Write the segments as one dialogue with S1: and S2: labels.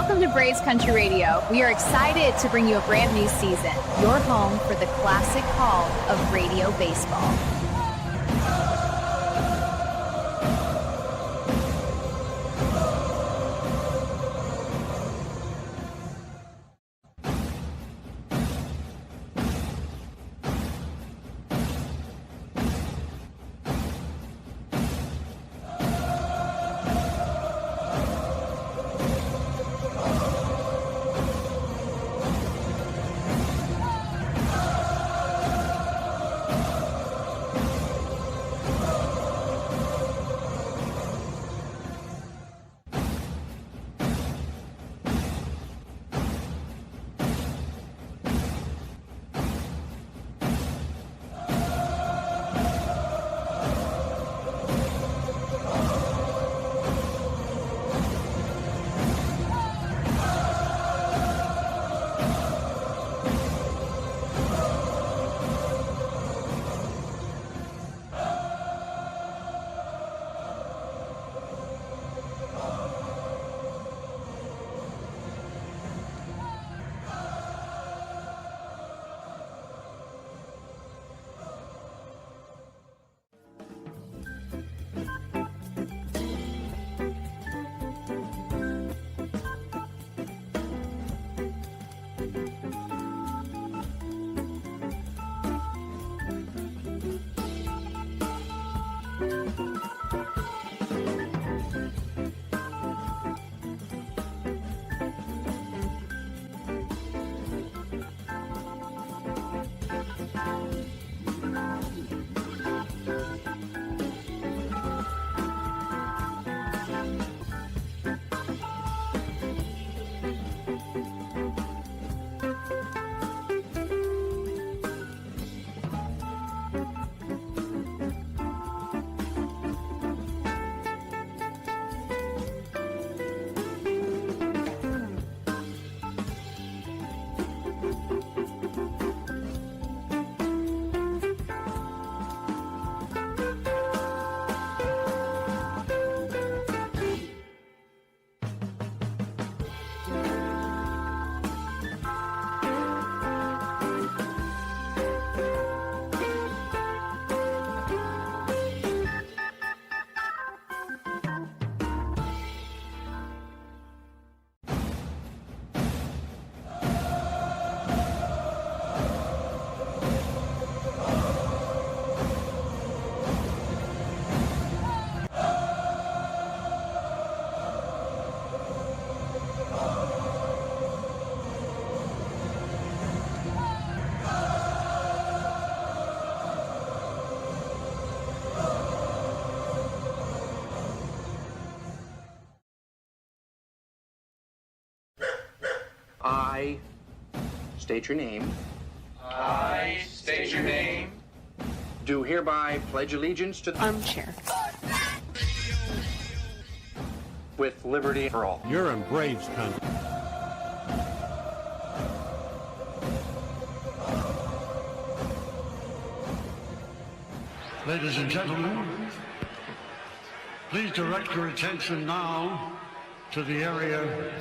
S1: Welcome to Braves Country Radio. We are excited to bring you a brand new season, your home for the classic call of radio baseball.
S2: I state your name.
S3: I state your name.
S2: Do hereby pledge allegiance to the
S1: Armchair.
S2: with liberty for all.
S4: You're in Braves country.
S5: Ladies and gentlemen, please direct your attention now to the area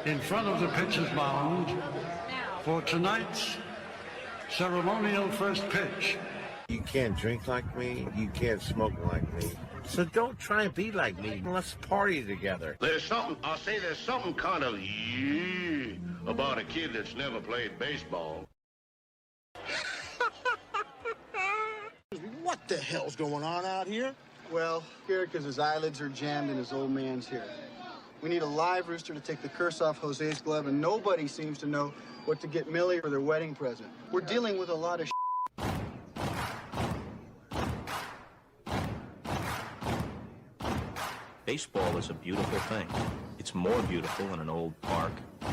S5: in front of the pitcher's mound for tonight's ceremonial first pitch.
S4: You can't drink like me. You can't smoke like me. So don't try and be like me. Let's party together.
S6: There's something kind of about a kid that's never played baseball.
S7: What the hell's going on out here? Well, scared because his eyelids are jammed and his old man's here. We need a live rooster to take the curse off Jose's glove, and nobody seems to know what to get Millie for their wedding present. We're dealing with a lot of
S8: Baseball is a beautiful thing. It's more beautiful in an old park.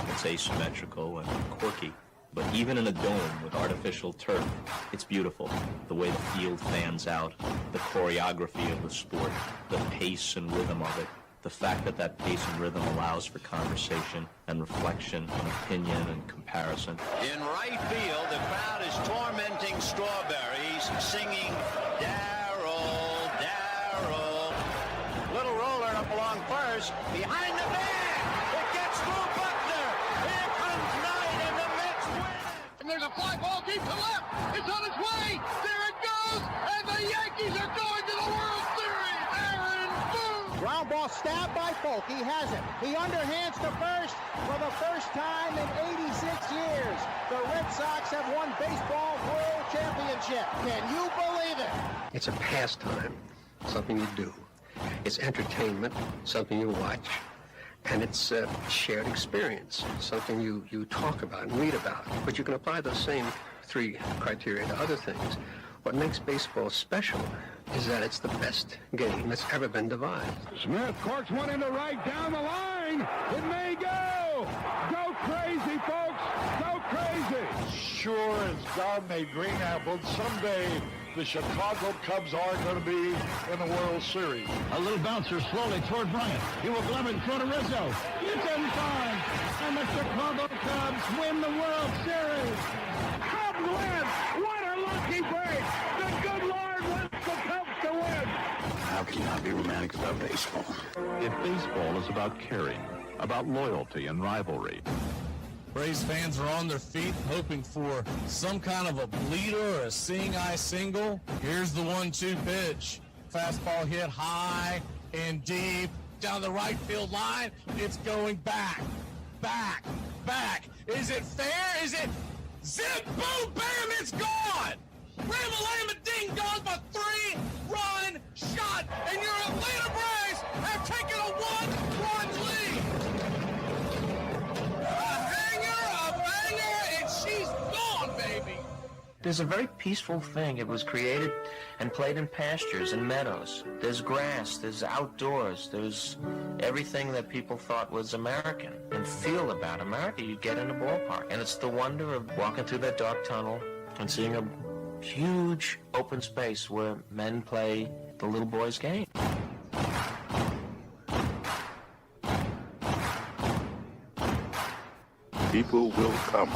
S8: It's asymmetrical and quirky. But even in a dome with artificial turf, it's beautiful. The way the field fans out, the choreography of the sport, the pace and rhythm of it, the fact that that pace and rhythm allows for conversation and reflection and opinion and comparison.
S9: In right field, the crowd is tormenting Strawberries, singing Darryl, Darryl. Little roller up along first, behind the bag. It gets through.
S10: a fly ball deep to left. It's on its way. There it goes. And the Yankees are going to the World Series. Aaron Boone.
S11: Ground ball stabbed by Folk. He has it. He underhands to first for the first time in 86 years. The Red Sox have won baseball world championship. Can you believe it?
S12: It's a pastime, something you do. It's entertainment, something you watch. And it's a shared experience, something you talk about and read about. But you can apply those same three criteria to other things. What makes baseball special is that it's the best game that's ever been devised.
S10: Smith corks one into right down the line. It may go. Go crazy, folks. Go crazy.
S13: Sure as God made green apples, someday the Chicago Cubs are going to be in the World Series.
S10: A little bouncer slowly toward Bryant. He will glove it in front of Rizzo. It's in time. And the Chicago Cubs win the World Series. Cubs win. What a lucky break. The good Lord wants the Cubs to win.
S14: How can you not be romantic about baseball?
S15: If baseball is about caring, about loyalty and rivalry,
S16: Braves fans are on their feet hoping for some kind of a bleeder or a seeing-eye single. Here's the 1-2 pitch. Fastball hit high and deep down the right field line. It's going back, back, back. Is it fair? Is it zip, boom, bam, it's gone. Ram-a-lam-a ding dong, a 3-run shot, and your Atlanta Braves have taken a 1-run lead. She's gone, baby!
S17: There's a very peaceful thing. It was created and played in pastures and meadows. There's grass, there's outdoors, there's everything that people thought was American and feel about America you get in a ballpark. And it's the wonder of walking through that dark tunnel and seeing a huge open space where men play the little boy's game.
S14: People will come.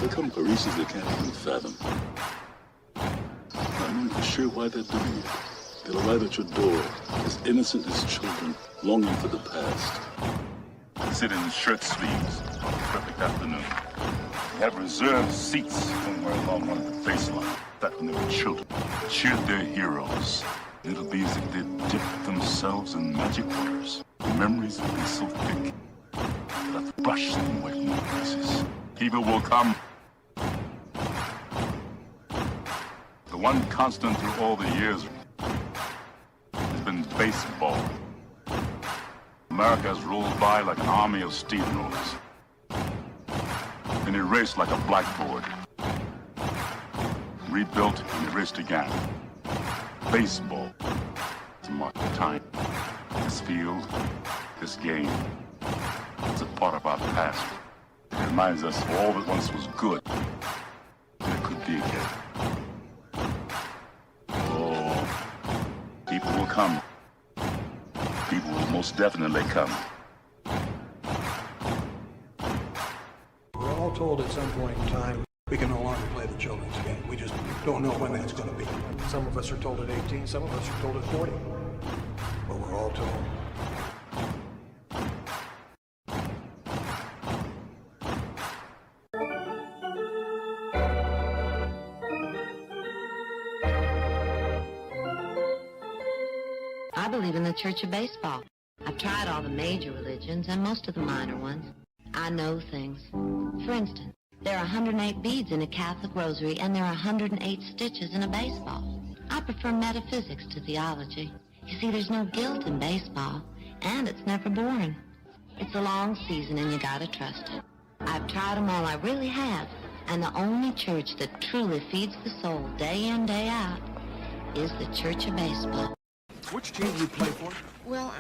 S14: They come for reasons they can't even fathom. Not knowing for sure why they're doing it. They'll arrive at your door as innocent as children longing for the past. They sit in shirt sleeves on a perfect afternoon. They have reserved seats somewhere along one of the baselines. Back when they were children, cheered their heroes. It'll be as if they'd dipped themselves in magic waters. The memories will be so thick that I've brushed them away from their faces. People will come. The one constant through all the years has been baseball. America has rolled by like an army of steamrollers and erased like a blackboard. Rebuilt and erased again. Baseball to mark the time. This field, this game, it's a part of our past. It reminds us of all that once was good. And it could be again. Oh, people will come. People will most definitely come.
S18: We're all told at some point in time we can no longer play the children's game. We just don't know when that's going to be. Some of us are told at 18, some of us are told at 40. But we're all told.
S19: I believe in the Church of Baseball. I've tried all the major religions and most of the minor ones. I know things. For instance, there are 108 beads in a Catholic rosary, and there are 108 stitches in a baseball. I prefer metaphysics to theology. You see, there's no guilt in baseball, and it's never boring. It's a long season, and you gotta trust it. I've tried them all, I really have. And the only church that truly feeds the soul day in, day out is the Church of Baseball.
S20: Which team do you play for?
S19: Well,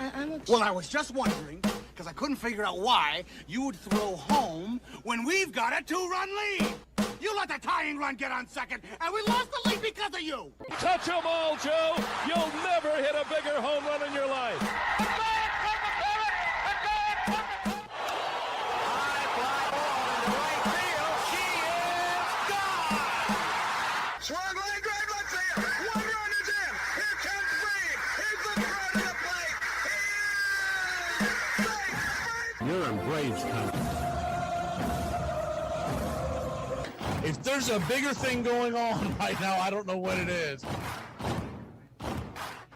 S20: Well, I was just wondering, because I couldn't figure out why you would throw home when we've got a 2-run lead. You let the tying run get on second, and we lost the lead because of you.
S3: Touch 'em all, Joe. You'll never hit a bigger home run in your life.
S5: You're in Braves
S16: If there's a bigger thing going on right now, I don't know what it is.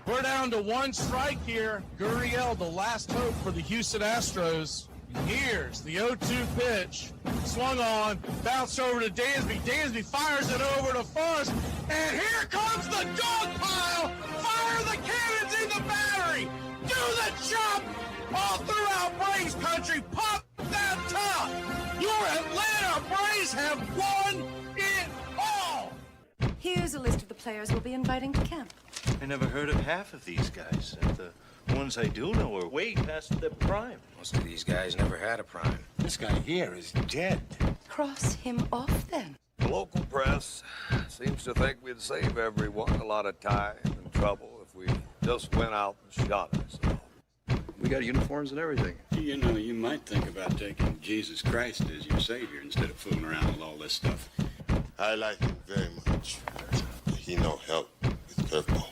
S16: We're down to one strike here. Gurriel, the last hope for the Houston Astros. And here's the 0-2 pitch. Swung on, bounced over to Dansby. Dansby fires it over to Forrest. And here comes the dog pile. Fire the cannons in the battery. Do the chop all throughout Braves country. Pop that top. Your Atlanta Braves have won it all.
S21: Here's a list of the players we'll be inviting to camp.
S22: I never heard of half of these guys. And the ones I do know are way past their prime.
S23: Most of these guys never had a prime.
S22: This guy here is dead.
S21: Cross him off, then.
S24: The local press seems to think we'd save everyone a lot of time and trouble if we just went out and shot ourselves.
S25: We got uniforms and everything.
S26: You know, you might think about taking Jesus Christ as your savior instead of fooling around with all this stuff.
S27: I like him very much. He no help with curveball.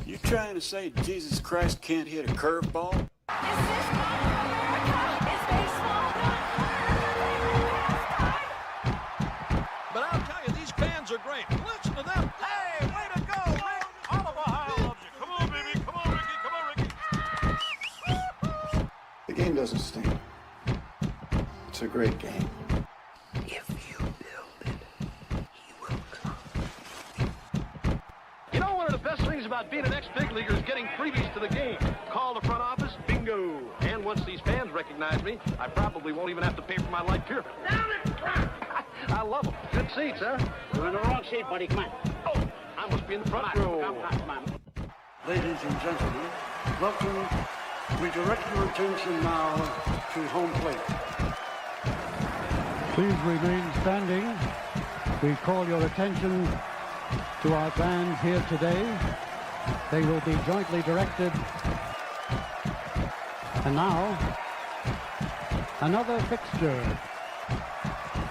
S26: You trying to say Jesus Christ can't hit a curveball?
S3: But I'll tell you, these fans are great. Listen to them. Hey, way to go, Rick. Oliver High loves you. Come on, baby. Come on, Ricky. Come on, Ricky.
S7: The game doesn't stink. It's a great game.
S10: You know, one of the best things about being an ex-big leaguer is getting freebies to the game. Call the front office, bingo. And once these fans recognize me, I probably won't even have to pay for my light here. Down it! I love them. Good seats, huh? You're in the wrong seat, buddy. Come on. Oh, I must be in the front row. Come on.
S5: Ladies and gentlemen, welcome. We direct your attention now to home plate. Please remain standing. We call your attention to our bands here today. They will be jointly directed. And now, another fixture.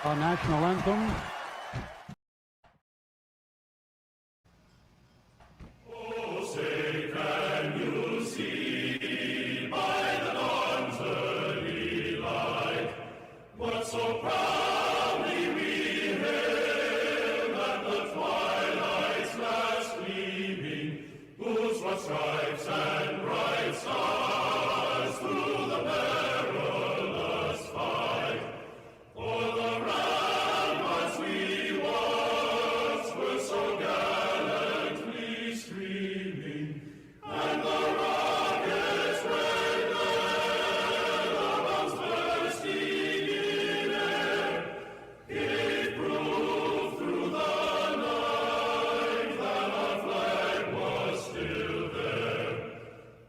S5: Our national anthem.
S3: So proudly we hail at the twilight's last gleaming, whose broad stripes and bright stars through the perilous fight. For the ramparts we once were so gallantly streaming, and the rockets red glare the bombs bursting in air, gave proof through the night that our flag was still there.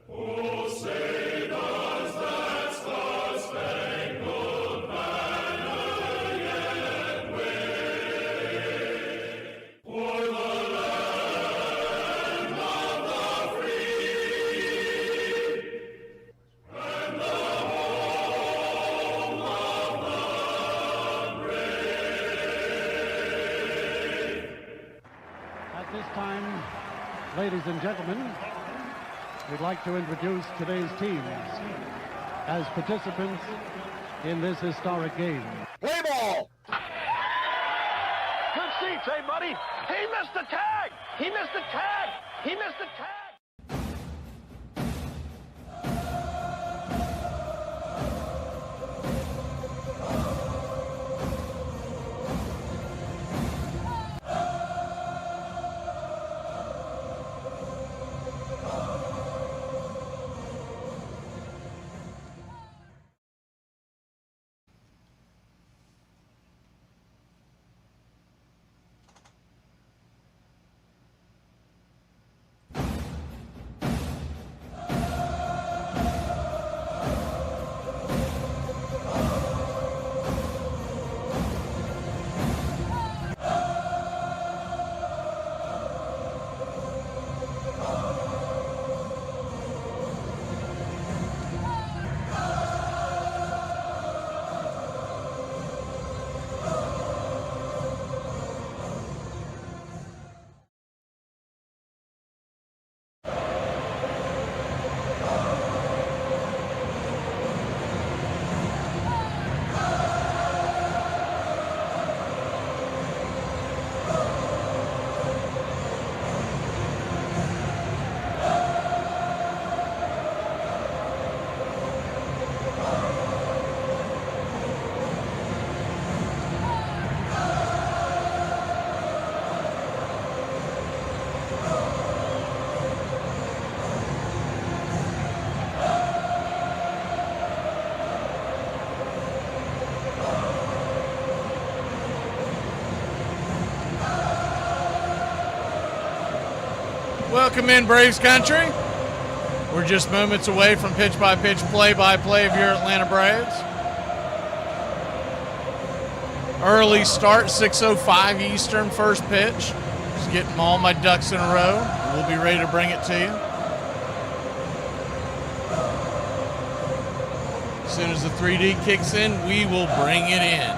S3: Oh, say does that star-spangled banner yet wave o'er the land of the free and the home of the brave?
S5: At this time, ladies and gentlemen, we'd like to introduce today's teams as participants in this historic game.
S10: Play ball! Good seats, eh, buddy? He missed the tag! He missed the tag! He missed the tag!
S1: Welcome in, Braves country. We're just moments away from pitch-by-pitch, play-by-play of your Atlanta Braves. Early start, 6:05 Eastern, first pitch. Just getting all my ducks in a row. We'll be ready to bring it to you. As soon as the 3D kicks in, we will bring it in.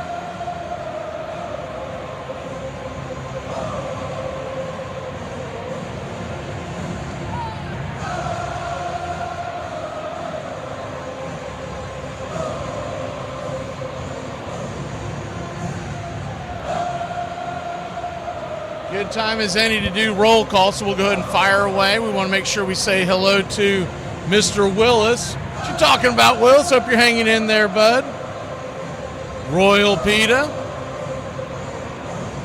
S1: Good time as any to do roll call, so we'll go ahead and fire away. We want to make sure we say hello to Mr. Willis. What you talking about, Willis? Hope you're hanging in there, bud. Royal Peta.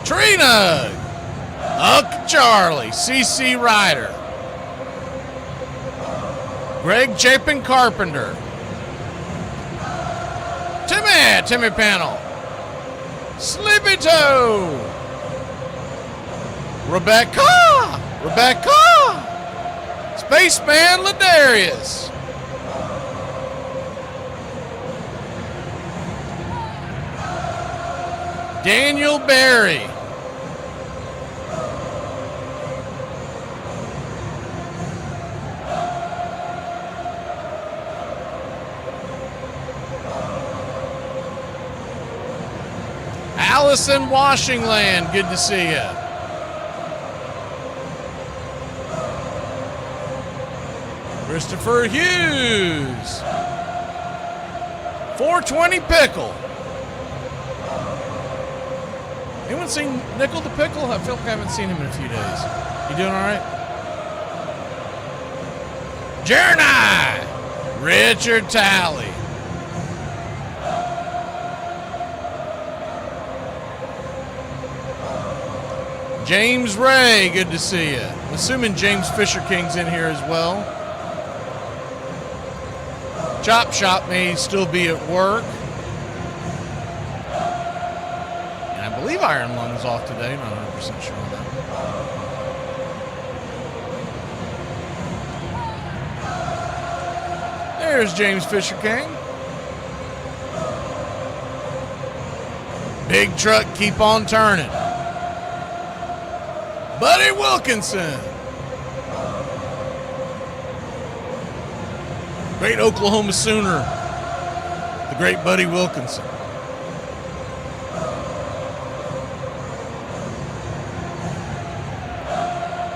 S1: Trina. Huck Charlie. CC Ryder. Greg Chapin Carpenter. Timmy Panel. Sleepy Toe. Rebecca! Spaceman Ladarius. Daniel Barry. Allison Washingland, good to see you. Christopher Hughes. 420 Pickle. Anyone seen Nickel the Pickle? I feel like I haven't seen him in a few days. You doing all right? Jeremy. Richard Talley. James Ray, good to see you. I'm assuming James Fisher King's in here as well. Chop Shop may still be at work. And I believe Iron Lung's off today, not 100% sure on that. There's James Fisher King. Big truck, keep on turning. Buddy Wilkinson. Great Oklahoma Sooner, the great Buddy Wilkinson.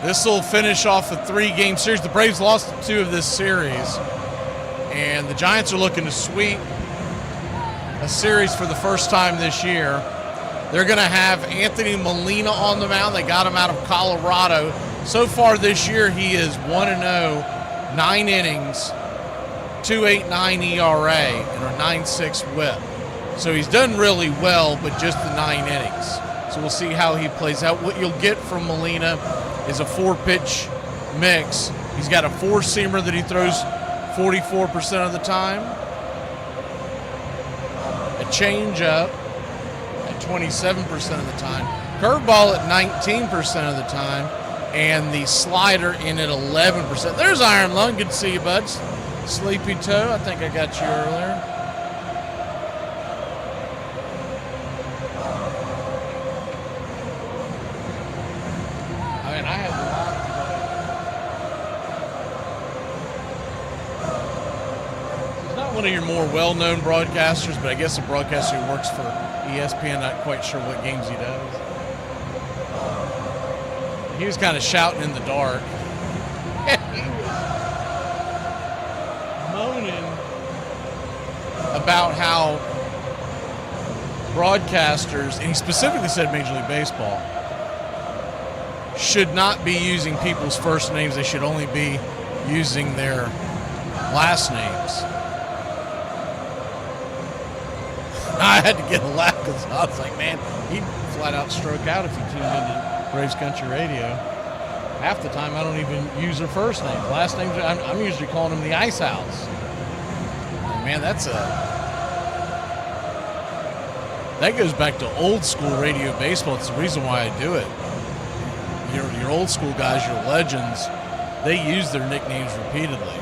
S1: This will finish off a 3-game series. The Braves lost 2 of this series, and the Giants are looking to sweep a series for the first time this year. They're going to have Anthony Molina on the mound. They got him out of Colorado. So far this year, he is 1-0, 9 innings, 2.89 ERA, and a 9.6 whip. So he's done really well, but just the 9 innings. So we'll see how he plays out. What you'll get from Molina is a 4-pitch mix. He's got a 4-seamer that he throws 44% of the time, a changeup at 27% of the time, curveball at 19% of the time, and the slider in at 11%. There's Iron Lung. Good to see you, buds. Sleepy Toe, I think I got you earlier. I mean, I had the lot. He's not one of your more well-known broadcasters, but I guess a broadcaster who works for ESPN, not quite sure what games he does. He was kind of shouting in the dark. About how broadcasters, and he specifically said Major League Baseball, should not be using people's first names. They should only be using their last names. I had to get a laugh because I was like, man, he'd flat out stroke out if he tuned into Braves Country Radio. Half the time I don't even use their first names. Last names, I'm usually calling them the Ice House. Man, that goes back to old school radio baseball. It's the reason why I do it. Your old school guys, your legends, They use their nicknames repeatedly.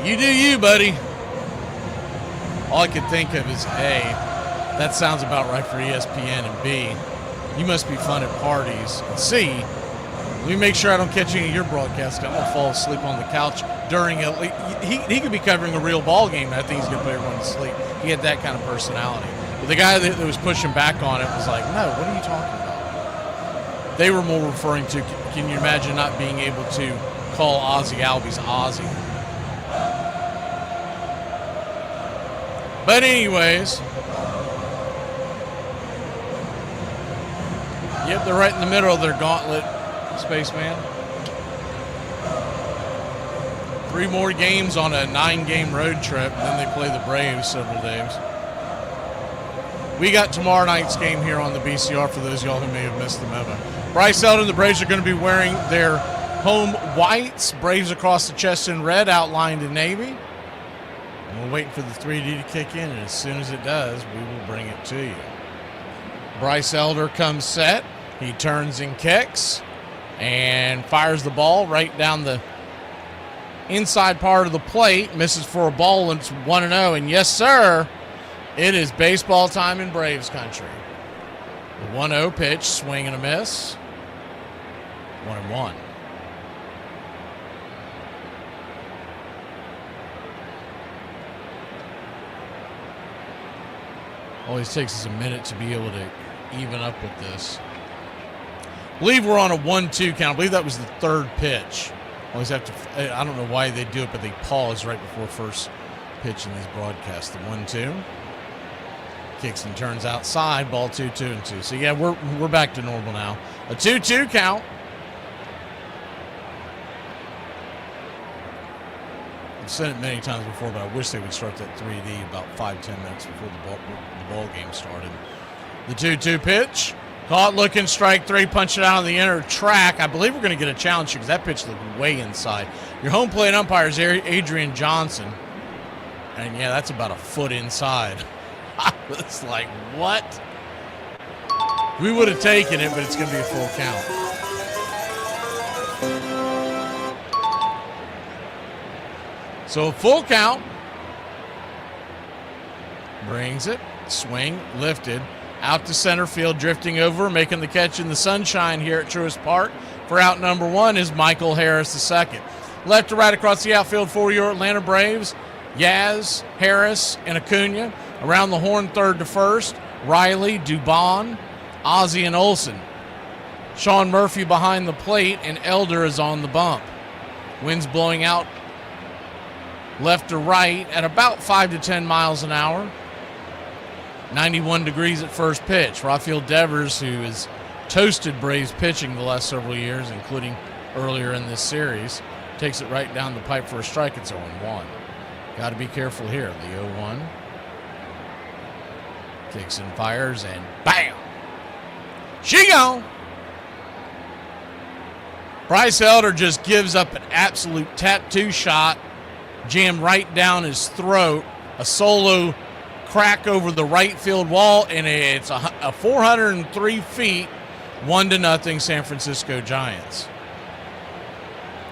S1: You do you, buddy. All I could think of is, A, that sounds about right for ESPN, and B, you must be fun at parties. And C, let me make sure I don't catch any of your broadcasts. I'm going to fall asleep on the couch during he could be covering a real ball game, and I think he's going to put everyone to sleep. He had that kind of personality. But the guy that was pushing back on it was like, no, what are you talking about? They were more referring to, can you imagine not being able to call Ozzy Albies Ozzy? But anyways, yep, they're right in the middle of their gauntlet, Spaceman. 3 more games on a 9-game road trip, and then they play the Braves several days. We got tomorrow night's game here on the BCR for those of y'all who may have missed the memo. Bryce Elder and the Braves are going to be wearing their home whites, Braves across the chest in red, outlined in navy. And we're waiting for the 3D to kick in, and as soon as it does, we will bring it to you. Bryce Elder comes set. He turns and kicks and fires the ball right down the inside part of the plate. Misses for a ball, and it's 1-0. And yes, sir, it is baseball time in Braves country. The 1-0 pitch, swing and a miss. 1-1. Always takes us a minute to be able to even up with this. I believe we're on a 1-2 count. I believe that was the 3rd pitch. Always have to, I don't know why they do it, but they pause right before first pitch in these broadcasts. The 1-2. Kicks and turns outside. Ball 2-2-2. So yeah, we're back to normal now. A 2-2 count. I've said it many times before, but I wish they would start that 3D about 5-10 minutes before the ball game started. The 2-2 pitch. Caught looking, strike 3, punch it out on the inner track. I believe we're going to get a challenge here because that pitch looked way inside. Your home plate umpire is Adrian Johnson. And yeah, that's about a foot inside. I was like, what? We would have taken it, but it's going to be a full count. So a full count. Brings it. Swing. Lifted. Out to center field. Drifting over. Making the catch in the sunshine here at Truist Park for out number 1 is Michael Harris II. Left to right across the outfield for your Atlanta Braves. Yaz, Harris, and Acuna. Around the horn, 3rd to 1st. Riley, Dubon, Ozzie, and Olsen. Sean Murphy behind the plate, and Elder is on the bump. Winds blowing out left to right at about 5 to 10 miles an hour. 91 degrees at first pitch. Rafael Devers, who has toasted Braves pitching the last several years, including earlier in this series, takes it right down the pipe for a strike. It's 0-1. Got to be careful here. The 0-1. Kicks and fires, and bam! She gone! Bryce Elder just gives up an absolute tattoo shot, jammed right down his throat, a solo crack over the right field wall, and it's a 403 feet, 1-0 San Francisco Giants.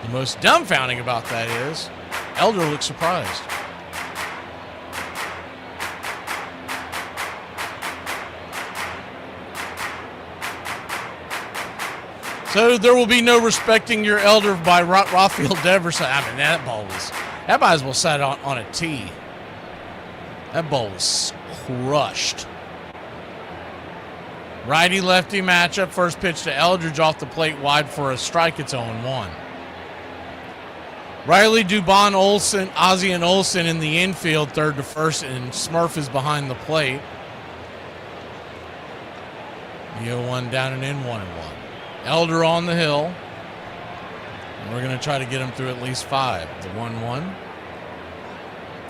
S1: The most dumbfounding about that is Elder looks surprised. So there will be no respecting your Elder by Rafael Devers. I mean, that might as well sat on a tee. That ball was crushed. Righty-lefty matchup. First pitch to Eldridge off the plate wide for a strike. It's 0-1. Riley, Dubon, Olsen, Ozzie, and Olsen in the infield, 3rd to 1st, and Smurf is behind the plate. The 0-1 down and in, 1-1. Elder on the hill. And we're going to try to get him through at least 5. The 1-1.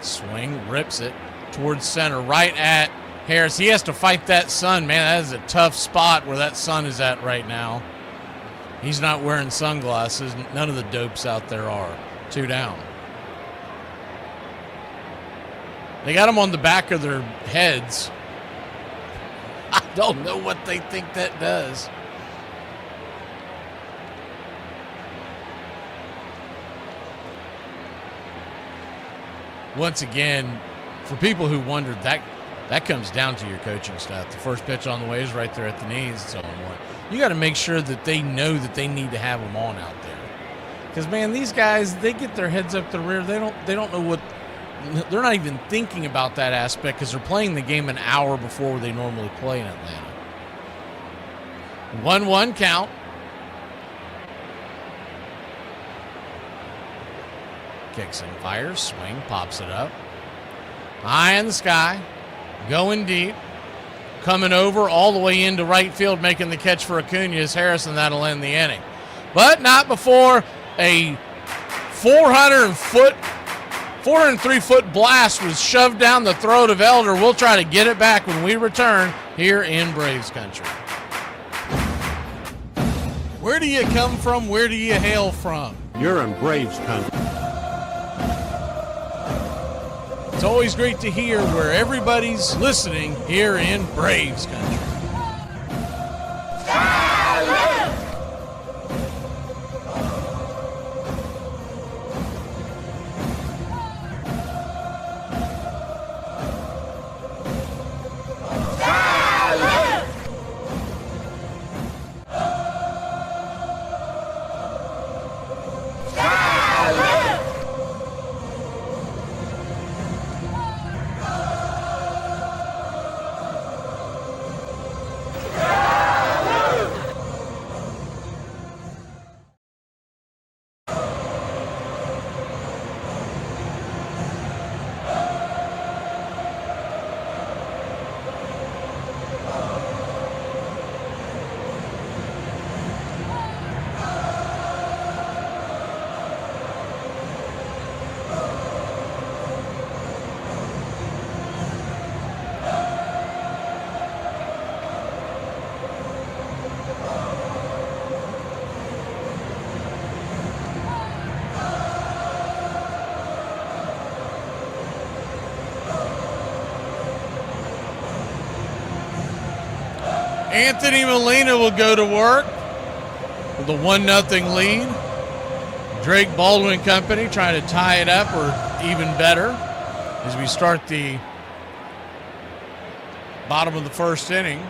S1: Swing, rips it towards center, right at Harris. He has to fight that sun, man. That is a tough spot where that sun is at right now. He's not wearing sunglasses. None of the dopes out there are. 2 down. They got him on the back of their heads. I don't know what they think that does. once again, for people who wondered, that comes down to your coaching staff. The first pitch on the way is right there at the knees. It's 0-1. You got to make sure that they know that they need to have them on out there. Because, man, these guys, they get their heads up the rear. They don't know what – they're not even thinking about that aspect because they're playing the game an hour before they normally play in Atlanta. 1-1 count. Kicks and fires. Swing. Pops it up. High in the sky. Going deep. Coming over all the way into right field, making the catch for Acuna is Harrison. That'll end the inning. But not before a 403-foot blast was shoved down the throat of Elder. We'll try to get it back when we return here in Braves country. Where do you come from? Where do you hail from?
S2: You're in Braves country.
S1: It's always great to hear where everybody's listening here in Braves country. Anthony Molina will go to work with a 1-0 lead. Drake Baldwin Company trying to tie it up or even better as we start the bottom of the first inning.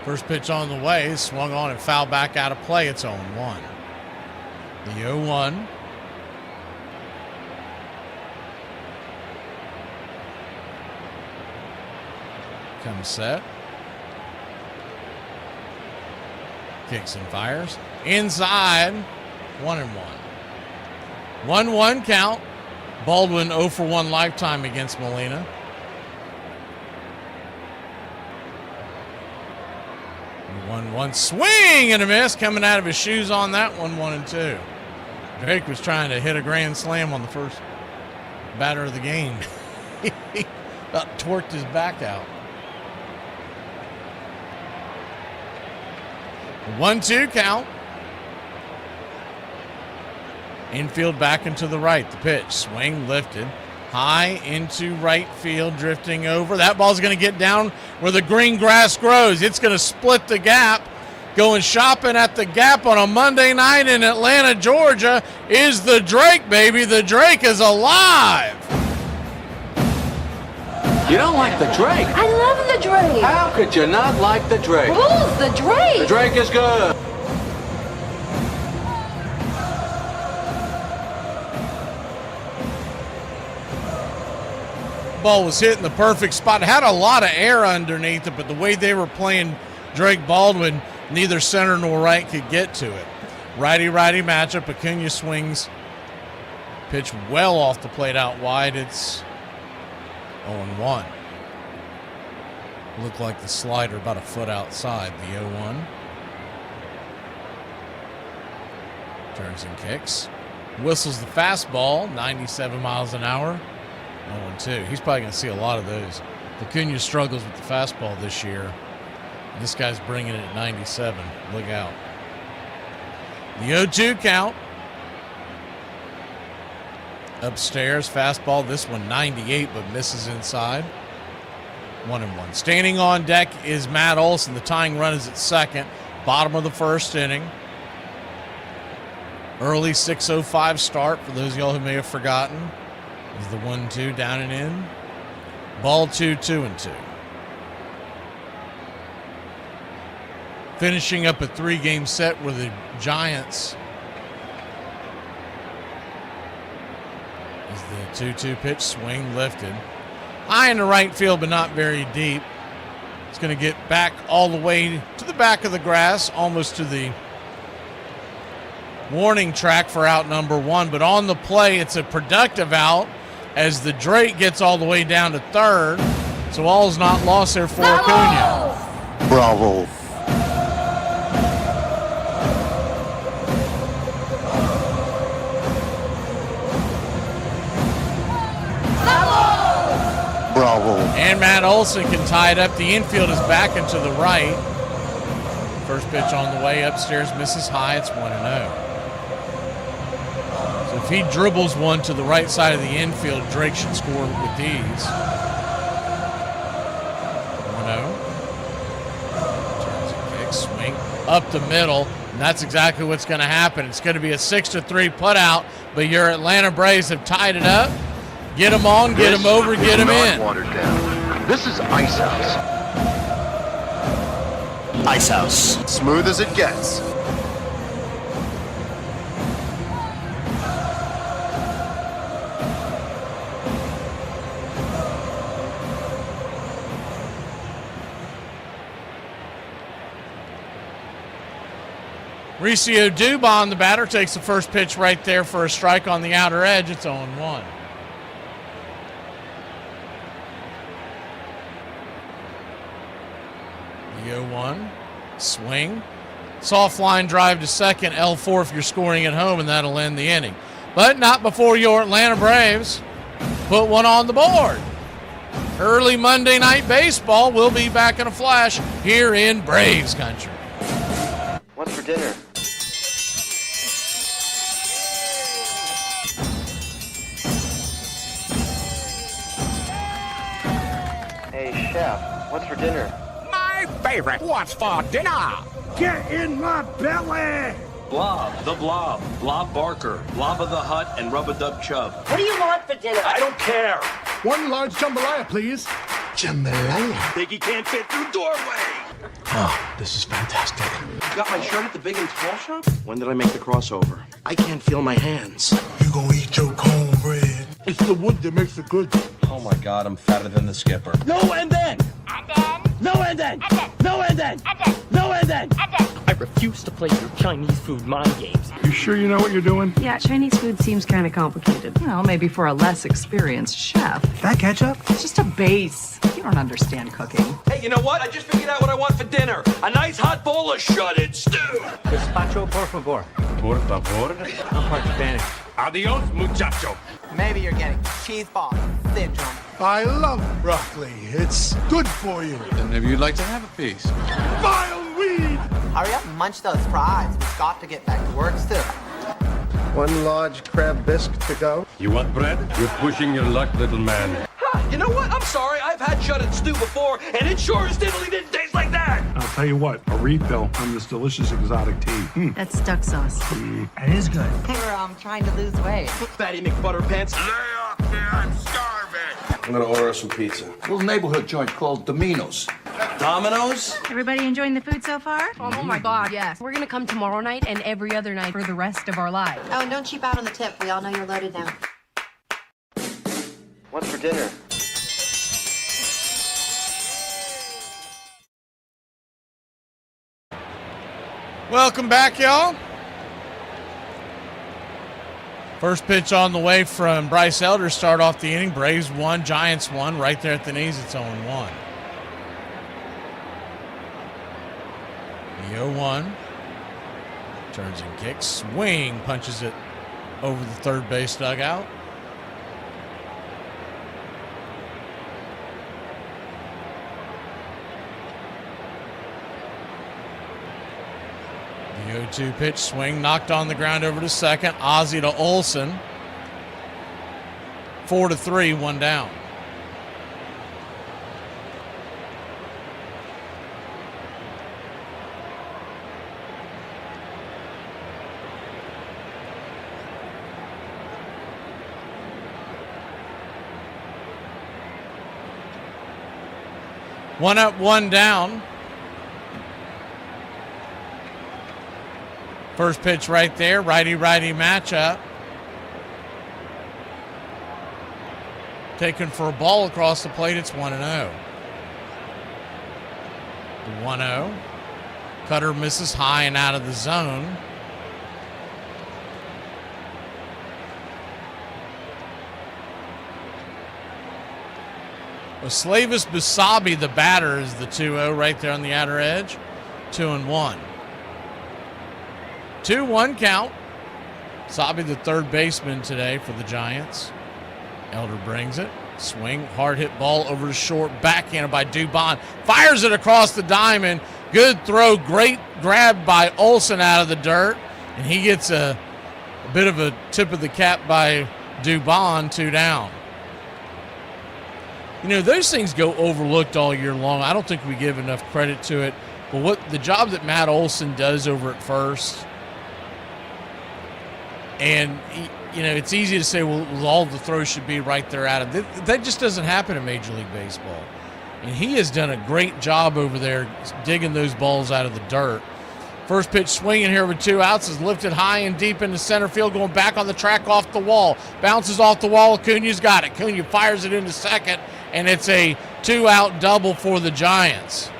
S1: First pitch on the way, swung on and fouled back out of play. It's 0-1. The 0-1. Comes set. Kicks and fires. Inside. 1-1. 1-1 count. Baldwin 0 for 1 lifetime against Molina. 1-1 swing and a miss coming out of his shoes on that one. 1-2. Drake was trying to hit a grand slam on the first batter of the game. He about torqued his back out. 1-2 count. Infield back into the right. The pitch. Swing lifted. High into right field, drifting over. That ball's going to get down where the green grass grows. It's going to split the gap. Going shopping at the gap on a Monday night in Atlanta, Georgia is the Drake, baby. The Drake is alive.
S4: You don't like the Drake?
S21: I love the Drake.
S4: How could you not like the Drake?
S21: Rules the Drake.
S4: The Drake is good.
S1: Ball was hit in the perfect spot. It had a lot of air underneath it, but the way they were playing Drake Baldwin, neither center nor right could get to it. Righty-righty matchup. Acuna swings. Pitch well off the plate out wide. It's 0-1. Looked like the slider about a foot outside. The 0-1. Turns and kicks. Whistles the fastball, 97 miles an hour. 0-2. He's probably going to see a lot of those. Acuna struggles with the fastball this year. This guy's bringing it at 97. Look out. The 0-2 count. Upstairs, fastball. This one 98, but misses inside. 1-1. Standing on deck is Matt Olson. The tying run is at second. Bottom of the first inning. Early 6:05 start, for those of y'all who may have forgotten. Is the 1-2 down and in. Ball 2, 2-2. Finishing up a 3-game set where the Giants is the 2-2 pitch, swing lifted. High in the right field, but not very deep. It's going to get back all the way to the back of the grass, almost to the warning track for out number 1. But on the play, it's a productive out as the Drake gets all the way down to third. So all is not lost there for Acuna.
S27: Bravo. Bravo.
S1: And Matt Olson can tie it up. The infield is back and to the right. First pitch on the way upstairs misses high. It's 1-0. So if he dribbles one to the right side of the infield, Drake should score with ease. 1-0. Turns and kicks, swing up the middle. And that's exactly what's going to happen. It's going to be a 6-3 putout, but your Atlanta Braves have tied it up. Get him on, get him over, get him in.
S2: Watered down. This is Ice House.
S6: Ice House.
S2: Smooth as it gets.
S1: Mauricio Dubon, the batter, takes the first pitch right there for a strike on the outer edge. It's 0-1. The 0-1, swing, soft line drive to second, L4 if you're scoring at home, and that'll end the inning. But not before your Atlanta Braves put one on the board. Early Monday Night Baseball will be back in a flash here in Braves country.
S2: What's for dinner? Hey, Chef, what's for dinner?
S10: My favorite. What's for dinner? Get in my belly!
S8: Blob, the Blob, Blob Barker, Blob of the Hut, and Rub-a-Dub Chub.
S9: What do you want for dinner?
S8: I don't care.
S10: One large jambalaya, please.
S2: Jambalaya?
S8: Think he can't fit through doorway.
S2: Oh, this is fantastic.
S8: You got my shirt at the Big and Tall shop? When did I make the crossover?
S2: I can't feel my hands.
S10: You gonna eat your cornbread? It's the wood that makes it good.
S8: Oh my God, I'm fatter than the skipper.
S10: No and then! No and then! No and then! No and then!
S9: I refuse to play your Chinese food mind games.
S10: You sure you know what you're doing?
S11: Yeah, Chinese food seems kind of complicated. Well, maybe for a less experienced chef.
S10: That ketchup?
S11: It's just a base. You don't understand cooking.
S8: Hey, you know what? I just figured out what I want for dinner. A nice hot bowl of shredded stew.
S9: Gazpacho, por favor.
S8: Por favor.
S9: I'm part Spanish.
S8: Adios, muchacho.
S9: Maybe you're getting cheese ball syndrome.
S10: I love broccoli. It's good for you.
S12: And maybe you'd like to have a piece.
S10: Vile weed!
S9: Hurry up and munch those fries. We've got to get back to work soon.
S2: One large crab bisque to go.
S13: You want bread? You're pushing your luck, little man.
S8: You know what? I'm sorry. I've had shredded stew before, and it sure as diddly didn't taste like that.
S10: I'll tell you what, a refill on this delicious exotic tea.
S11: That's duck sauce.
S10: It is good.
S9: We're trying to lose weight.
S8: Fatty McButterpants.
S10: Lay off me, I'm starving.
S24: I'm gonna order some pizza.
S8: A little neighborhood joint called Domino's. Domino's?
S11: Everybody enjoying the food so far?
S9: Oh my God, yes. We're gonna come tomorrow night and every other night for the rest of our lives.
S19: Oh, and don't cheap out on the tip. We all know you're loaded now.
S2: What's for dinner?
S1: Welcome back, y'all. First pitch on the way from Bryce Elder. Start off the inning. Braves 1, Giants 1. Right there at the knees, it's 0-1. The 0-1. Turns and kicks. Swing. Punches it over the third base dugout. The 0-2 pitch, swing, knocked on the ground over to second. Ozzie to Olson. 4-3, one down. One up, one down. First pitch right there, righty-righty matchup. Taken for a ball across the plate, it's 1-0. The 1-0. Cutter misses high and out of the zone. Slavis Basabi, the batter, is the 2-0 right there on the outer edge. 2-1. 2-1 count. Basabi, the third baseman today for the Giants. Elder brings it. Swing, hard hit ball over the short, backhanded by Dubon. Fires it across the diamond. Good throw, great grab by Olsen out of the dirt. And he gets a bit of a tip of the cap by Dubon, 2 down. You know, those things go overlooked all year long. I don't think we give enough credit to it. But what the job that Matt Olsen does over at first, and you know, it's easy to say, well, all the throws should be right there at him. That just doesn't happen in Major League Baseball. And he has done a great job over there digging those balls out of the dirt. First pitch swinging here with 2 outs is lifted high and deep into center field, going back on the track off the wall. Bounces off the wall. Acuña's got it. Acuña fires it into second, and it's a 2-out double for the Giants.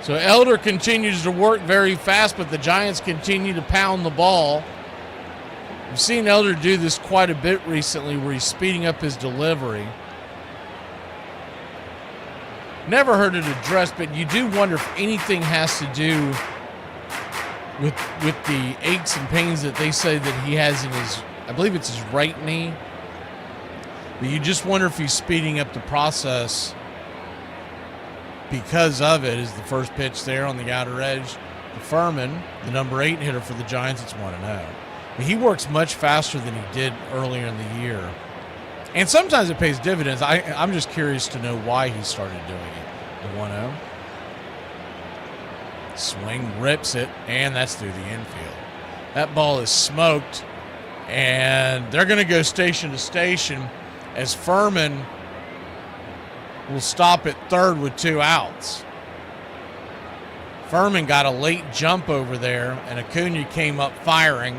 S1: So Elder continues to work very fast, but the Giants continue to pound the ball. We've seen Elder do this quite a bit recently where he's speeding up his delivery. Never heard it addressed, but you do wonder if anything has to do with the aches and pains that they say that he has in his, I believe it's his right knee. But you just wonder if he's speeding up the process because of it. Is the first pitch there on the outer edge. The Furman, the number 8 hitter for the Giants, it's 1-0. He works much faster than he did earlier in the year. And sometimes it pays dividends. I'm just curious to know why he started doing it. The 1-0. Swing, rips it, and that's through the infield. That ball is smoked, and they're going to go station to station as Furman will stop at third with 2 outs. Furman got a late jump over there, and Acuña came up firing.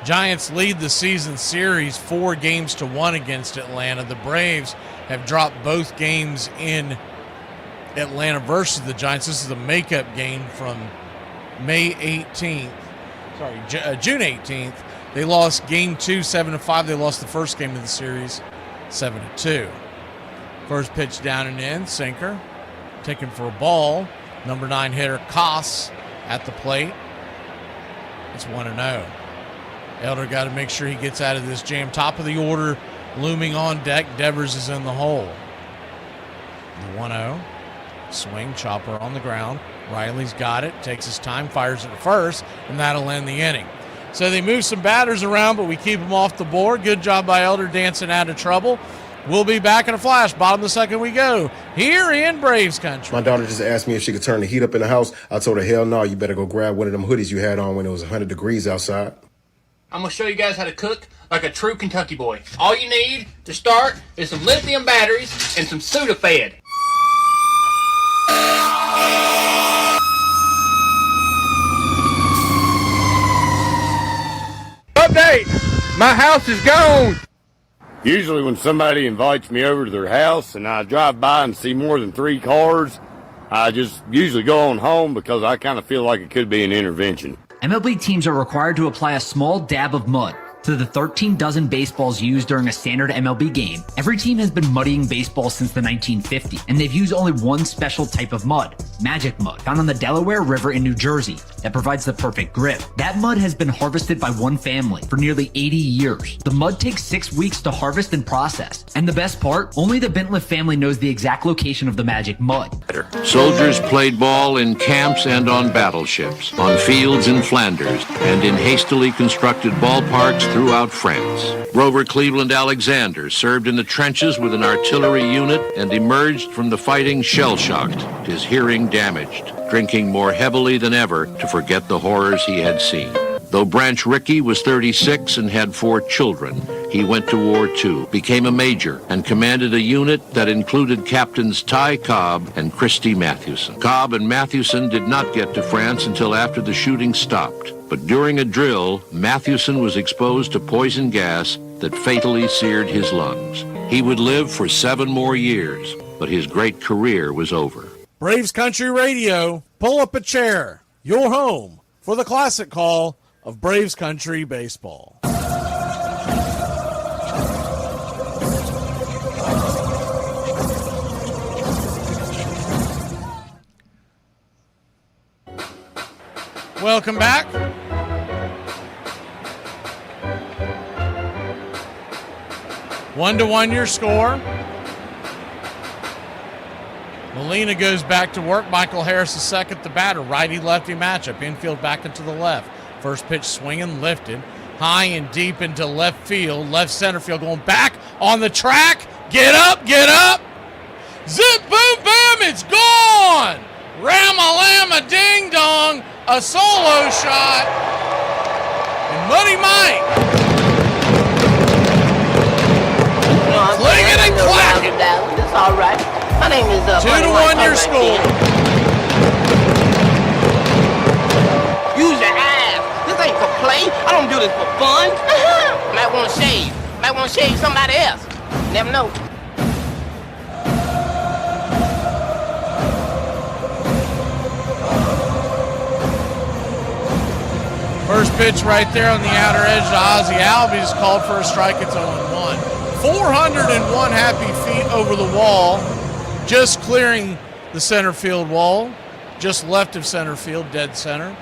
S1: Giants lead the season series 4-1 against Atlanta. The Braves have dropped both games in Atlanta versus the Giants. This is a makeup game from June 18th. They lost game 2, 7-5. They lost the first game of the series, 7-2. First pitch down and in, sinker. Taken for a ball. Number 9 hitter, Koss, at the plate. It's 1-0. Elder got to make sure he gets out of this jam. Top of the order, looming on deck. Devers is in the hole. The 1-0. Swing, chopper on the ground. Riley's got it, takes his time, fires it to first, and that'll end the inning. So they move some batters around, but we keep them off the board. Good job by Elder dancing out of trouble. We'll be back in a flash. Bottom of the second we go here in Braves country.
S6: My daughter just asked me if she could turn the heat up in the house. I told her, hell no, you better go grab one of them hoodies you had on when it was 100 degrees outside.
S12: I'm going to show you guys how to cook like a true Kentucky boy. All you need to start is some lithium batteries and some Sudafed.
S14: Update! My house is gone! Usually when somebody invites me over to their house and I drive by and see more than 3 cars, I just usually go on home because I kind of feel like it could be an intervention.
S15: MLB teams are required to apply a small dab of mud to the 13 dozen baseballs used during a standard MLB game. Every team has been muddying baseballs since the 1950s, and they've used only one special type of mud, magic mud, found on the Delaware River in New Jersey, that provides the perfect grip. That mud has been harvested by one family for nearly 80 years. The mud takes 6 weeks to harvest and process, and the best part, only the Bentliff family knows the exact location of the magic mud.
S17: Soldiers played ball in camps and on battleships, on fields in Flanders, and in hastily constructed ballparks throughout France. Grover Cleveland Alexander served in the trenches with an artillery unit and emerged from the fighting shell-shocked, his hearing damaged, drinking more heavily than ever to forget the horrors he had seen. Though Branch Rickey was 36 and had 4 children, he went to war too, became a major, and commanded a unit that included Captains Ty Cobb and Christy Mathewson. Cobb and Mathewson did not get to France until after the shooting stopped, but during a drill, Mathewson was exposed to poison gas that fatally seared his lungs. He would live for 7 more years, but his great career was over.
S1: Braves Country Radio, pull up a chair. Your home for the classic call of Braves Country Baseball. Welcome back. One to one your score. Molina goes back to work. Michael Harris is second, the batter. Righty-lefty matchup. Infield back into the left. First pitch swinging, lifted. High and deep into left field. Left center field going back on the track. Get up, get up. Zip, boom, bam, it's gone. Ram-a-lamma, ding-dong. A solo shot. And Muddy Mike. Clinging and clacking.
S16: That's all right. My name is
S1: 2 to 1 your score.
S16: Use your eyes. This ain't for play. I don't do this for fun. Might want to shave. Might want to shave somebody else. Never know.
S1: First pitch right there on the outer edge to Ozzie Albies, called for a strike. It's 0-1. 401 happy feet over the wall, just clearing the center field wall, just left of center field, dead center.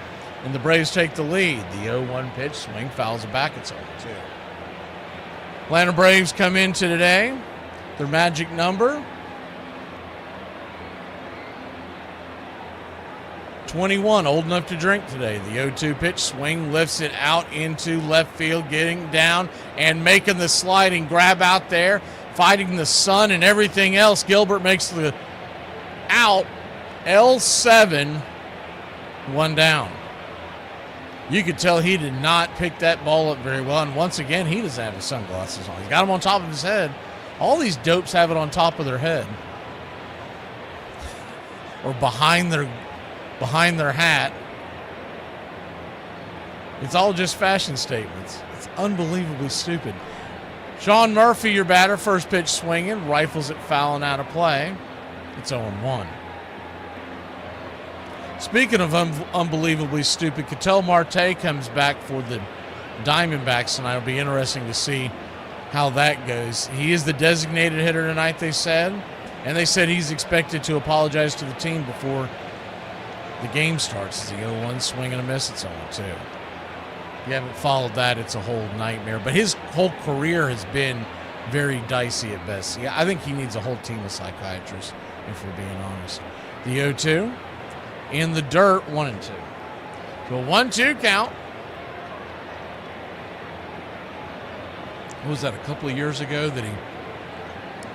S1: And the Braves take the lead. The 0-1 pitch, swing, fouls it back. It's 0-2. Atlanta Braves come into today. Their magic number, 21, old enough to drink today. The 0-2 pitch, swing, lifts it out into left field, getting down and making the sliding grab out there, fighting the sun and everything else. Gilbert makes the out. L7, 1 down. You could tell he did not pick that ball up very well. And once again, he doesn't have his sunglasses on. He's got them on top of his head. All these dopes have it on top of their head or behind their hat. It's all just fashion statements. It's unbelievably stupid. Sean Murphy, your batter, first pitch swinging, rifles it fouling out of play. It's 0-1. Speaking of unbelievably stupid, Ketel Marte comes back for the Diamondbacks tonight. It'll be interesting to see how that goes. He is the designated hitter tonight, they said. And they said he's expected to apologize to the team before the game starts. It's the 0-1 swing and a miss. It's 0-2. If you haven't followed that, it's a whole nightmare. But his whole career has been very dicey at best. Yeah, I think he needs a whole team of psychiatrists, if we're being honest. The 0-2 in the dirt, 1-2. So a 1-2 count. What was that, a couple of years ago that he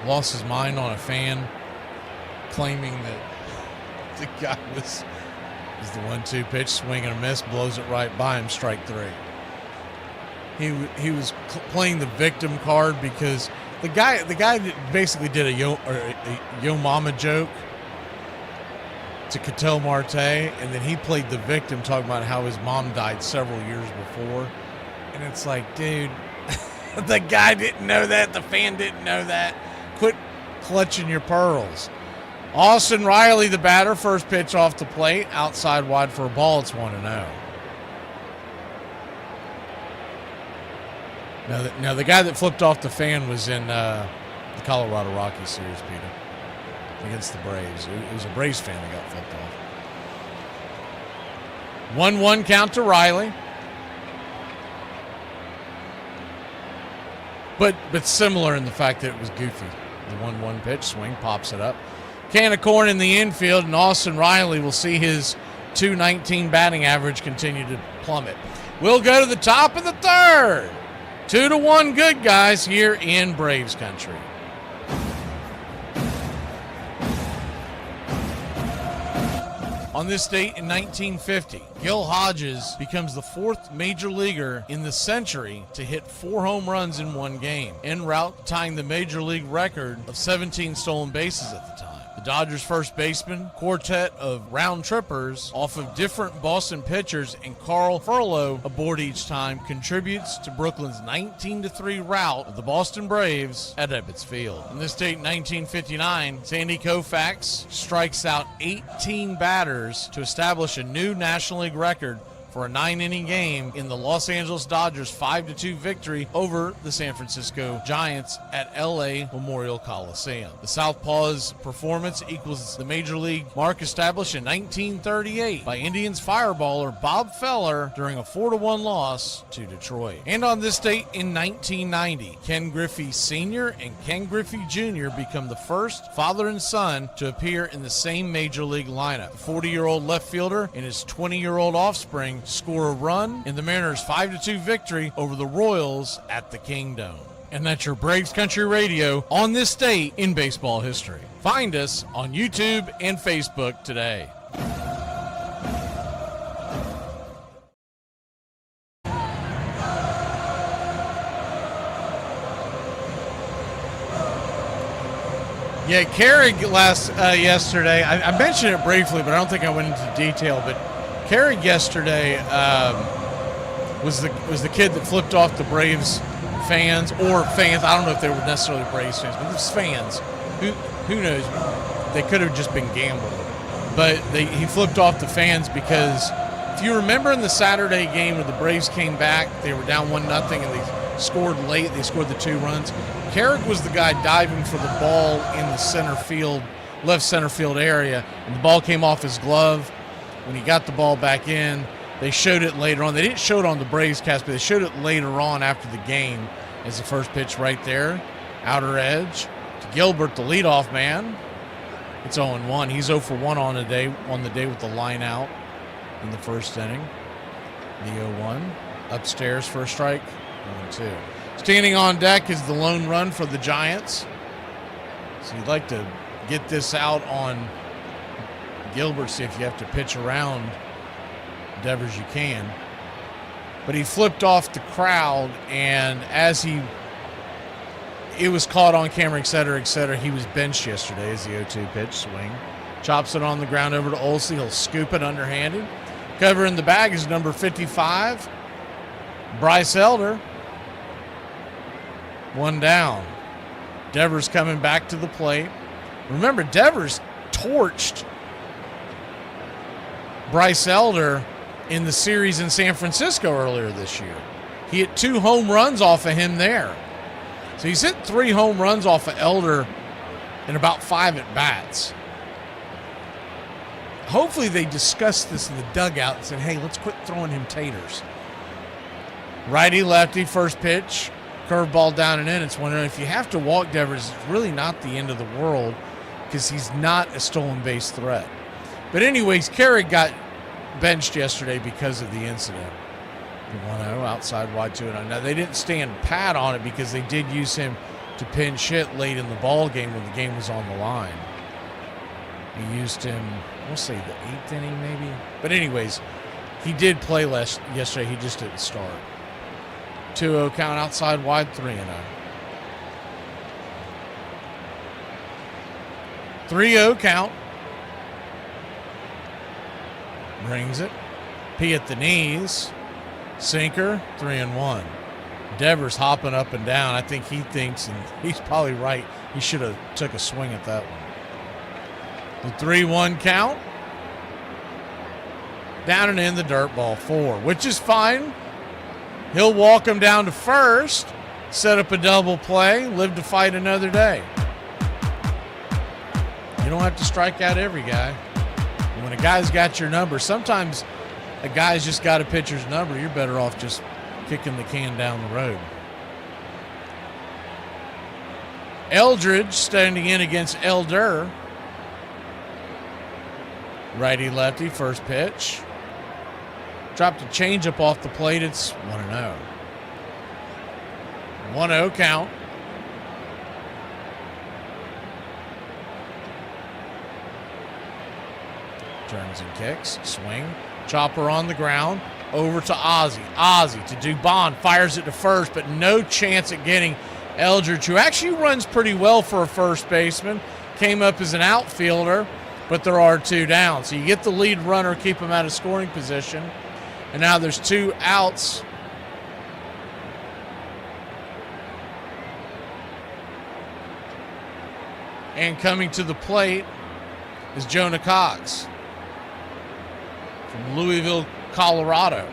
S1: lost his mind on a fan claiming that the guy was the 1-2 pitch, swing and a miss, blows it right by him, strike 3. He was playing the victim card because the guy basically did a yo mama joke to Ketel Marte, and then he played the victim, talking about how his mom died several years before. And it's like, dude, the guy didn't know that, the fan didn't know that. Quit clutching your pearls. Austin Riley, the batter, first pitch off the plate, outside wide for a ball. It's 1-0. Now the guy that flipped off the fan was in the Colorado Rockies series, Peter, against the Braves. It was a Braves fan that got flipped off. 1-1 count to Riley. But similar in the fact that it was goofy. The 1-1 pitch, swing, pops it up. Can of corn in the infield, and Austin Riley will see his .219 batting average continue to plummet. We'll go to the top of the third. 2-1 good, guys, here in Braves country. On this date in 1950, Gil Hodges becomes the fourth major leaguer in the century to hit 4 home runs in one game, en route tying the major league record of 17 stolen bases at the time. The Dodgers' first baseman, quartet of round trippers off of different Boston pitchers and Carl Furlow aboard each time, contributes to Brooklyn's 19-3 rout of the Boston Braves at Ebbets Field. On this date in 1959, Sandy Koufax strikes out 18 batters to establish a new National League record for a 9-inning game in the Los Angeles Dodgers' 5-2 victory over the San Francisco Giants at LA Memorial Coliseum. The Southpaw's performance equals the major league mark established in 1938 by Indians fireballer Bob Feller during a 4-1 loss to Detroit. And on this date in 1990, Ken Griffey Sr. and Ken Griffey Jr. become the first father and son to appear in the same major league lineup. The 40-year-old left fielder and his 20-year-old offspring score a run in the Mariners' 5-2 victory over the Royals at the Kingdome. And that's your Braves Country Radio on this date in baseball history. Find us on YouTube and Facebook today. Yeah, Carrick yesterday, I mentioned it briefly, but I don't think I went into detail, but Carrick yesterday was the kid that flipped off the Braves fans, or fans. I don't know if they were necessarily Braves fans, but it was fans. Who knows? They could have just been gambling. But he flipped off the fans because if you remember in the Saturday game where the Braves came back, they were down 1-0 and they scored late. They scored the 2 runs. Carrick was the guy diving for the ball in the left center field area, and the ball came off his glove. When he got the ball back in, they showed it later on. They didn't show it on the Braves cast, but they showed it later on after the game as the first pitch right there. Outer edge to Gilbert, the leadoff man. It's 0-1. He's 0-for-1 on the day with the line out in the first inning. The 0-1. Upstairs for a strike. 1-2. Standing on deck is the lone run for the Giants. So you'd like to get this out on Gilbert, see if you have to pitch around Devers, you can. But he flipped off the crowd, and as it was caught on camera, et cetera, he was benched yesterday as the 0-2 pitch swing. Chops it on the ground over to Olsey. He'll scoop it underhanded. Covering the bag is number 55, Bryce Elder. 1 down. Devers coming back to the plate. Remember, Devers torched Bryce Elder in the series in San Francisco earlier this year. He hit 2 home runs off of him there. So he's hit 3 home runs off of Elder in about 5 at-bats. Hopefully they discussed this in the dugout and said, hey, let's quit throwing him taters. Righty-lefty, first pitch, curveball down and in. It's wondering if you have to walk Devers, it's really not the end of the world because he's not a stolen base threat. But anyways, Carrick got benched yesterday because of the incident. 1-0, outside wide 2-0. Now, they didn't stand pat on it because they did use him to pinch hit late in the ball game when the game was on the line. He used him, we'll say the 8th inning maybe. But anyways, he did play yesterday. He just didn't start. 2-0 count, outside wide 3-0. 3-0 count. Brings it. P at the knees. Sinker, 3-1. Devers hopping up and down. I think he thinks, and he's probably right, he should have took a swing at that one. The 3-1 count. Down and in the dirt, ball 4, which is fine. He'll walk him down to first, set up a double play, live to fight another day. You don't have to strike out every guy. When a guy's got your number, sometimes a guy's just got a pitcher's number. You're better off just kicking the can down the road. Eldridge standing in against Elder. Righty-lefty, first pitch. Dropped a changeup off the plate. It's 1-0. 1-0 count. Turns and kicks. Swing. Chopper on the ground. Over to Ozzie. Ozzie to Dubon. Fires it to first, but no chance at getting Eldridge, who actually runs pretty well for a first baseman. Came up as an outfielder, but there are 2 down. So you get the lead runner, keep him out of scoring position. And now there's 2 outs. And coming to the plate is Jonah Cox from Louisville, Colorado.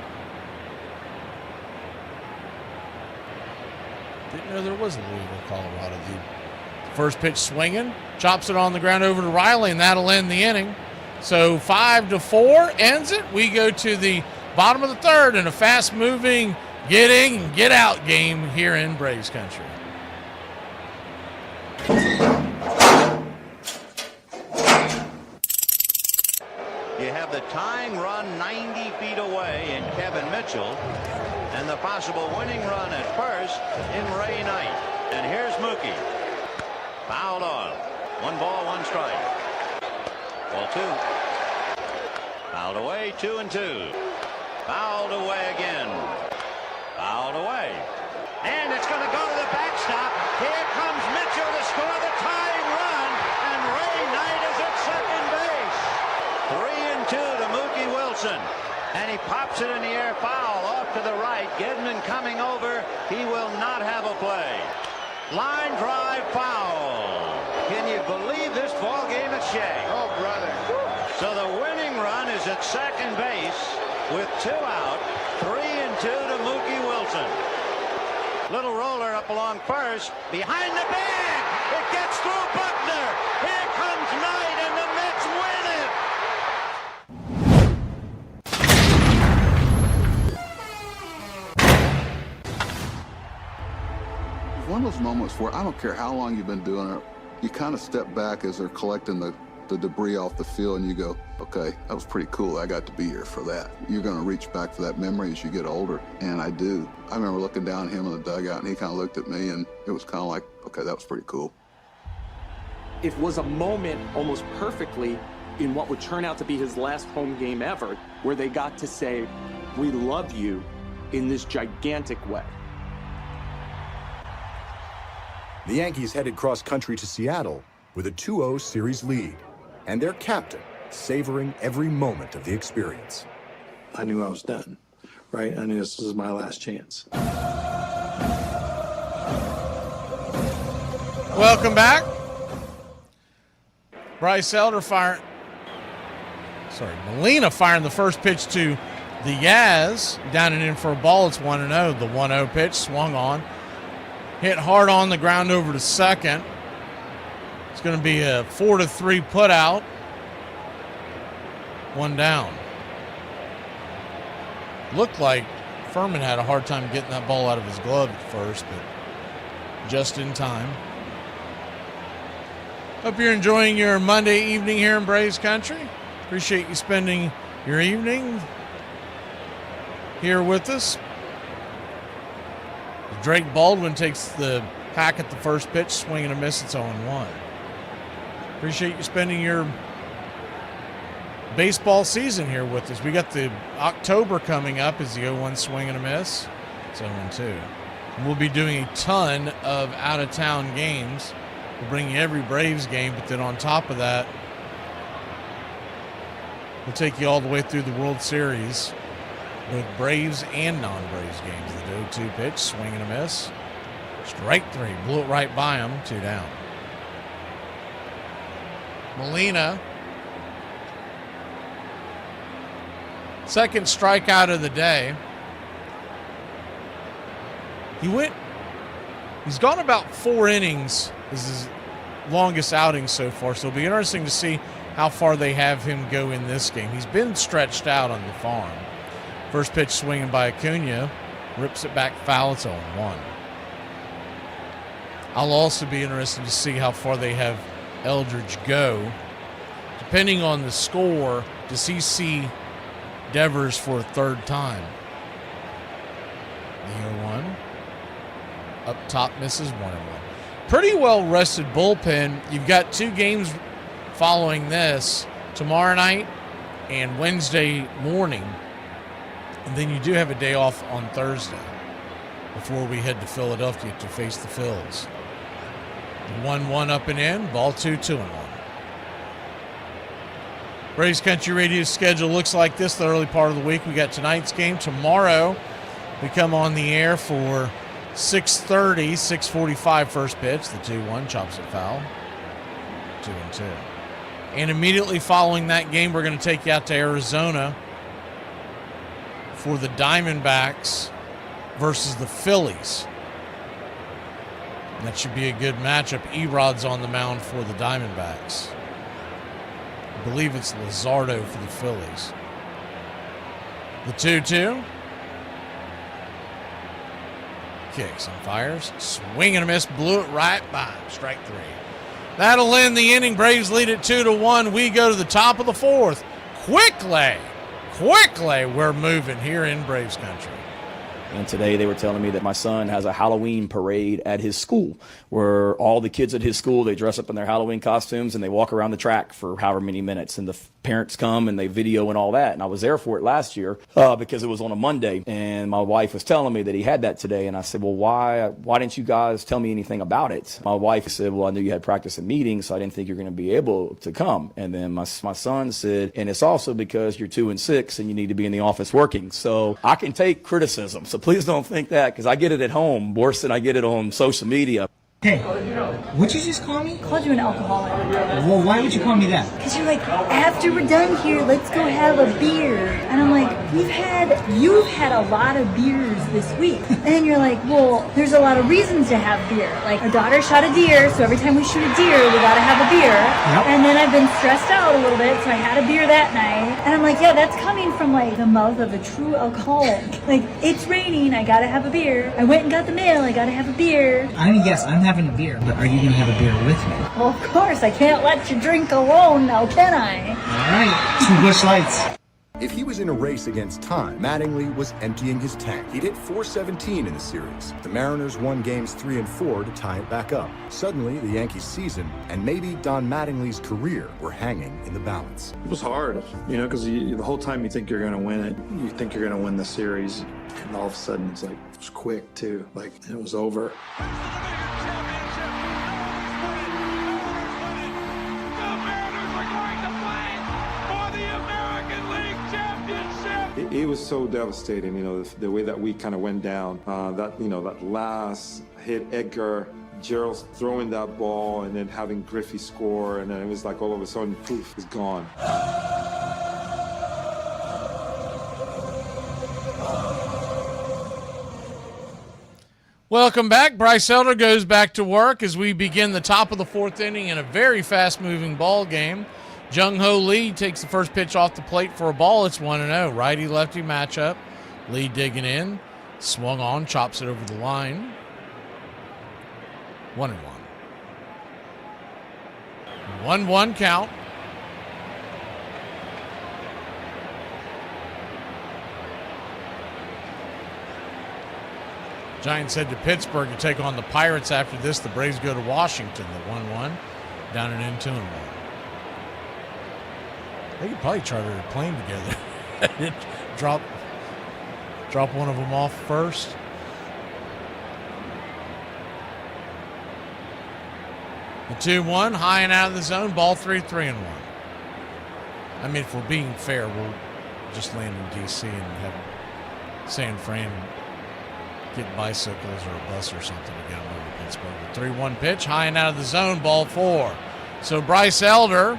S1: Didn't know there was a Louisville, Colorado. The first pitch swinging, chops it on the ground over to Riley, and that'll end the inning. So 5-4 ends it. We go to the bottom of the third in a fast-moving get-in and get-out game here in Braves country.
S7: You have the tying run 90 feet away in Kevin Mitchell and the possible winning run at first in Ray Knight. And here's Mookie. Fouled off. 1 ball, 1 strike. Ball 2. Fouled away, 2-2. Fouled away again. Fouled away. And it's going to go to the backstop. Here comes Mitchell to score the tying run. And Ray Knight is at second base. 3-2 to Mookie Wilson. And he pops it in the air foul off to the right. Gedman coming over. He will not have a play. Line drive foul. Can you believe this ball game at Shea? Oh, brother. So the winning run is at second base with 2 out. 3-2 to Mookie Wilson. Little roller up along first. Behind the bag. It gets through Buckner. Here comes Knight, and the Mets win it.
S18: It's one of those moments where I don't care how long you've been doing it, you kind of step back as they're collecting the debris off the field and you go, okay, that was pretty cool. I got to be here for that. You're going to reach back for that memory as you get older, and I do. I remember looking down at him in the dugout, and he kind of looked at me, and it was kind of like, okay, that was pretty cool.
S20: It was a moment almost perfectly in what would turn out to be his last home game ever, where they got to say, we love you in this gigantic way.
S22: The Yankees headed cross-country to Seattle with a 2-0 series lead, and their captain savoring every moment of the experience.
S23: I knew I was done, right? I knew this was my last chance.
S1: Welcome back. Molina firing the first pitch to the Yaz. Down and in for a ball. It's 1-0. The 1-0 pitch swung on. Hit hard on the ground over to second. It's going to be a 4-3 put out. 1 down. Looked like Furman had a hard time getting that ball out of his glove at first, but just in time. Hope you're enjoying your Monday evening here in Braves country. Appreciate you spending your evening here with us. Drake Baldwin takes the hack at the first pitch, swing and a miss. It's 0-1. Appreciate you spending your baseball season here with us. We got the October coming up as the 0-1 swing and a miss. It's 0-2. We'll be doing a ton of out-of-town games. We'll bring you every Braves game, but then on top of that, we'll take you all the way through the World Series with Braves and non-Braves games. The 0-2 pitch, swing and a miss. Strike 3, blew it right by him, 2 down. Molina, second strikeout of the day. He's gone about 4 innings. This is his longest outing so far, so it'll be interesting to see how far they have him go in this game. He's been stretched out on the farm. First pitch swinging by Acuna, rips it back foul. It's 0-1. I'll also be interested to see how far they have Eldridge go. Depending on the score, does he see Devers for a third time? The 0-1. up top misses 1-1. Pretty well rested bullpen. You've got 2 games following this, tomorrow night and Wednesday morning. And then you do have a day off on Thursday before we head to Philadelphia to face the Phils. 1-1 up and in, ball 2-1. Braves Country Radio's schedule looks like this the early part of the week. We got tonight's game. Tomorrow we come on the air for 6:30, 6:45 first pitch. The 2-1 chops it foul. 2-2. And immediately following that game, we're going to take you out to Arizona for the Diamondbacks versus the Phillies. That should be a good matchup. Erod's on the mound for the Diamondbacks. I believe it's Luzardo for the Phillies. The 2-2. Kicks and fires. Swing and a miss. Blew it right by him. Strike 3. That'll end the inning. Braves lead it 2-1. We go to the top of the 4th. Quickly we're moving here in Braves Country.
S3: And today they were telling me that my son has a Halloween parade at his school where all the kids at his school, they dress up in their Halloween costumes and they walk around the track for however many minutes. And the parents come and they video and all that. And I was there for it last year because it was on a Monday. And my wife was telling me that he had that today. And I said, well, why didn't you guys tell me anything about it? My wife said, well, I knew you had practice and meetings, so I didn't think you're going to be able to come. And then my son said, and it's also because you're 2 and 6 and you need to be in the office working. So I can take criticism. So please don't think that, because I get it at home worse than I get it on social media.
S4: Hey, what'd you just call me?
S5: I called you an alcoholic.
S4: Well, why would you call me that?
S5: Because you're like, after we're done here, let's go have a beer. And I'm like, you've had a lot of beers this week. And you're like, well, there's a lot of reasons to have beer. Like, our daughter shot a deer, so every time we shoot a deer, we gotta have a beer. Yep. And then I've been stressed out a little bit, so I had a beer that night. And I'm like, yeah, that's coming from like the mouth of a true alcoholic. Like, it's raining, I gotta have a beer. I went and got the mail, I gotta have a beer.
S4: I mean, yes, I'm having a beer, but are you going to have a beer with me?
S5: Well, of course, I can't let you drink alone now, can I?
S4: All right, 2 Busch Lights.
S22: If he was in a race against time, Mattingly was emptying his tank. He'd hit .417 in the series. The Mariners won games 3 and 4 to tie it back up. Suddenly, the Yankees' season and maybe Don Mattingly's career were hanging in the balance.
S23: It was hard, because the whole time you think you're going to win it, you think you're going to win the series, and all of a sudden it's like, it was quick too, like it was over. It was so devastating, the way that we kind of went down. That last hit, Edgar, Gerald throwing that ball, and then having Griffey score, and then it was like all of a sudden, poof, it's gone.
S1: Welcome back. Bryce Elder goes back to work as we begin the top of the 4th inning in a very fast-moving ball game. Jung-Ho Lee takes the first pitch off the plate for a ball. It's 1-0. Righty-lefty matchup. Lee digging in. Swung on. Chops it over the line. 1-1. 1-1 count. Giants head to Pittsburgh to take on the Pirates after this. The Braves go to Washington. The 1-1. Down and in 2-1. They could probably charter a plane together. drop one of them off first. The 2-1, high and out of the zone. Ball 3-1. I mean, if we're being fair, we'll just land in D.C. and have San Fran get bicycles or a bus or something to get them over to Pittsburgh. The 3-1 pitch, high and out of the zone. Ball 4. So Bryce Elder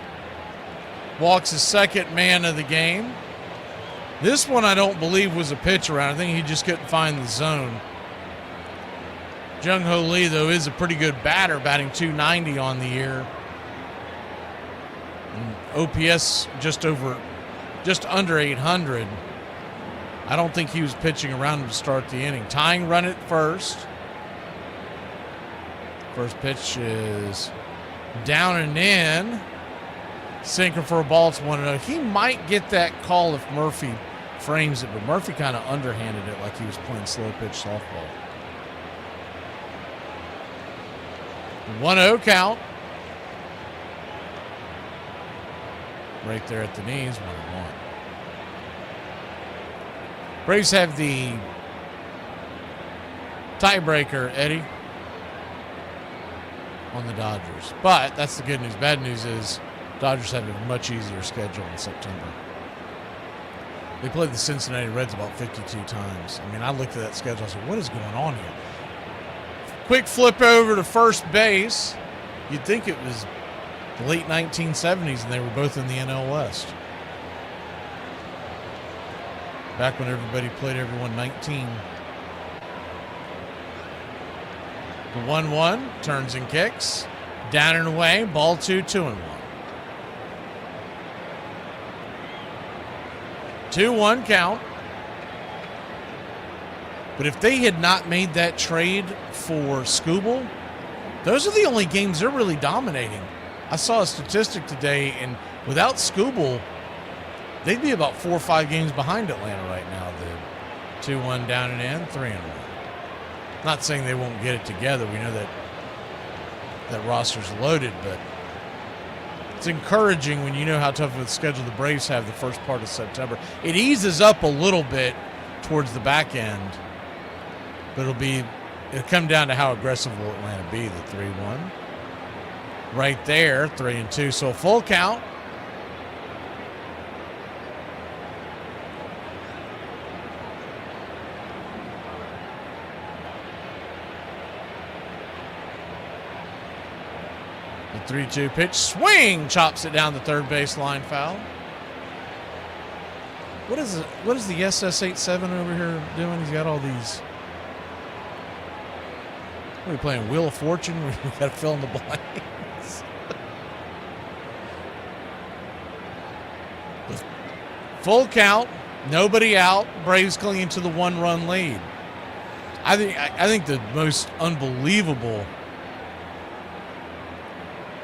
S1: walks his second man of the game. This one I don't believe was a pitch around. I think he just couldn't find the zone. Jung-Ho Lee, though, is a pretty good batter, batting .290 on the year. And OPS just under 800. I don't think he was pitching around him to start the inning. Tying run at first. First pitch is down and in. Sinker for a ball. It's 1-0. He might get that call if Murphy frames it, but Murphy kind of underhanded it like he was playing slow pitch softball. 1-0 count. Right there at the knees, 1-1. Braves have the tiebreaker, Eddie, on the Dodgers. But that's the good news. Bad news is Dodgers have a much easier schedule in September. They played the Cincinnati Reds about 52 times. I mean, I looked at that schedule. I said, what is going on here? Quick flip over to first base. You'd think it was the late 1970s and they were both in the NL West. Back when everybody played everyone 19. The 1-1 turns and kicks. Down and away. Ball 2-1. 2-1 count. But if they had not made that trade for Skubal, those are the only games they're really dominating. I saw a statistic today, and without Skubal, they'd be about 4 or 5 games behind Atlanta right now. The 2-1 down and in, 3-1. Not saying they won't get it together. We know that roster's loaded, but it's encouraging when you know how tough of a schedule the Braves have the first part of September. It eases up a little bit towards the back end, but it'll come down to how aggressive will Atlanta be. The 3-1 right there, 3-2, so a full count. The 3-2 pitch, swing, chops it down the third base line, foul. What is the SS87 over here doing? He's got all these. What are we playing? Wheel of Fortune? We got to fill in the blanks. Full count, nobody out. Braves clinging to the 1-run lead. I think the most unbelievable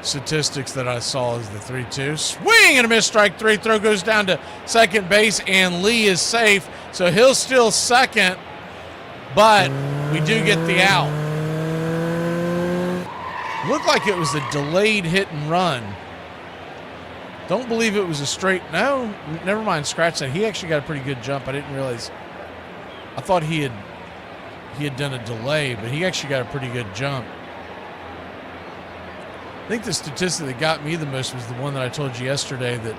S1: statistics that I saw is the 3-2 swing and a miss, strike 3. Throw goes down to second base, and Lee is safe, so he'll still second, but we do get the out. Looked like it was a delayed hit and run. Don't believe it was a straight. No, never mind. Scratch that. He actually got a pretty good jump. I didn't realize. I thought he had done a delay, but he actually got a pretty good jump. I think the statistic that got me the most was the one that I told you yesterday, that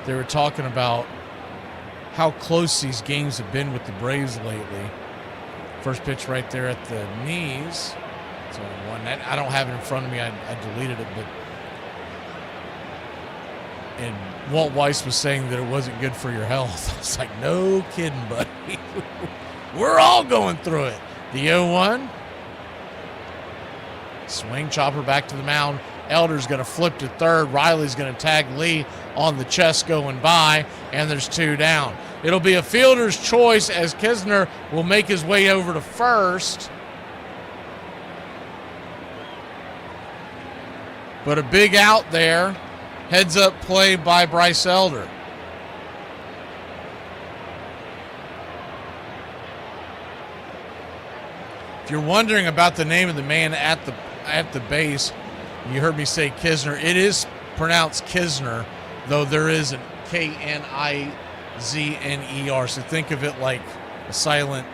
S1: they were talking about how close these games have been with the Braves lately. First pitch right there at the knees. So one that I don't have it in front of me. I deleted it, but and Walt Weiss was saying that it wasn't good for your health. It's like, no kidding, buddy. We're all going through it. The 0-1. Swing, chopper back to the mound. Elder's going to flip to third. Riley's going to tag Lee on the chest going by, and there's 2 down. It'll be a fielder's choice as Kisner will make his way over to first. But a big out there. Heads up play by Bryce Elder. If you're wondering about the name of the man at the base, you heard me say Kisner. It is pronounced Kisner, though there is a Knizner. So think of it like a silent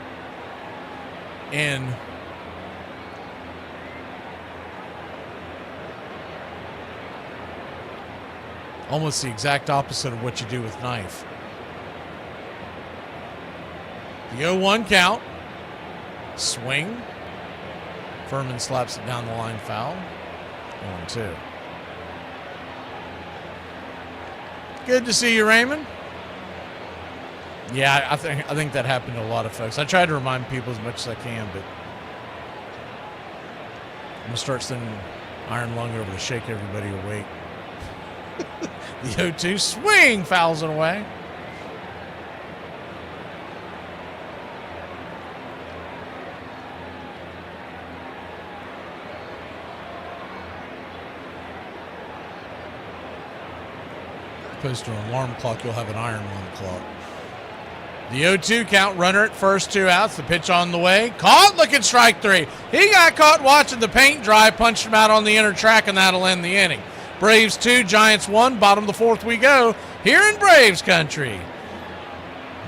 S1: N. Almost the exact opposite of what you do with knife. The 0-1 count. Swing. Furman slaps it down the line, foul. 1-2. Good to see you, Raymond. Yeah, I think that happened to a lot of folks. I try to remind people as much as I can, but I'm going to start sending Iron Lung over to shake everybody awake. The 0-2 swing, fouls it away. Opposed to an alarm clock, you'll have an iron lung clock. The 0-2 count, runner at first, 2 outs. The pitch on the way. Caught, looking strike 3. He got caught watching the paint dry, punched him out on the inner track, and that'll end the inning. Braves 2, Giants 1. Bottom of the 4th we go here in Braves country.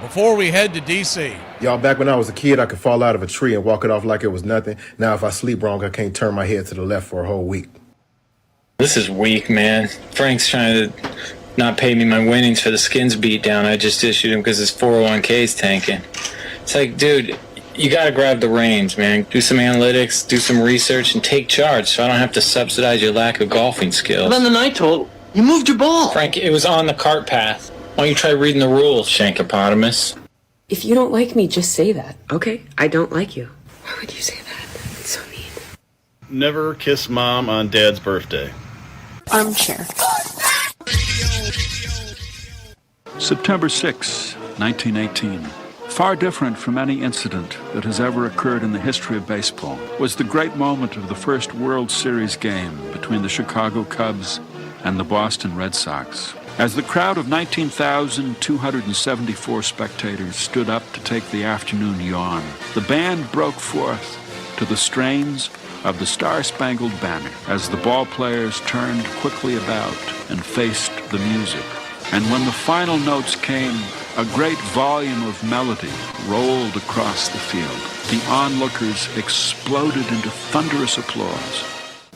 S1: Before we head to D.C.
S6: Y'all, back when I was a kid, I could fall out of a tree and walk it off like it was nothing. Now, if I sleep wrong, I can't turn my head to the left for a whole week.
S10: This is weak, man. Frank's trying to not pay me my winnings for the Skins beatdown I just issued him because his 401k's tanking. It's like, dude, you got to grab the reins, man. Do some analytics, do some research, and take charge so I don't have to subsidize your lack of golfing skills.
S8: But then the night told, you moved your ball.
S10: Frank, it was on the cart path. Why don't you try reading the rules, Shankopotamus?
S11: If you don't like me, just say that. Okay, I don't like you. Why would you say that? It's so mean.
S13: Never kiss mom on dad's birthday.
S11: Armchair.
S21: September 6, 1918. Far different from any incident that has ever occurred in the history of baseball was the great moment of the first World Series game between the Chicago Cubs and the Boston Red Sox. As the crowd of 19,274 spectators stood up to take the afternoon yawn, the band broke forth to the strains of the Star-Spangled Banner as the ball players turned quickly about and faced the music. And when the final notes came, a great volume of melody rolled across the field. The onlookers exploded into thunderous applause.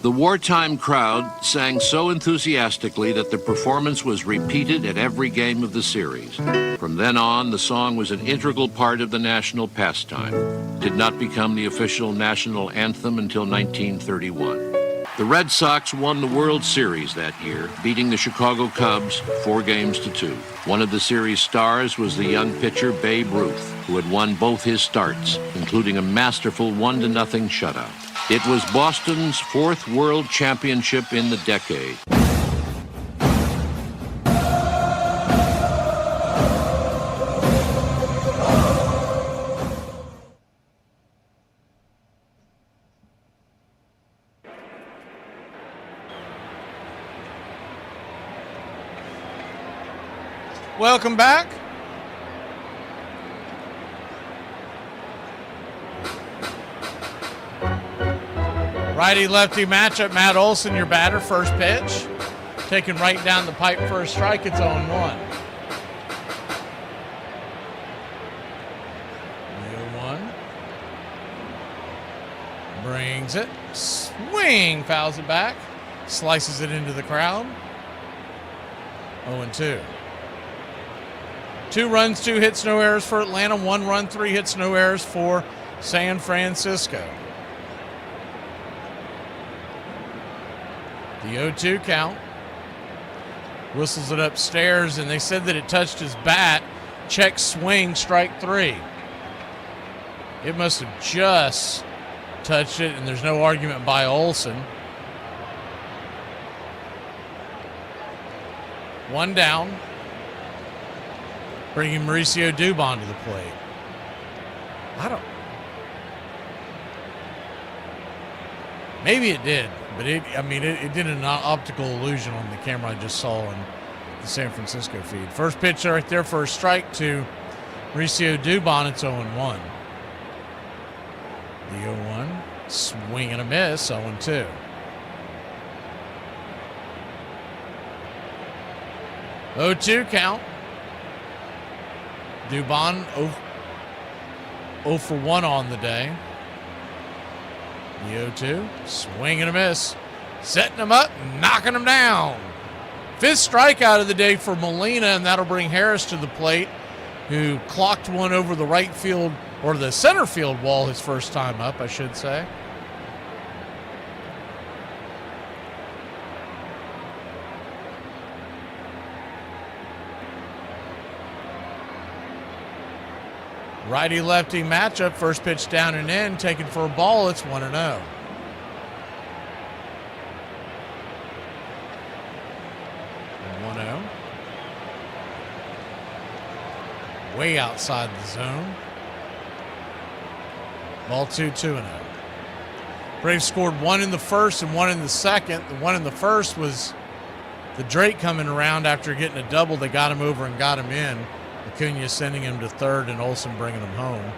S17: The wartime crowd sang so enthusiastically that the performance was repeated at every game of the series. From then on, the song was an integral part of the national pastime. It did not become the official national anthem until 1931. The Red Sox won the World Series that year, beating the Chicago Cubs 4-2. One of the series stars was the young pitcher Babe Ruth, who had won both his starts, including a masterful 1-0 shutout. It was Boston's 4th World Championship in the decade.
S1: Welcome back. Righty-lefty matchup. Matt Olson, your batter, first pitch. Taken right down the pipe for a strike. It's 0-1. 0-1. Brings it. Swing. Fouls it back. Slices it into the crowd. 0-2. 2 runs, 2 hits, no errors for Atlanta. 1 run, 3 hits, no errors for San Francisco. The 0-2 count. Whistles it upstairs, and they said that it touched his bat. Check swing, strike 3. It must have just touched it, and there's no argument by Olson. 1 down. Bringing Mauricio Dubon to the plate. Maybe it did, but it did an optical illusion on the camera I just saw in the San Francisco feed. First pitch right there for a strike to Mauricio Dubon. It's 0-1. The 0-1, swing and a miss, 0-2. Oh, 2 count. Dubon 0 for 1 on the day. The 0-2, swing and a miss. Setting him up, knocking him down. 5th strikeout of the day for Molina, and that'll bring Harris to the plate, who clocked one over the right field, or the center field wall his first time up, I should say. Righty-lefty matchup, first pitch down and in, taken for a ball, it's 1-0. 1-0. Way outside the zone. Ball 2-0. Braves scored 1 in the first and 1 in the second. The 1 in the first was the Drake coming around after getting a double. They got him over and got him in. Acuna sending him to third and Olsen bringing him home.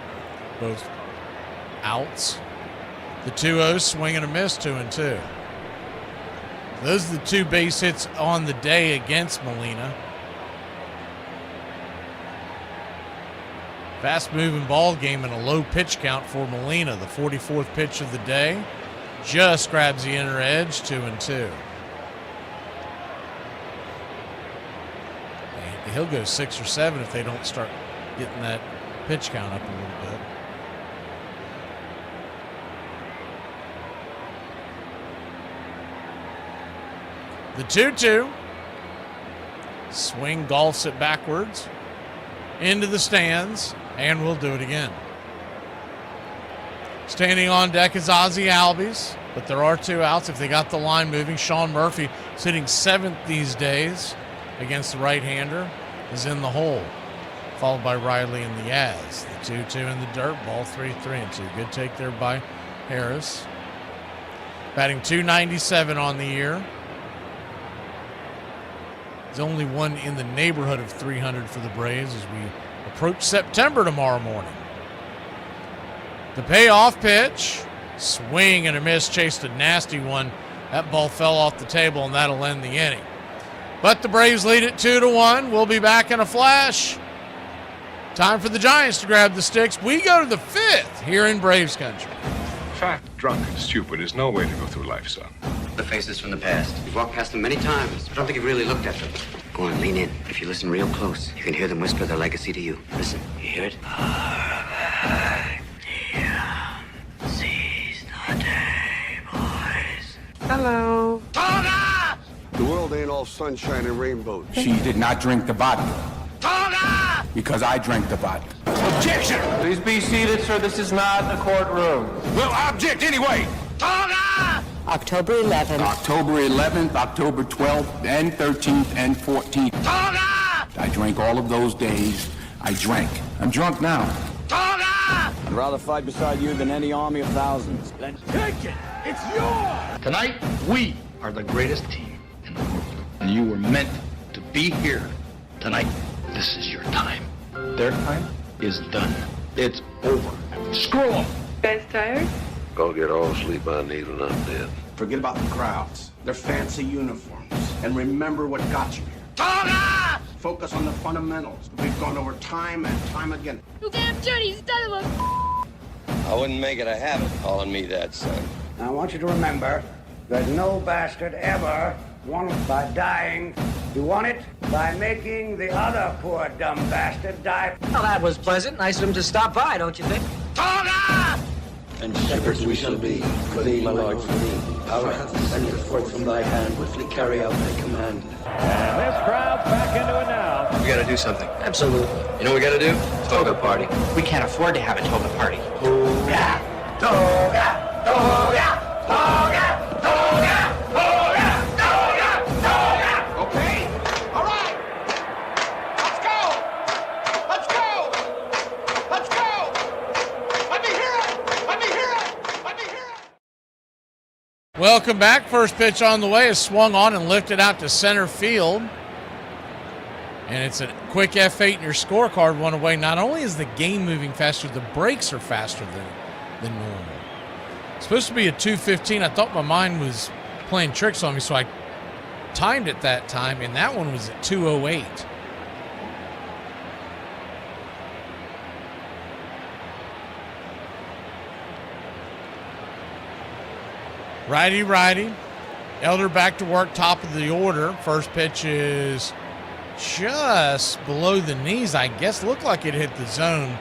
S1: Both outs. The 2-0, swing and a miss, 2-2. Those are the 2 base hits on the day against Molina. Fast-moving ball game and a low pitch count for Molina. The 44th pitch of the day just grabs the inner edge, 2-2. And he'll go 6 or 7 if they don't start getting that pitch count up a little bit. The 2-2. Swing, golfs it backwards into the stands, and we'll do it again. Standing on deck is Ozzie Albies, but there are 2 outs if they got the line moving. Sean Murphy, sitting 7th these days against the right-hander, is in the hole, followed by Riley and the Yaz. The 2-2 in the dirt, ball 3-2. Good take there by Harris. Batting .297 on the year. There's only one in the neighborhood of 300 for the Braves as we approach September tomorrow morning. The payoff pitch, swing and a miss, chased a nasty one. That ball fell off the table, and that'll end the inning. But the Braves lead it 2-1. We'll be back in a flash. Time for the Giants to grab the sticks. We go to the 5th here in Braves country.
S2: Fat, drunk, and stupid is no way to go through life, son.
S9: The faces from the past. You've walked past them many times. I don't think you've really looked at them. Go on, lean in. If you listen real close, you can hear them whisper their legacy to you. Listen, you hear it? Seize the day, boys.
S11: Hello.
S9: Toga!
S19: The world ain't all sunshine and rainbows.
S24: She did not drink the vodka.
S9: Toga!
S24: Because I drank the vodka.
S19: Objection!
S25: Please be seated, sir. This is not a courtroom.
S19: Well, object anyway!
S9: Toga!
S11: October 11th.
S24: October 11th, October 12th, and 13th, and 14th.
S9: Toga!
S24: I drank all of those days. I drank. I'm drunk now.
S9: Toga!
S3: I'd rather fight beside you than any army of thousands.
S19: Then take it! It's yours!
S26: Tonight, we are the greatest team in the world. And you were meant to be here. Tonight, this is your time. Their time is done. It's over. Screw them!
S11: Guys tired?
S19: I'll get all the sleep I need when I'm dead.
S24: Forget about the crowds, their fancy uniforms, and remember what got you here.
S9: Toga!
S24: Focus on the fundamentals. We've gone over time and time again.
S5: You damn dirty son of a...
S9: I wouldn't make it a habit calling me that, son.
S27: I want you to remember that no bastard ever won it by dying. You won it by making the other poor dumb bastard die.
S28: Well, that was pleasant. Nice of him to stop by, don't you think?
S9: Toga!
S26: And shepherds we shall be, for thee, my lord, for thee. Power hath descended forth from thy hand, swiftly carry out thy command.
S7: And this crowd's back into it now.
S26: We gotta do something.
S28: Absolutely.
S26: You know what we gotta do? Toga party.
S28: We can't afford to have a toga party.
S27: Toga! Toga! Toga! Toga! Toga! Toga! Toga! Toga!
S19: Okay? All right! Let's go! Let's go! Let's go! Let me hear it! Let me hear it! Let me hear it!
S1: Welcome back. First pitch on the way is swung on and lifted out to center field. And it's a quick F8 in your scorecard, one away. Not only is the game moving faster, the breaks are faster than normal. It's supposed to be a 2:15. I thought my mind was playing tricks on me, so I timed it that time, and that one was at 2:08. Righty. Elder back to work, top of the order. First pitch is just below the knees, I guess. Looked like it hit the zone.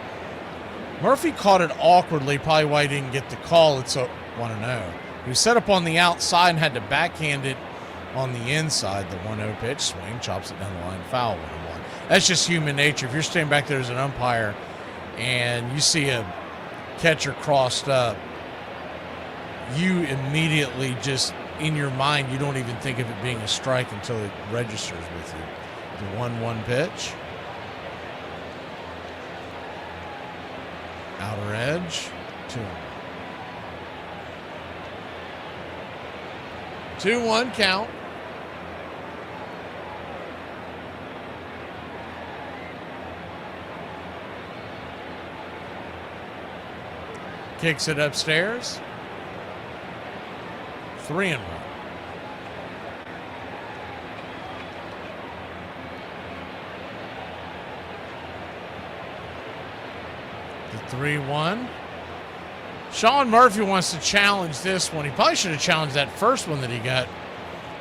S1: Murphy caught it awkwardly, probably why he didn't get the call. It's a 1-0. He was set up on the outside and had to backhand it on the inside. The 1-0 pitch, swing, chops it down the line, foul, 1-1. That's just human nature. If you're standing back there as an umpire and you see a catcher crossed up, you immediately just, in your mind, you don't even think of it being a strike until it registers with you. The 1-1 pitch. Outer edge. 2-1 count. Kicks it upstairs. 3-1. The 3-1. Sean Murphy wants to challenge this one. He probably should have challenged that first one that he got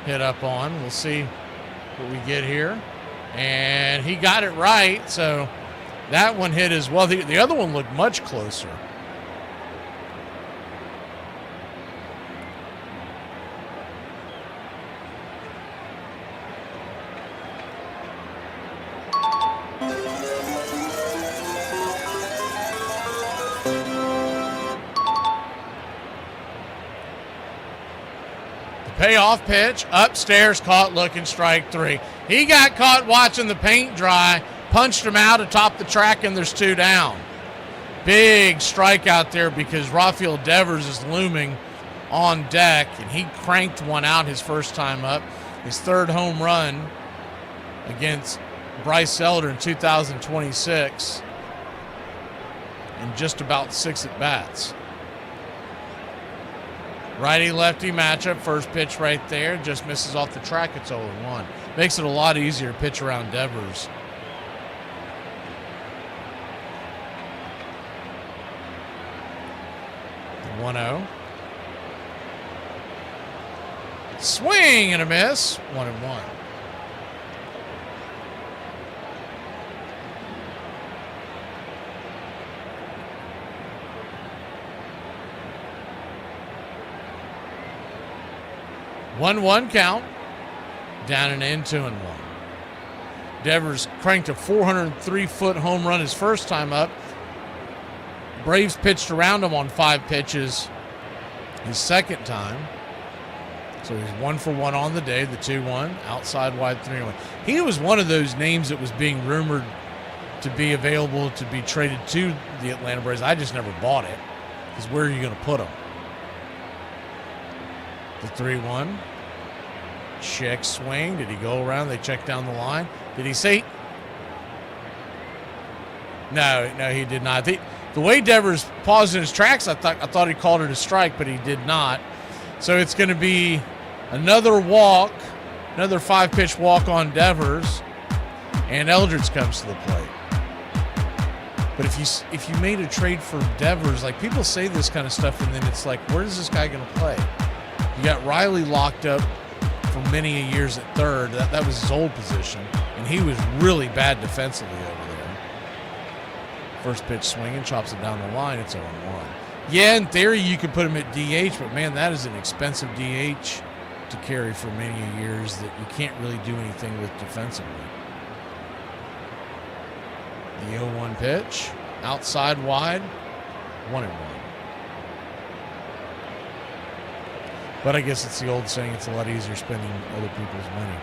S1: hit up on. We'll see what we get here. And he got it right, so that one hit as well. The other one looked much closer. Payoff pitch, upstairs, caught looking, strike 3. He got caught watching the paint dry, punched him out atop the track, and there's 2 down. Big strike out there because Rafael Devers is looming on deck, and he cranked one out his first time up. His 3rd home run against Bryce Elder in 2026 in just about 6 at-bats. Righty-lefty matchup, first pitch right there, just misses off the track, it's 0-1. Makes it a lot easier to pitch around Devers. The 1-0. Swing and a miss, 1-1. One count, down and in, 2-1. Devers cranked a 403-foot home run his first time up. Braves pitched around him on 5 pitches his second time. So he's 1 for 1 on the day, the 2-1, outside wide 3-1. He was one of those names that was being rumored to be available to be traded to the Atlanta Braves. I just never bought it, because where are you going to put him? The 3-1. Check swing. Did he go around? They checked down the line. Did he say? No, he did not. The way Devers paused in his tracks, I thought he called it a strike, but he did not. So it's going to be another walk, another 5-pitch walk on Devers, and Eldridge comes to the plate. But if you made a trade for Devers, like people say this kind of stuff, and then it's like, where is this guy going to play? You got Riley locked up for many years at third. That was his old position, and he was really bad defensively over there. First pitch swinging, chops it down the line. It's 0-1. Yeah, in theory, you could put him at DH, but man, that is an expensive DH to carry for many years that you can't really do anything with defensively. The 0-1 pitch, outside wide, 1-1. But I guess it's the old saying, it's a lot easier spending other people's money.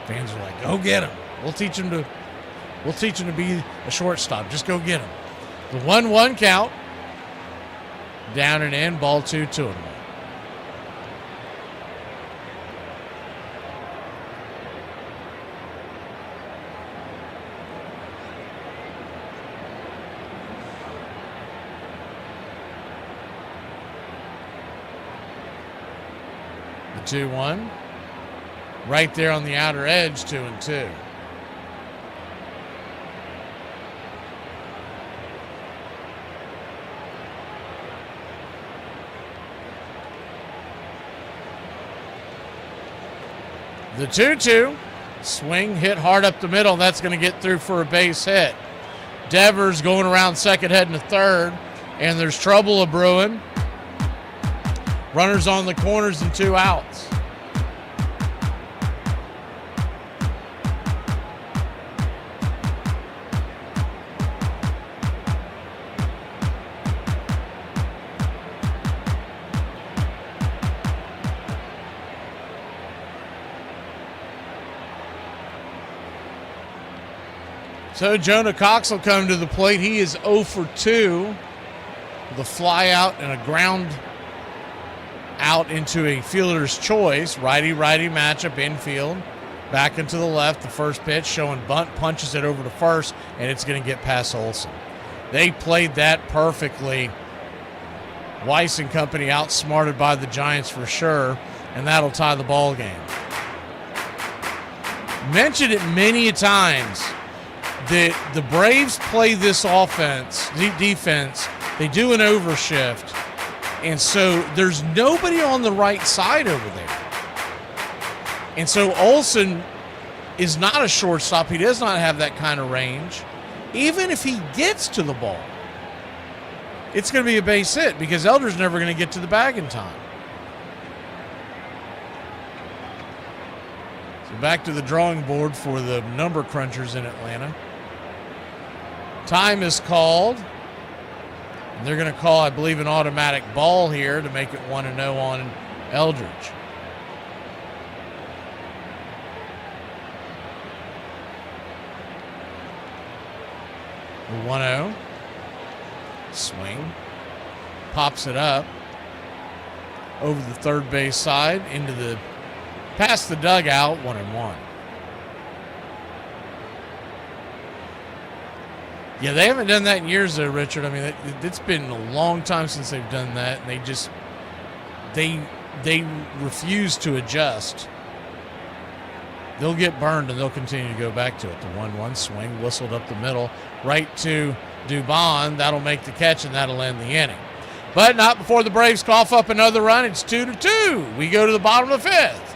S1: Fans are like, go get him. We'll teach him to be a shortstop. Just go get him. The 1-1 count. Down and in, ball 2, 2-1. The 2-1. Right there on the outer edge, 2-2. The 2-2. Swing, hit hard up the middle. That's going to get through for a base hit. Devers going around second, heading to third. And there's trouble a brewing. Runners on the corners and 2 outs. So Jonah Cox will come to the plate. He is 0 for 2 with a fly out and a ground out into a fielder's choice. Righty-righty matchup, infield. Back into the left. The first pitch showing bunt, punches it over to first, and it's going to get past Olsen. They played that perfectly Weiss and company outsmarted by the Giants for sure, and that'll tie the ball game. Mentioned it many times that the Braves play this defense. They do an overshift, and so there's nobody on the right side over there. And so Olsen is not a shortstop. He does not have that kind of range. Even if he gets to the ball, it's going to be a base hit because Elder's never going to get to the bag in time. So back to the drawing board for the number crunchers in Atlanta. Time is called. And they're going to call, I believe, an automatic ball here to make it 1-0 on Eldridge. The 1-0. Swing. Pops it up. Over the third base side. Past the dugout. 1-1. Yeah, they haven't done that in years, though, Richard. I mean, it's been a long time since they've done that, and they refuse to adjust. They'll get burned, and they'll continue to go back to it. The 1-1 swing, whistled up the middle, right to Dubon. That'll make the catch, and that'll end the inning. But not before the Braves cough up another run. It's 2-2. We go to the bottom of the fifth.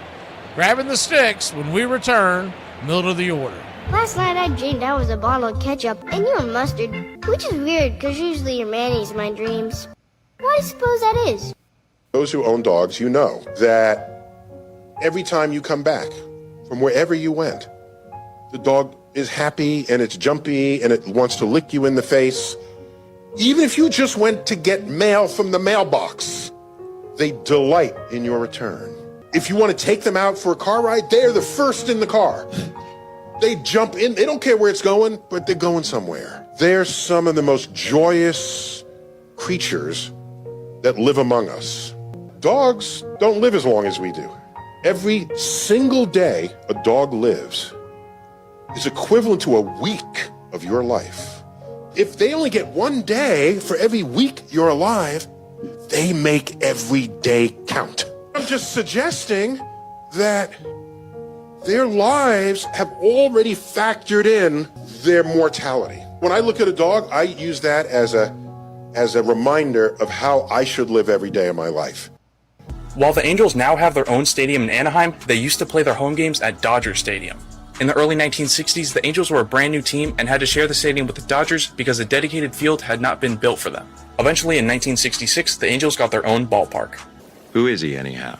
S1: Grabbing the sticks when we return, middle of the order.
S4: Last night I dreamed I was a bottle of ketchup and you were mustard, which is weird because usually you're mayonnaise in my dreams. Why do you suppose that is?
S12: Those who own dogs, you know that every time you come back from wherever you went, the dog is happy and it's jumpy and it wants to lick you in the face. Even if you just went to get mail from the mailbox, they delight in your return. If you want to take them out for a car ride, they're the first in the car. They jump in. They don't care where it's going, but they're going somewhere. They're some of the most joyous creatures that live among us. Dogs don't live as long as we do. Every single day a dog lives is equivalent to a week of your life. If they only get 1 day for every week you're alive, they make every day count. I'm just suggesting that their lives have already factored in their mortality. When I look at a dog, I use that as a reminder of how I should live every day of my life.
S14: While the Angels now have their own stadium in Anaheim, they used to play their home games at Dodger Stadium. In the early 1960s, the Angels were a brand new team and had to share the stadium with the Dodgers because a dedicated field had not been built for them. Eventually, in 1966, the Angels got their own ballpark.
S15: Who is he anyhow?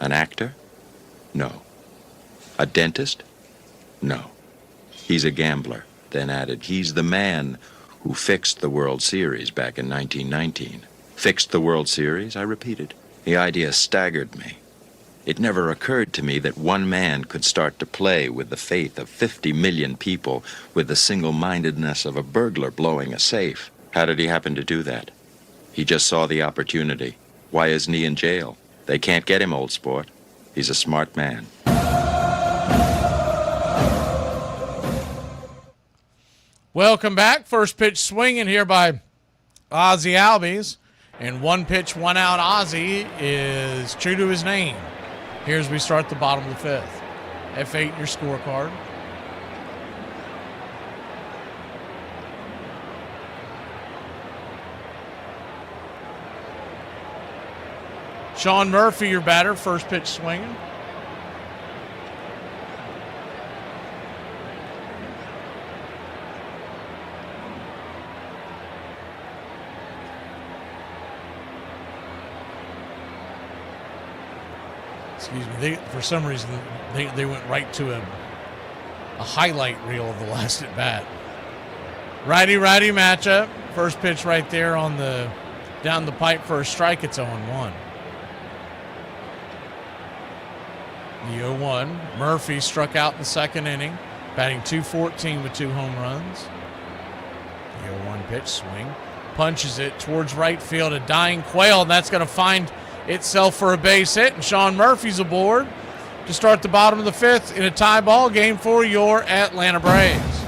S15: An actor? No. A dentist? No. He's a gambler. Then added, he's the man who fixed the World Series back in 1919. Fixed the World Series, I repeated. The idea staggered me. It never occurred to me that one man could start to play with the faith of 50 million people with the single-mindedness of a burglar blowing a safe. How did he happen to do that? He just saw the opportunity. Why isn't he in jail? They can't get him, old sport. He's a smart man.
S1: Welcome back. First pitch swinging here by Ozzie Albies. And 1 pitch, 1 out. Ozzie is true to his name. Here's we start the bottom of the fifth. F8 your scorecard. Sean Murphy, your batter. First pitch swinging. Excuse me. For some reason, they went right to a highlight reel of the last at bat. Righty-righty matchup. First pitch right there on the down the pipe for a strike. It's 0-1. The 0-1. Murphy struck out in the second inning, batting .214 with 2 home runs. The 0-1 pitch swing. Punches it towards right field. A dying Quail, and that's going to find itself for a base hit, and Sean Murphy's aboard to start the bottom of the fifth in a tie ball game for your Atlanta Braves.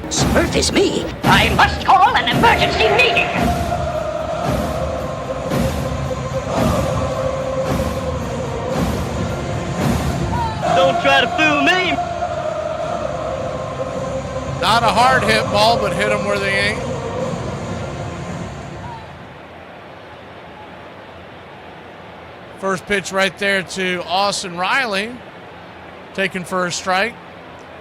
S16: Smurf is me. I must call an emergency meeting.
S6: Don't try to fool me.
S1: Not a hard hit ball, but hit them where they ain't. First pitch right there to Austin Riley. Taken for a strike.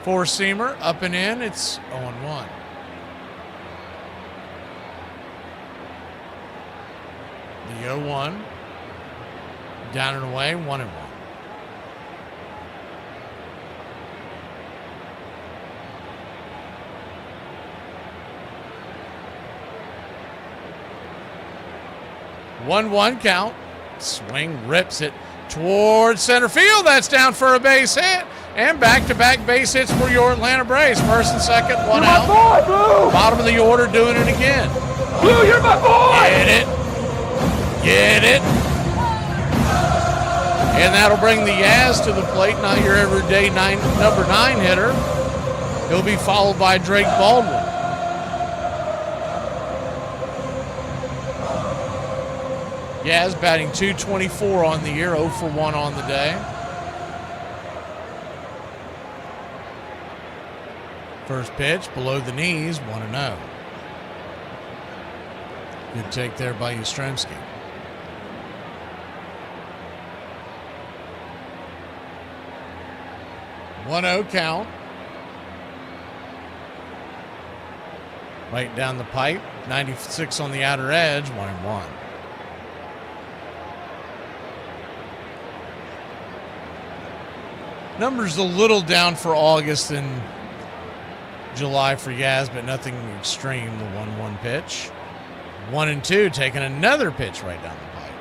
S1: Four-seamer, up and in. It's 0-1. The 0-1. Down and away, 1-1. One count. Swing, rips it towards center field. That's down for a base hit. And back-to-back base hits for your Atlanta Braves. First and second, one out.
S19: Boy, Blue.
S1: Bottom of the order, doing it again.
S19: Blue, you're my boy.
S1: Get it. Get it. And that'll bring the Yaz to the plate. Not your everyday number 9 hitter. He'll be followed by Drake Baldwin. Yaz batting .224 on the year, 0 for 1 on the day. First pitch, below the knees, 1-0. Good take there by Yastrzemski. .1-0 count. Right down the pipe, 96 on the outer edge, 1-1. Numbers a little down for August and July for Yaz, but nothing extreme. The 1-1 pitch. 1-2, taking another pitch right down the pipe.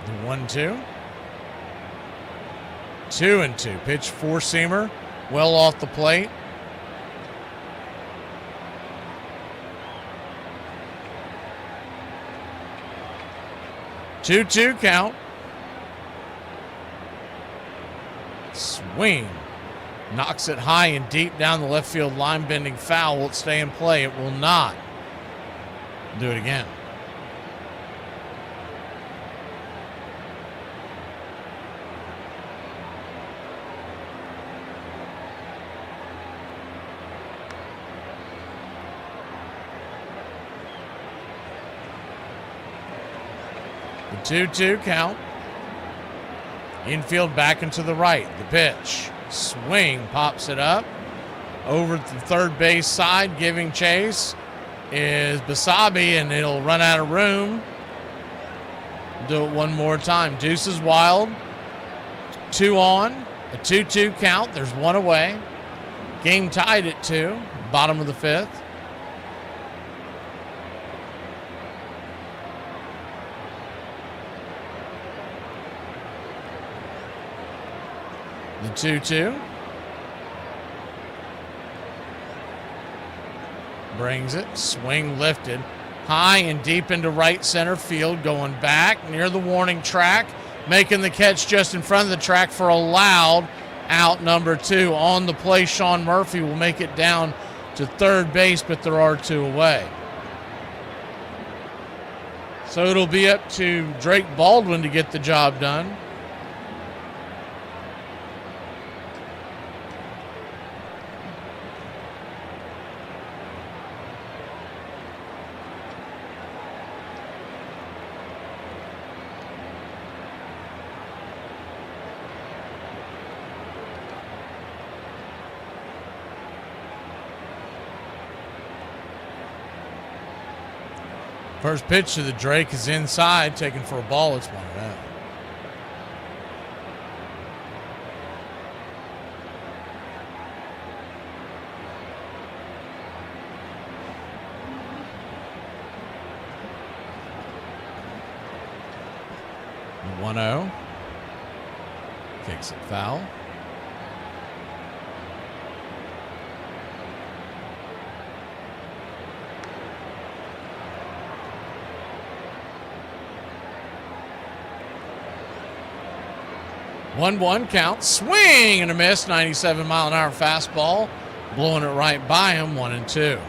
S1: The 1-2. 2-2. Pitch four-seamer. Well off the plate. Two count. Swing. Knocks it high and deep down the left field line, bending foul. Will it stay in play? It will not. Do it again. The 2-2 count. Infield back into the right. The pitch. Swing. Pops it up. Over to the third base side. Giving chase is Basabe, and it'll run out of room. Do it one more time. Deuce is wild. 2 on. A 2-2 count. There's 1 away. Game tied at 2. Bottom of the 5th. The 2-2. Brings it. Swing lifted. High and deep into right center field. Going back near the warning track. Making the catch just in front of the track for a loud out, number 2. On the play, Sean Murphy will make it down to third base, but there are 2 away. So it'll be up to Drake Baldwin to get the job done. First pitch to the Drake is inside, taken for a ball. It's 1-0. The 1-0. Kicks it foul. One count. Swing and a miss. 97-mile-an-hour fastball. Blowing it right by him. 1-2.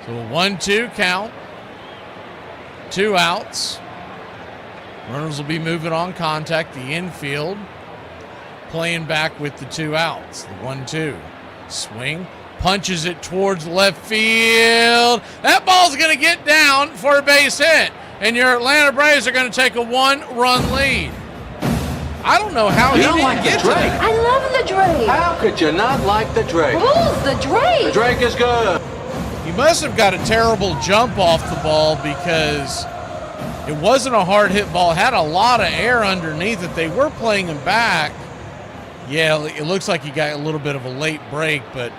S1: So a 1-2 count. 2 outs. Runners will be moving on contact. The infield playing back with the 2 outs. The 1-2. Swing. Punches it towards left field. That ball's going to get down for a base hit. And your Atlanta Braves are going to take a 1-run lead. I don't know how he didn't get to that.
S28: I love the Drake.
S26: How could you not like the Drake?
S28: Who's the Drake?
S26: The Drake is good.
S1: He must have got a terrible jump off the ball because it wasn't a hard hit ball. It had a lot of air underneath it. They were playing him back. Yeah, it looks like he got a little bit of a late break, but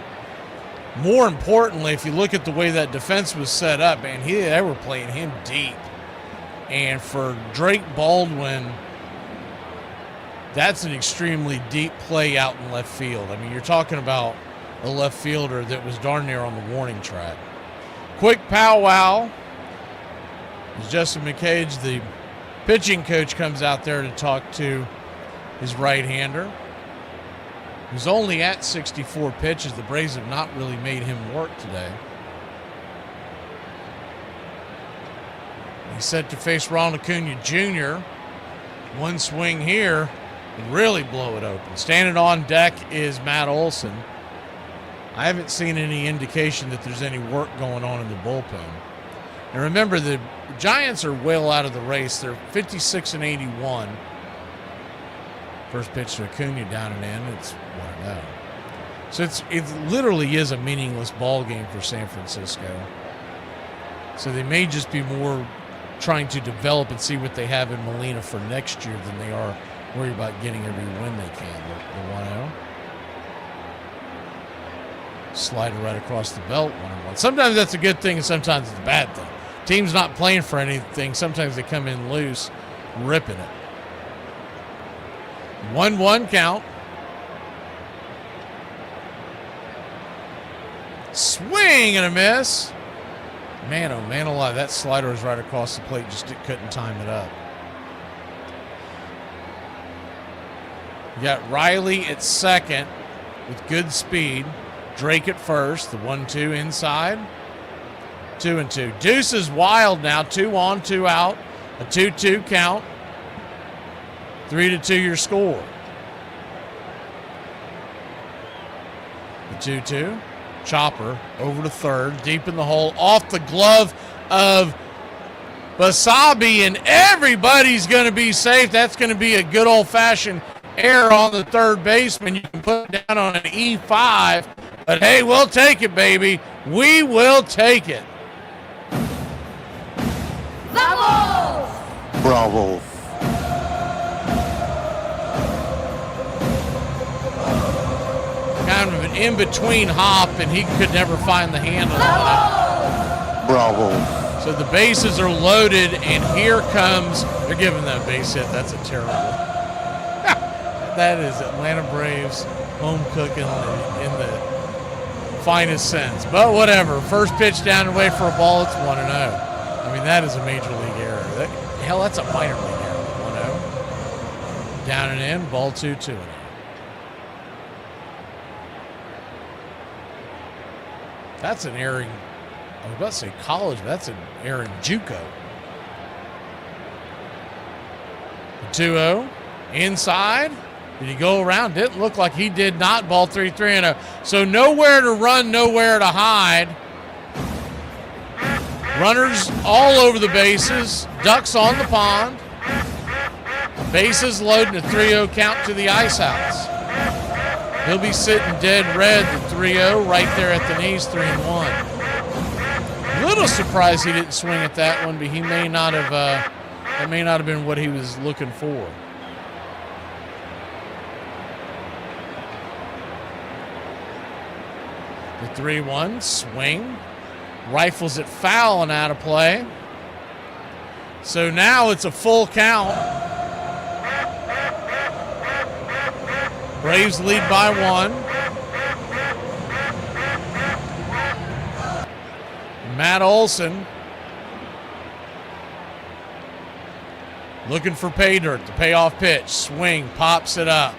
S1: more importantly, if you look at the way that defense was set up, man, they were playing him deep. And for Drake Baldwin, that's an extremely deep play out in left field. I mean, you're talking about a left fielder that was darn near on the warning track. Quick powwow. As Justin McCage, the pitching coach, comes out there to talk to his right-hander, who's only at 64 pitches. The Braves have not really made him work today. He's set to face Ronald Acuna Jr. One swing here and really blow it open. Standing on deck is Matt Olson. I haven't seen any indication that there's any work going on in the bullpen. And remember, the Giants are well out of the race. They're 56-81. First pitch to Acuna down and in. It's 1-0. So it literally is a meaningless ball game for San Francisco. So they may just be more trying to develop and see what they have in Molina for next year than they are worried about getting every win they can. The 1-0. Slider right across the belt, 1-1. Sometimes that's a good thing and sometimes it's a bad thing. Team's not playing for anything. Sometimes they come in loose, ripping it. 1-1 count. Swing and a miss. Man, oh man alive, that slider was right across the plate, just couldn't time it up. You got Riley at second with good speed. Drake at first, the 1-2 inside. 2-2. Deuce is wild now, 2 on, 2 out. A 2-2 count. 3-2 your score. The 2-2. Chopper over to third, deep in the hole, off the glove of Basabe, and everybody's going to be safe. That's going to be a good old-fashioned error on the third baseman. You can put it down on an E5, but hey, we'll take it, baby. We will take it.
S19: Bravo.
S1: Kind of an in-between hop, and he could never find the handle on it.
S19: Bravo.
S1: So the bases are loaded, and here comes, they're giving that base hit. That's a terrible. That is Atlanta Braves home cooking in the finest sense. But whatever. First pitch down and away for a ball, it's 1-0. I mean, that is a major league error. Hell, that's a minor league error. 1-0. Down and in, ball 2-2. That's an erring, I was about to say college, but that's an erring JUCO. 2-0, inside. Did he go around? Didn't look like he did not. Ball 3-0. So nowhere to run, nowhere to hide. Runners all over the bases. Ducks on the pond. Bases loading, a 3-0 count to the ice house. He'll be sitting dead red, the 3-0, right there at the knees, 3-1. A little surprised he didn't swing at that one, but he may not have, that may not have been what he was looking for. The 3-1, swing. Rifles it foul and out of play. So now it's a full count. Braves lead by 1. Matt Olson looking for pay dirt, the payoff pitch. Swing, pops it up.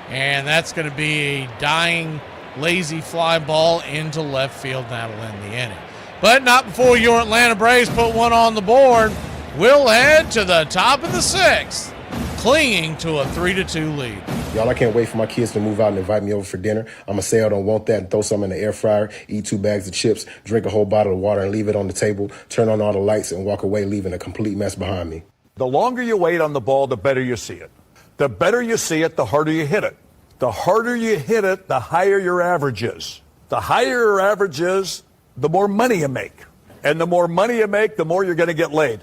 S1: And that's going to be a dying, lazy fly ball into left field. That'll end the inning. But not before your Atlanta Braves put one on the board. We'll head to the top of the 6th, clinging to a 3-2 lead.
S6: Y'all, I can't wait for my kids to move out and invite me over for dinner. I'm going to say I don't want that and throw some in the air fryer, eat 2 bags of chips, drink a whole bottle of water and leave it on the table, turn on all the lights and walk away leaving a complete mess behind me.
S8: The longer you wait on the ball, the better you see it. The better you see it, the harder you hit it. The harder you hit it, the higher your average is. The higher your average is, the more money you make. And the more money you make, the more you're going to get laid.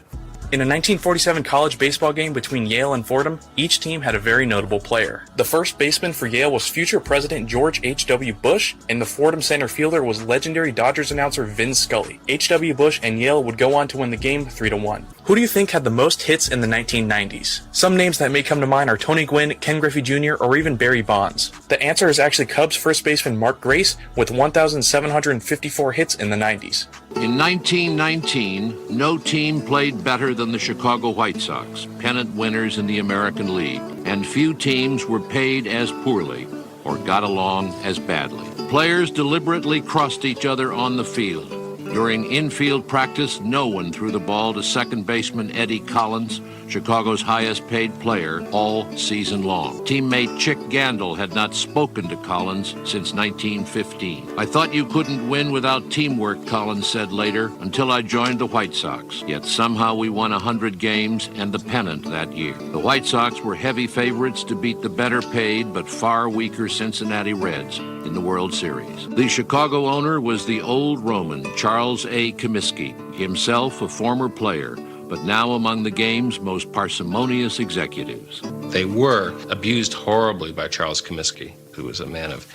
S14: In a 1947 college baseball game between Yale and Fordham, each team had a very notable player. The first baseman for Yale was future President George H.W. Bush, and the Fordham center fielder was legendary Dodgers announcer Vin Scully. H.W. Bush and Yale would go on to win the game 3-1. Who do you think had the most hits in the 1990s? Some names that may come to mind are Tony Gwynn, Ken Griffey Jr., or even Barry Bonds. The answer is actually Cubs first baseman Mark Grace with 1,754 hits in the 90s.
S17: In 1919, no team played better than the Chicago White Sox, pennant winners in the American League, and few teams were paid as poorly or got along as badly. Players deliberately crossed each other on the field. During infield practice, no one threw the ball to second baseman Eddie Collins, Chicago's highest-paid player, all season long. Teammate Chick Gandil had not spoken to Collins since 1915. I thought you couldn't win without teamwork, Collins said later, until I joined the White Sox. Yet somehow we won 100 games and the pennant that year. The White Sox were heavy favorites to beat the better-paid but far weaker Cincinnati Reds in the World Series. The Chicago owner was the old Roman, Charles A. Comiskey, himself a former player, but now among the game's most parsimonious executives.
S10: They were abused horribly by Charles Comiskey, who was a man of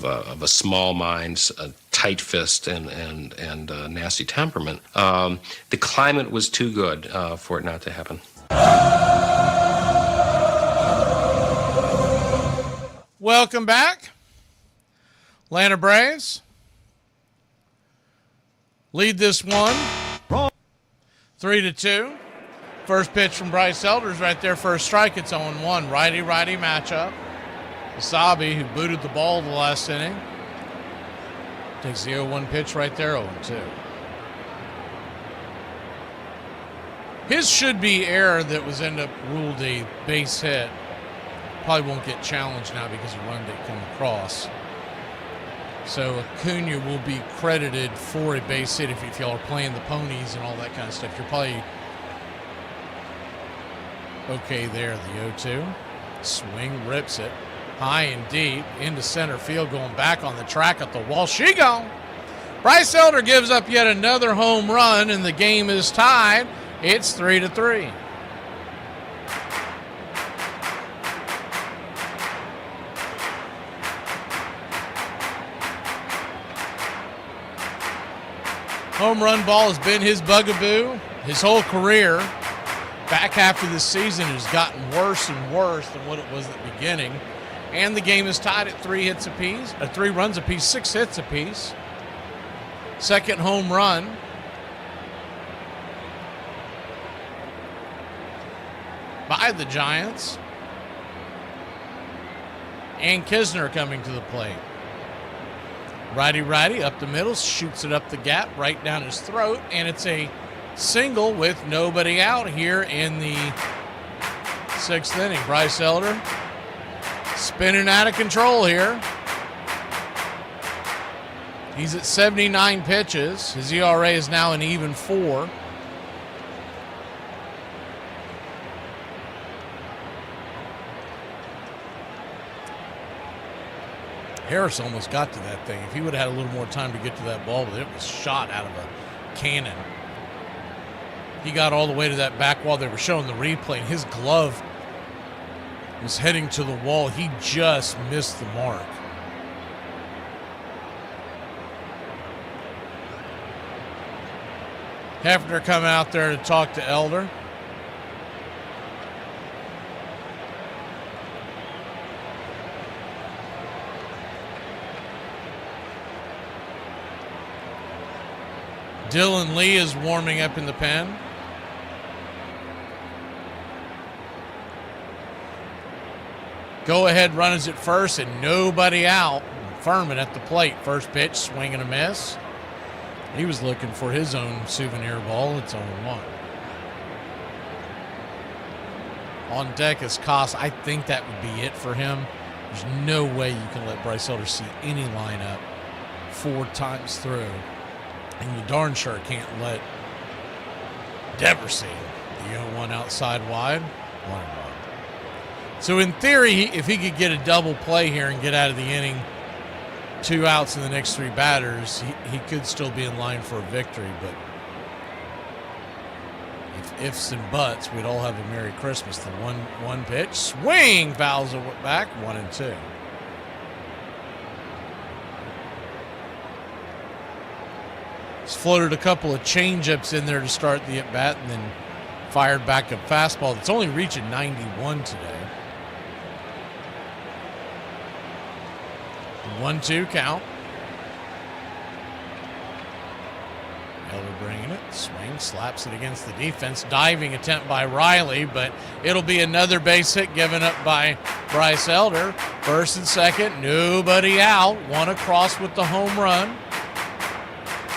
S10: a small mind, a tight fist, and a nasty temperament. The climate was too good for it not to happen.
S1: Welcome back. Atlanta Braves lead this one 3-2. First pitch from Bryce Elder's right there for a strike. It's 0-1. Righty-righty matchup. Wasabi, who booted the ball the last inning, takes the 0-1 pitch right there, 0-2. His should-be error that was ended up ruled a base hit probably won't get challenged now because he run didn't come across. So Acuna will be credited for a base hit if y'all are playing the ponies and all that kind of stuff. You're probably okay there. The 0-2. Swing, rips it. High and deep into center field, going back on the track at the wall. She gone. Bryce Elder gives up yet another home run, and the game is tied. It's 3-3. Home run ball has been his bugaboo his whole career. Back half of this season has gotten worse and worse than what it was at the beginning. And the game is tied at 3 runs apiece, 6 hits apiece. Second home run. By the Giants. And Kisner coming to the plate. Righty-righty up the middle, shoots it up the gap, right down his throat, and it's a single with nobody out here in the 6th inning. Bryce Elder spinning out of control here. He's at 79 pitches. His ERA is now an even 4. Harris almost got to that thing. If he would have had a little more time to get to that ball, but it was shot out of a cannon. He got all the way to that back wall. They were showing the replay, and his glove was heading to the wall. He just missed the mark. Hefner coming out there to talk to Elder. Dylan Lee is warming up in the pen. Go ahead runners at first and nobody out. Furman at the plate. First pitch, swing and a miss. He was looking for his own souvenir ball. It's 0-1. On deck is Koss. I think that would be it for him. There's no way you can let Bryce Elder see any lineup 4 times through. And you darn sure can't let Dever see the 0-1 outside wide. 1-1. So in theory, if he could get a double play here and get out of the inning, 2 outs in the next 3 batters, he could still be in line for a victory. But if ifs and buts, we'd all have a Merry Christmas. The one pitch, swing, fouls it back, 1-2. He's floated a couple of change-ups in there to start the at-bat and then fired back a fastball that's only reaching 91 today. 1-2 count. Elder bringing it. Swing, slaps it against the defense. Diving attempt by Riley, but it'll be another base hit given up by Bryce Elder. First and second, nobody out. One across with the home run.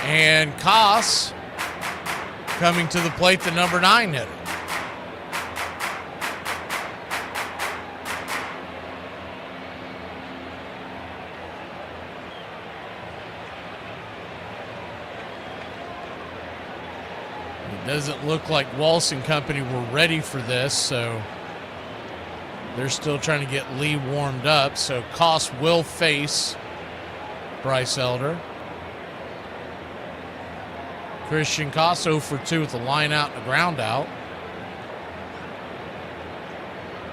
S1: And Koss coming to the plate, the number 9 hitter. It doesn't look like Walsh and company were ready for this, so they're still trying to get Lee warmed up. So Koss will face Bryce Elder. Christian Koss 0 for 2 with a line out and a ground out.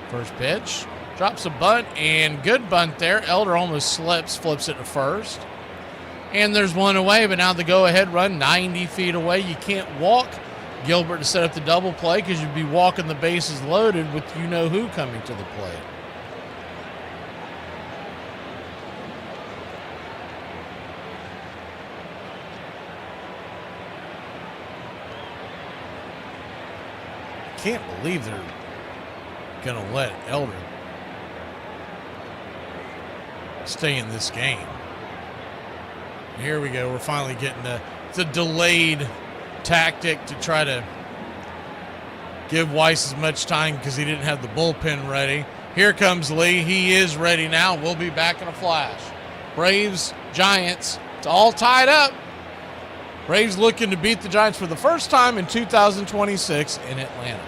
S1: First pitch, drops a bunt, and good bunt there. Elder almost slips, flips it to first. And there's one away, but now the go-ahead run 90 feet away. You can't walk Gilbert to set up the double play because you'd be walking the bases loaded with you-know-who coming to the plate. Can't believe they're going to let Elder stay in this game. Here we go. We're finally getting it's a delayed tactic to try to give Weiss as much time because he didn't have the bullpen ready. Here comes Lee. He is ready now. We'll be back in a flash. Braves, Giants. It's all tied up. Braves looking to beat the Giants for the first time in 2026 in Atlanta.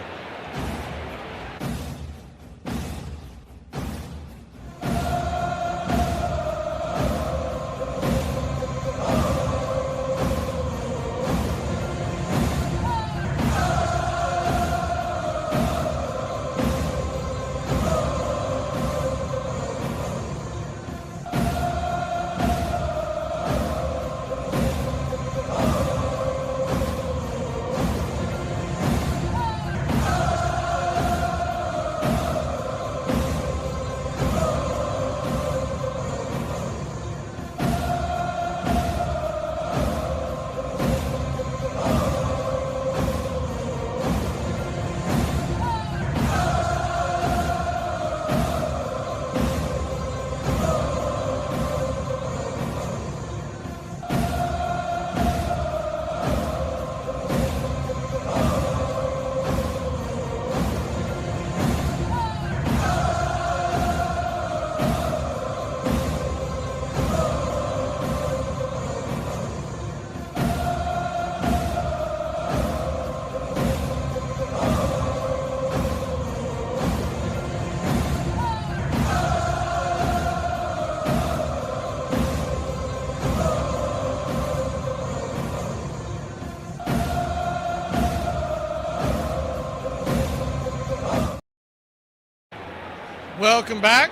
S1: Welcome back.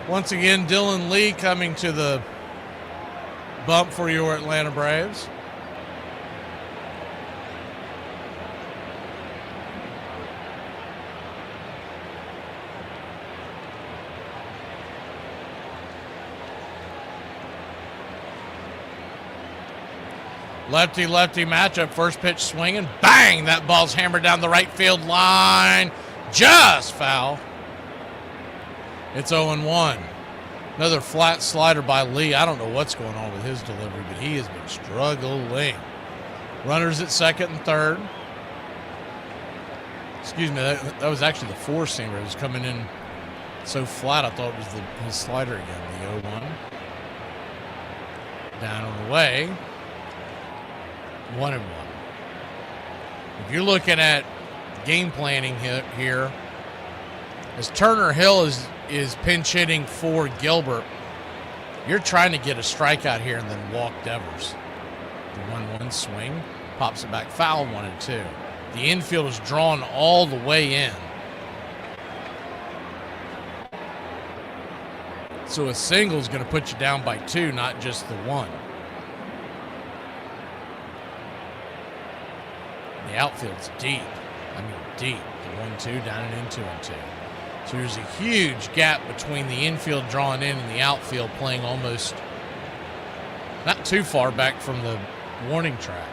S1: Once again, Dylan Lee coming to the bump for your Atlanta Braves. Lefty-lefty matchup. First pitch swinging. Bang! That ball's hammered down the right field line. Just foul. It's 0-1. Another flat slider by Lee. I don't know what's going on with his delivery, but he has been struggling. Runners at second and third. Excuse me, that was actually the four-seamer. It was coming in so flat, I thought it was his slider again, the 0-1. Down and away. 1-1. If you're looking at game planning here, as Turner Hill is pinch hitting for Gilbert, you're trying to get a strikeout here and then walk Devers. The 1-1 swing, pops it back foul, 1-2. The infield is drawn all the way in. So a single is going to put you down by 2, not just the 1. The outfield's deep. I mean deep. The 1-2 down and in 2-2. So there's a huge gap between the infield drawing in and the outfield playing almost not too far back from the warning track.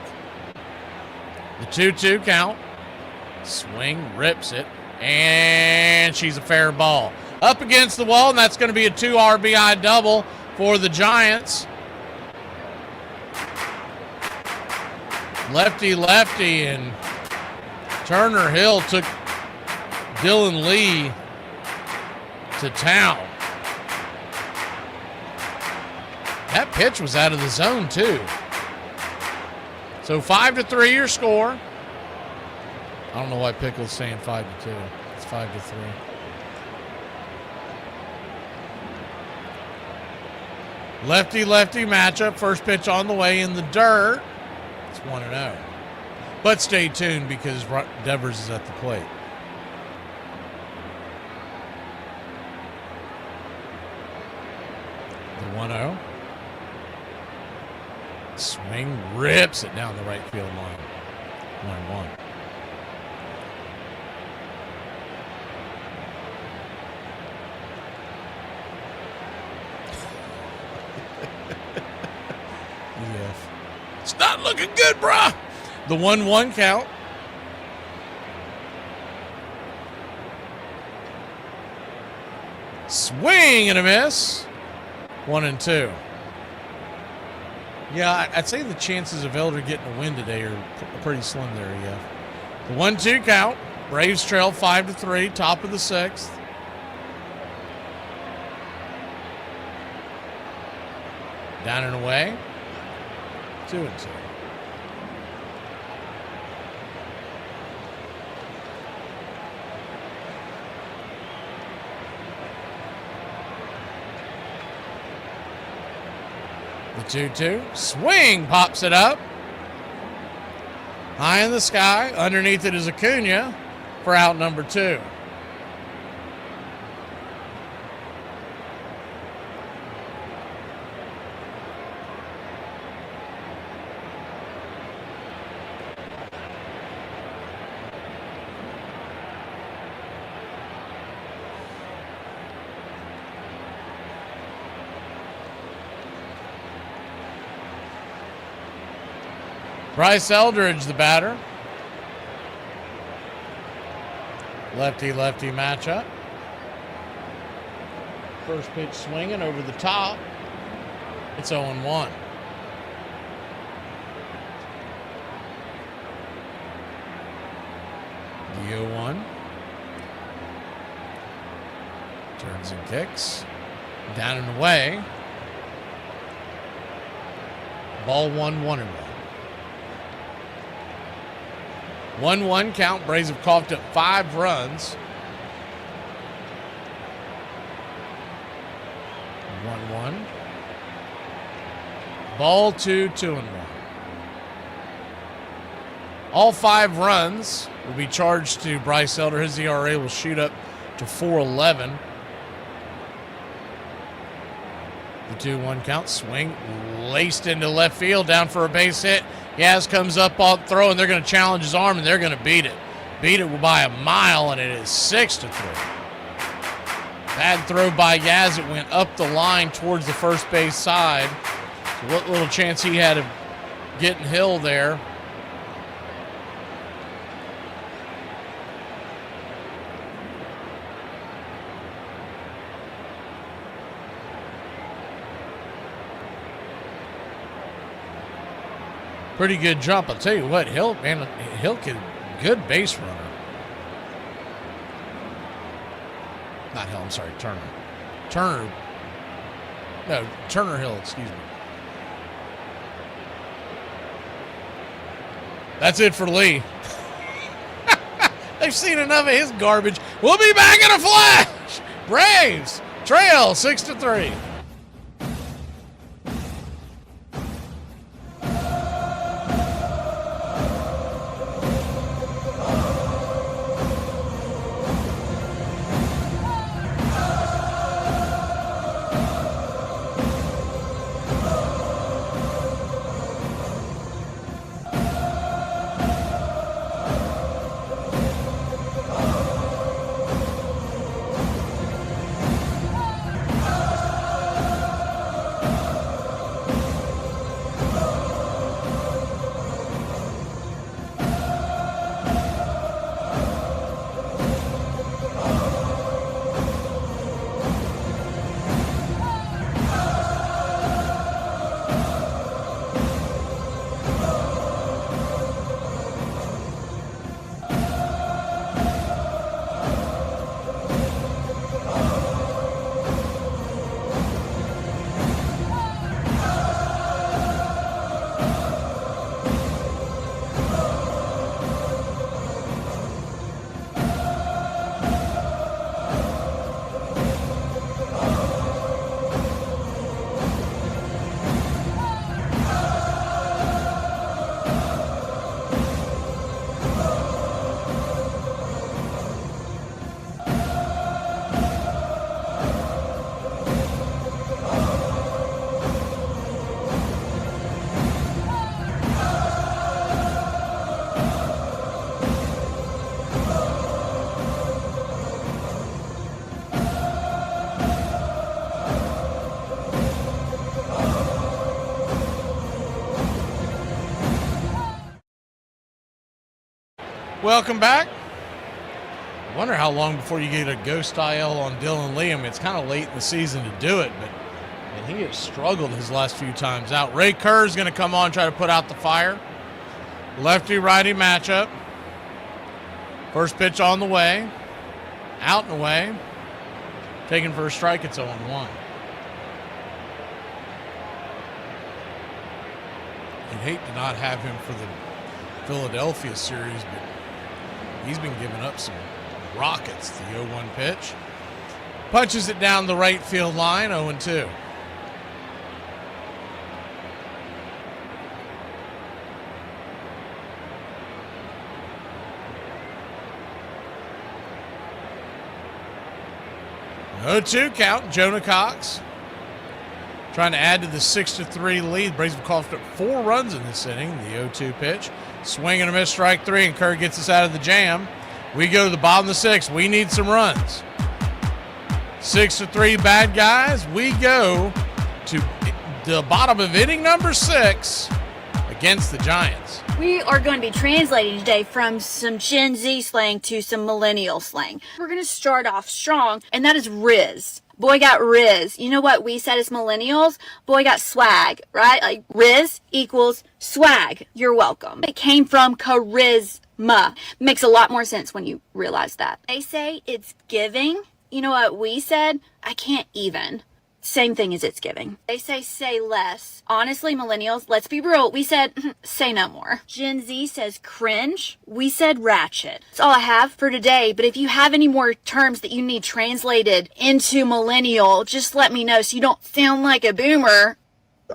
S1: The 2-2 count. Swing, rips it, and she's a fair ball. Up against the wall, and that's going to be a 2 RBI double for the Giants. Lefty, and Turner Hill took Dylan Lee to town. That pitch was out of the zone, too. So 5-3 your score. I don't know why Pickle's saying 5-2. It's 5-3. Lefty matchup. First pitch on the way in the dirt. It's 1-0. But stay tuned because Devers is at the plate. The 1-0. Swing, rips it down the right field line. 1-1. It's not looking good, brah. The 1-1 count. Swing and a miss. 1-2. Yeah, I'd say the chances of Elder getting a win today are pretty slim there, yeah. The 1-2 count. Braves trail 5-3, top of the 6th. Down and away. 2-2. The 2-2. Swing, pops it up. High in the sky. Underneath it is Acuna for out number 2. Bryce Eldridge, the batter. Lefty matchup. First pitch swinging over the top. It's 0-1. The 0-1. Turns and kicks. Down and away. Ball 1-1-1. 1-1 count. Braves have coughed up 5 runs. 1-1. Ball 2-1. All 5 runs will be charged to Bryce Elder. His ERA will shoot up to 4.11. The 2-1 count. Swing laced into left field, down for a base hit. Yaz comes up on throw, and they're going to challenge his arm, and they're going to beat it. Beat it by a mile, and it is 6-3. Bad throw by Yaz. It went up the line towards the first base side. So what little chance he had of getting Hill there. Pretty good jump. I'll tell you what, Hill can good base runner. Not Hill, I'm sorry, Turner. Turner Hill, excuse me. That's it for Lee. They've seen enough of his garbage. We'll be back in a flash. Braves trail 6-3. Welcome back. I wonder how long before you get a ghost IL on Dylan Liam. It's kind of late in the season to do it, but he has struggled his last few times out. Ray Kerr's going to come on, try to put out the fire. Lefty-righty matchup. First pitch on the way. Out and away. Taken for a strike, it's 0-1. You'd hate to not have him for the Philadelphia series, but he's been giving up some rockets. The 0-1 pitch. Punches it down the right field line, 0-2. No 2 count. Jonah Cox trying to add to the 6-3 lead. Braves have coughed up 4 runs in this inning. The 0-2 pitch. Swing and a miss, strike 3, and Kerr gets us out of the jam. We go to the bottom of the 6th. We need some runs. 6-3 bad guys. We go to the bottom of inning number 6 against the Giants.
S2: We are going to be translating today from some Gen Z slang to some millennial slang. We're going to start off strong, and that is Riz. Boy got Riz. You know what we said as millennials? Boy got swag, right? Like Riz equals swag. You're welcome. It came from charisma. Makes a lot more sense when you realize that. They say it's giving. You know what we said? I can't even. Same thing as it's giving. They say less. Honestly, millennials, let's be real. We said say no more. Gen Z says cringe. We said ratchet. That's all I have for today. But if you have any more terms that you need translated into millennial, just let me know so you don't sound like a boomer.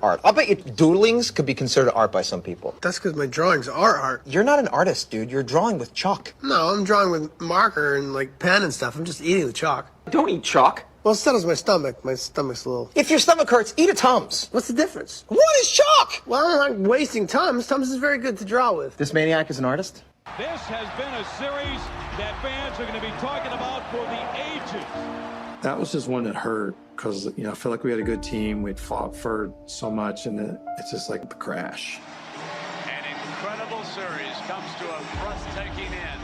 S13: Art. I'll bet you doodlings could be considered art by some people.
S16: That's because my drawings are art.
S13: You're not an artist, dude. You're drawing with chalk.
S16: No, I'm drawing with marker and like pen and stuff. I'm just eating the chalk.
S13: Don't eat chalk.
S16: Well, it settles my stomach. My stomach's a little...
S13: If your stomach hurts, eat a Tums.
S16: What's the difference?
S13: What is chalk?
S16: Well, I'm not wasting Tums. Tums is very good to draw with.
S13: This maniac is an artist?
S18: This has been a series that fans are going to be talking about for the ages.
S20: That was just one that hurt because, you know, I feel like we had a good team. We'd fought for so much, and it's just like the crash.
S18: An incredible series comes to a breathtaking end.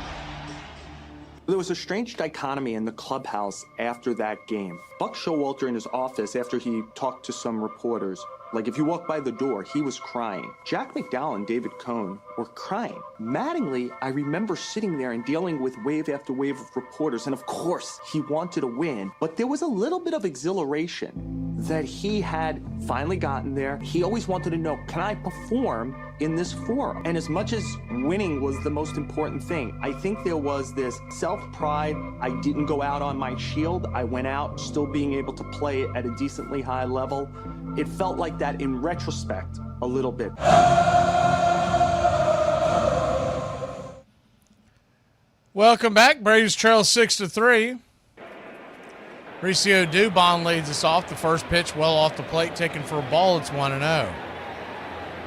S21: There was a strange dichotomy in the clubhouse after that game. Buck Showalter in his office, after he talked to some reporters, Like, if you walk by the door, he was crying. Jack McDowell and David Cohn were crying. Mattingly, I remember sitting there and dealing with wave after wave of reporters, and of course, he wanted to win, but there was a little bit of exhilaration that he had finally gotten there. He always wanted to know, can I perform in this forum? And as much as winning was the most important thing, I think there was this self-pride. I didn't go out on my shield. I went out still being able to play at a decently high level. It felt like that in retrospect a little bit.
S1: Welcome back. Braves trail 6-3. Mauricio Dubon leads us off. The first pitch well off the plate, taken for a ball. It's 1-0.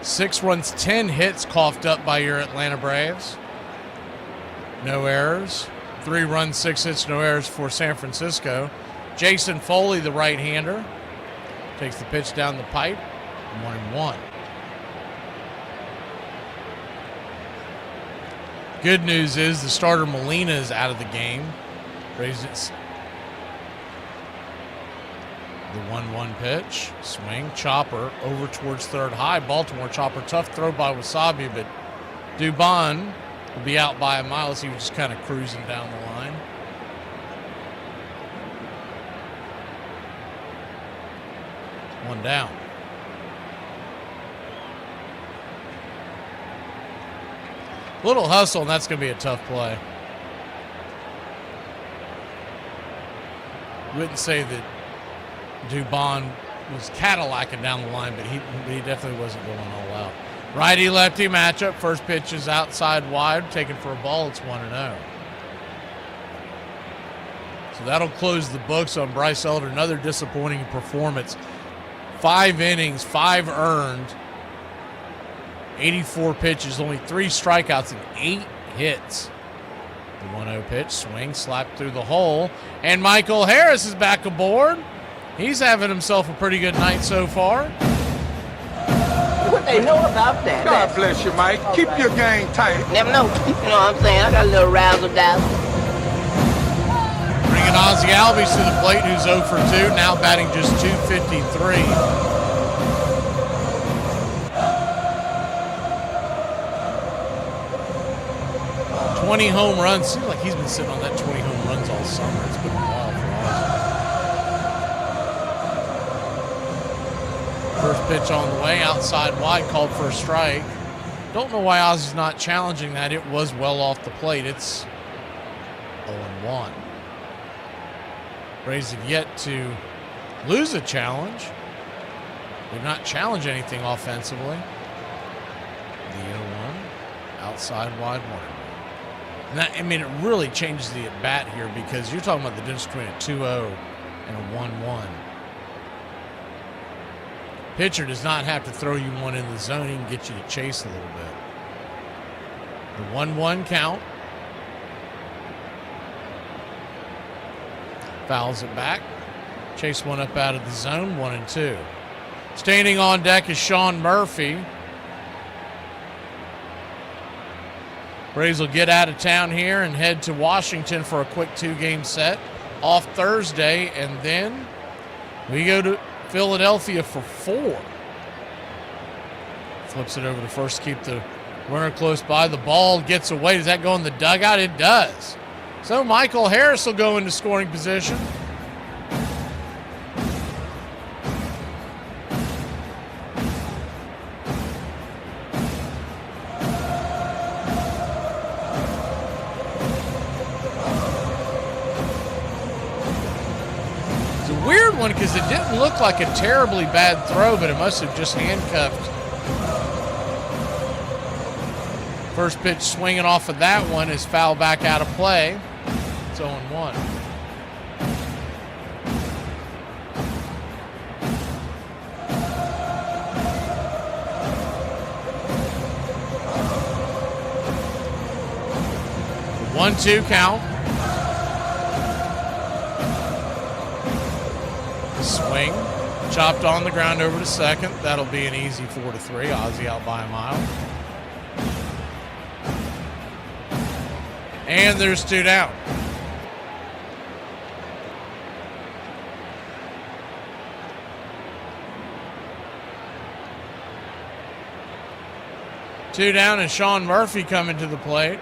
S1: 6 runs, 10 hits coughed up by your Atlanta Braves. No errors. 3 runs, 6 hits, no errors for San Francisco. Jason Foley, the right-hander, takes the pitch down the pipe. 1-1. Good news is the starter Molina is out of the game. Raised it. The 1-1 pitch. Swing. Chopper over towards third high. Baltimore chopper. Tough throw by Wasabi, but Dubon will be out by a mile as he was just kind of cruising down the line. One down. Little hustle, and that's going to be a tough play. Wouldn't say that Dubon was Cadillacing down the line, but he definitely wasn't going all out. Righty-lefty matchup. First pitch is outside wide, taken for a ball. It's 1-0. So that'll close the books on Bryce Elder. Another disappointing performance. 5 innings, 5 earned, 84 pitches, only 3 strikeouts and 8 hits. The 1-0 pitch, swing, slapped through the hole, and Michael Harris is back aboard. He's having himself a pretty good night so far.
S3: What they know about that?
S19: God bless you, Mike. Keep your game tight.
S3: Never know. You know what I'm saying? I got a little razzle-dazzle.
S1: Bringing Ozzie Albies to the plate, who's 0 for 2, now batting just .253. Home runs. Seems like he's been sitting on that 20 home runs all summer. It's been a while for Ozzie. First pitch on the way, outside wide, called for a strike. Don't know why Ozzie's not challenging that. It was well off the plate. It's 0-1. Braves have yet to lose a challenge. They've not challenged anything offensively. The 0-1, outside wide, 1. That, I mean, it really changes the at-bat here because you're talking about the difference between a 2-0 and a 1-1. Pitcher does not have to throw you one in the zone. He can get you to chase a little bit. The 1-1 count. Fouls it back. Chase one up out of the zone, 1-2. Standing on deck is Sean Murphy. Braves will get out of town here and head to Washington for a quick 2-game set off Thursday, and then we go to Philadelphia for 4. Flips it over to first, keep the runner close by. The ball gets away. Does that go in the dugout? It does. So Michael Harris will go into scoring position. Because it didn't look like a terribly bad throw, but it must have just handcuffed. First pitch swinging off of that one is foul back out of play. It's 0-1. The 1-2 count. Swing, chopped on the ground over to second. That'll be an easy 4-3. Ozzie out by a mile. And there's 2 down. 2 down, and Sean Murphy coming to the plate.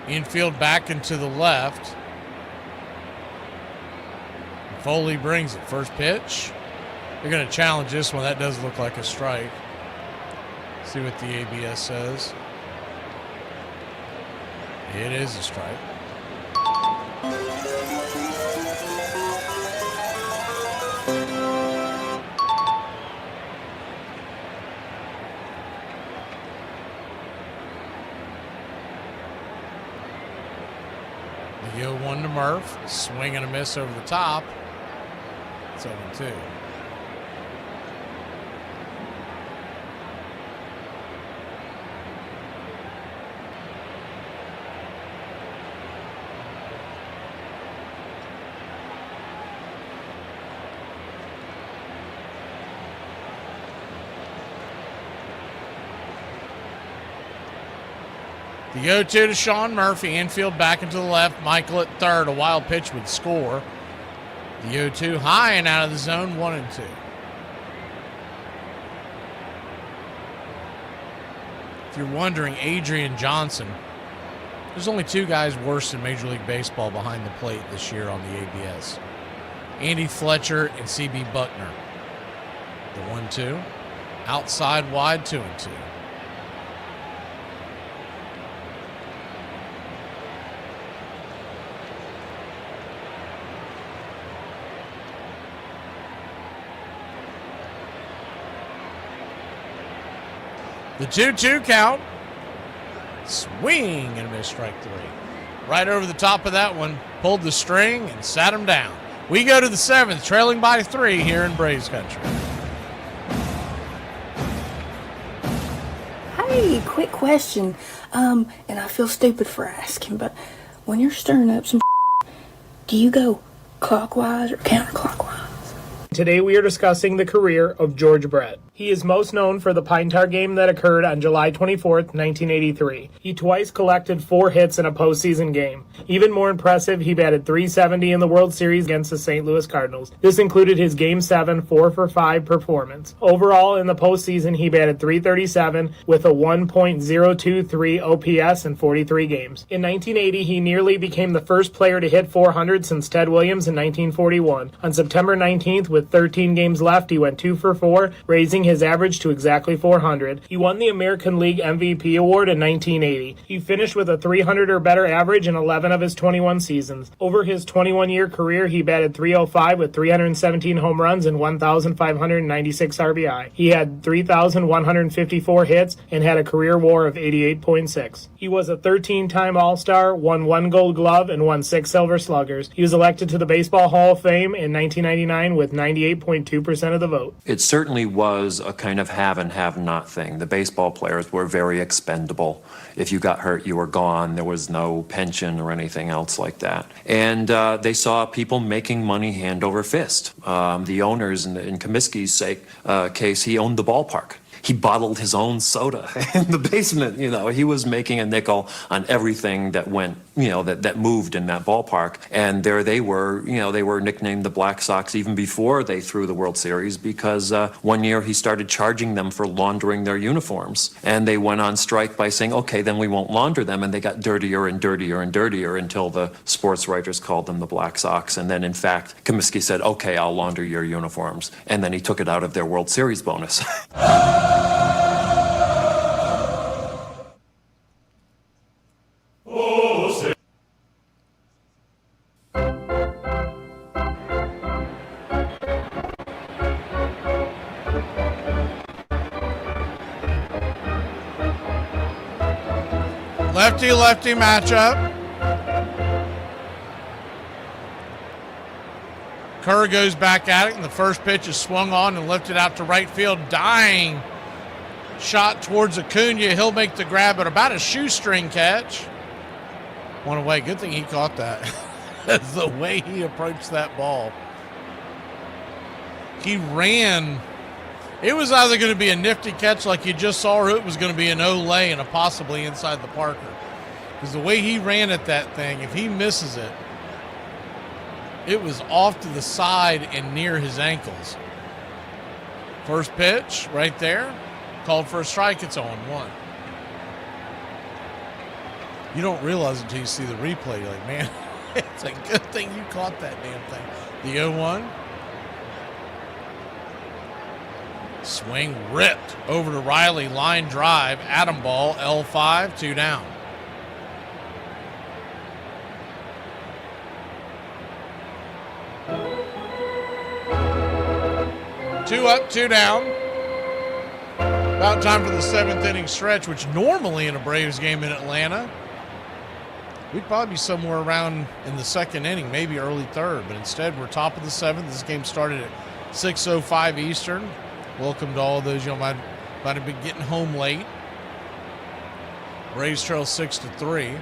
S1: Infield back and to the left. Foley brings it. First pitch. They're going to challenge this one. That does look like a strike. See what the ABS says. It is a strike. The 0-1 to Murph. Swing and a miss over the top. It's 0-2. The 0-2 to Sean Murphy. Infield back into the left. Michael at third. A wild pitch would score. The 0-2 high and out of the zone. 1-2. If you're wondering, Adrian Johnson. There's only 2 guys worse than Major League Baseball behind the plate this year on the ABS. Andy Fletcher and C.B. Buckner. The 1-2. Outside wide. 2-2. The 2-2 count. Swing and a miss, strike 3. Right over the top of that one. Pulled the string and sat him down. We go to the 7th, trailing by 3 here in Braves country.
S5: Hey, quick question. And I feel stupid for asking, but when you're stirring up some do you go clockwise or counterclockwise?
S7: Today we are discussing the career of George Brett. He is most known for the Pine Tar game that occurred on July 24th, 1983. He twice collected 4 hits in a postseason game. Even more impressive, he batted .370 in the World Series against the St. Louis Cardinals. This included his Game 7 4-for-5 performance. Overall, in the postseason, he batted .337 with a 1.023 OPS in 43 games. In 1980, he nearly became the first player to hit 400 since Ted Williams in 1941. On September 19th, with 13 games left, he went 2 for 4, raising his average to exactly 400. He won the American League MVP award in 1980. He finished with a 300 or better average in 11 of his 21 seasons. Over his 21-year career, he batted .305 with 317 home runs and 1,596 RBI. He had 3,154 hits and had a career WAR of 88.6. He was a 13-time All-Star, won 1 Gold Glove, and won 6 Silver Sluggers. He was elected to the Baseball Hall of Fame in 1999 with 98.2% of the vote.
S9: It certainly was a kind of have and have not thing. The baseball players were very expendable. If you got hurt, you were gone. There was no pension or anything else like that. And they saw people making money hand over fist. The owners, in Comiskey's case, he owned the ballpark. He bottled his own soda in the basement. He was making a nickel on everything that went, that moved in that ballpark. And there they were, they were nicknamed the Black Sox even before they threw the World Series because one year he started charging them for laundering their uniforms. And they went on strike by saying, okay, then we won't launder them. And they got dirtier and dirtier and dirtier until the sports writers called them the Black Sox. And then, in fact, Comiskey said, okay, I'll launder your uniforms. And then he took it out of their World Series bonus.
S1: Lefty-lefty matchup. Kerr goes back at it, and the first pitch is swung on and lifted out to right field. Dying shot towards Acuna. He'll make the grab at about a shoestring catch. One away. Good thing he caught that. That's the way he approached that ball. He ran. It was either going to be a nifty catch like you just saw, or it was going to be an Olay and a possibly inside the Parker. Because the way he ran at that thing, if he misses it, It was off to the side and near his ankles. First pitch right there. Called for a strike. It's 0-1. You don't realize it until you see the replay. You're like, man, it's a good thing you caught that damn thing. The 0-1. Swing ripped over to Riley. Line drive. Atom ball. L5. 2 down. Two up, 2 down. About time for the 7th inning stretch, which normally in a Braves game in Atlanta, we'd probably be somewhere around in the 2nd inning, maybe early 3rd. But instead, we're top of the 7th. This game started at 6:05 Eastern. Welcome to all those you might have been getting home late. Braves trail 6-3.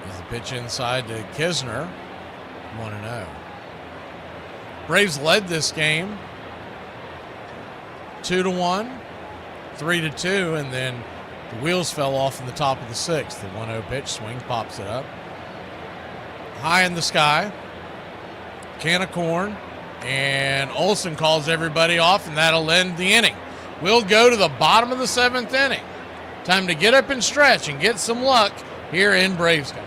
S1: As the pitch inside to Kisner, 1-0. Braves led this game 2-1, 3-2, and then the wheels fell off in the top of the 6th. The 1-0 pitch, swing, pops it up. High in the sky, can of corn, and Olsen calls everybody off, and that'll end the inning. We'll go to the bottom of the 7th inning. Time to get up and stretch and get some luck here in Braves country.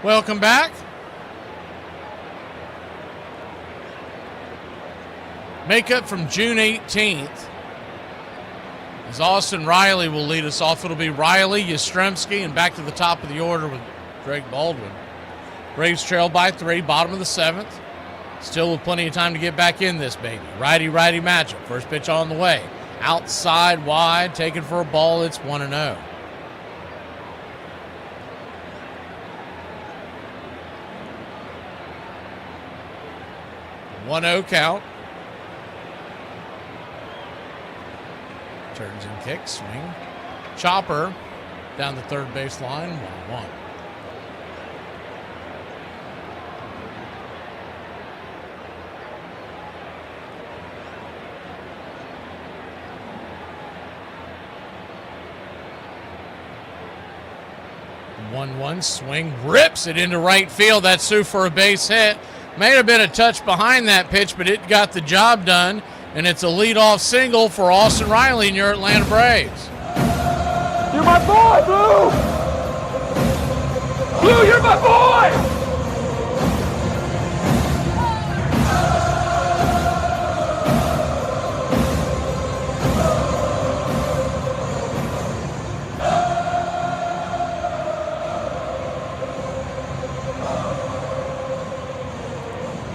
S1: Welcome back. Makeup from June 18th. As Austin Riley will lead us off. It'll be Riley, Yastrzemski, and back to the top of the order with Drake Baldwin. Braves trail by 3, bottom of the 7th. Still with plenty of time to get back in this baby. Righty-righty matchup. First pitch on the way. Outside, wide, taken for a ball. It's 1-0. 1-0 count. Turns and kicks, swing. Chopper down the third baseline, 1-1. One swing, rips it into right field. That's Sue for a base hit. May have been a touch behind that pitch, but it got the job done, and it's a leadoff single for Austin Riley and your Atlanta Braves.
S19: You're my boy, Blue! Blue, you're my boy!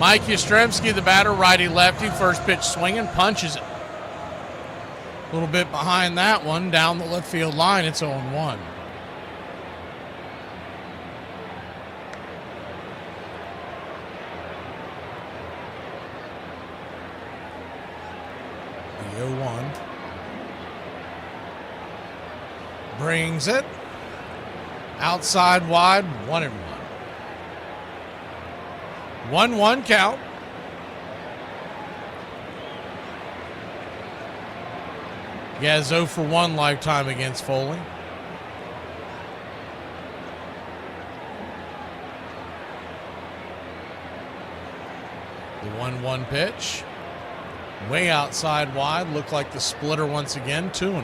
S1: Mike Yastrzemski, the batter, righty-lefty, first pitch swinging, punches it. A little bit behind that one, down the left field line, it's 0-1. The 0-1. Brings it. Outside wide, 1-1. 1-1 count. He has 0 for 1 lifetime against Foley. The 1-1 pitch. Way outside wide. Looked like the splitter once again. 2-1.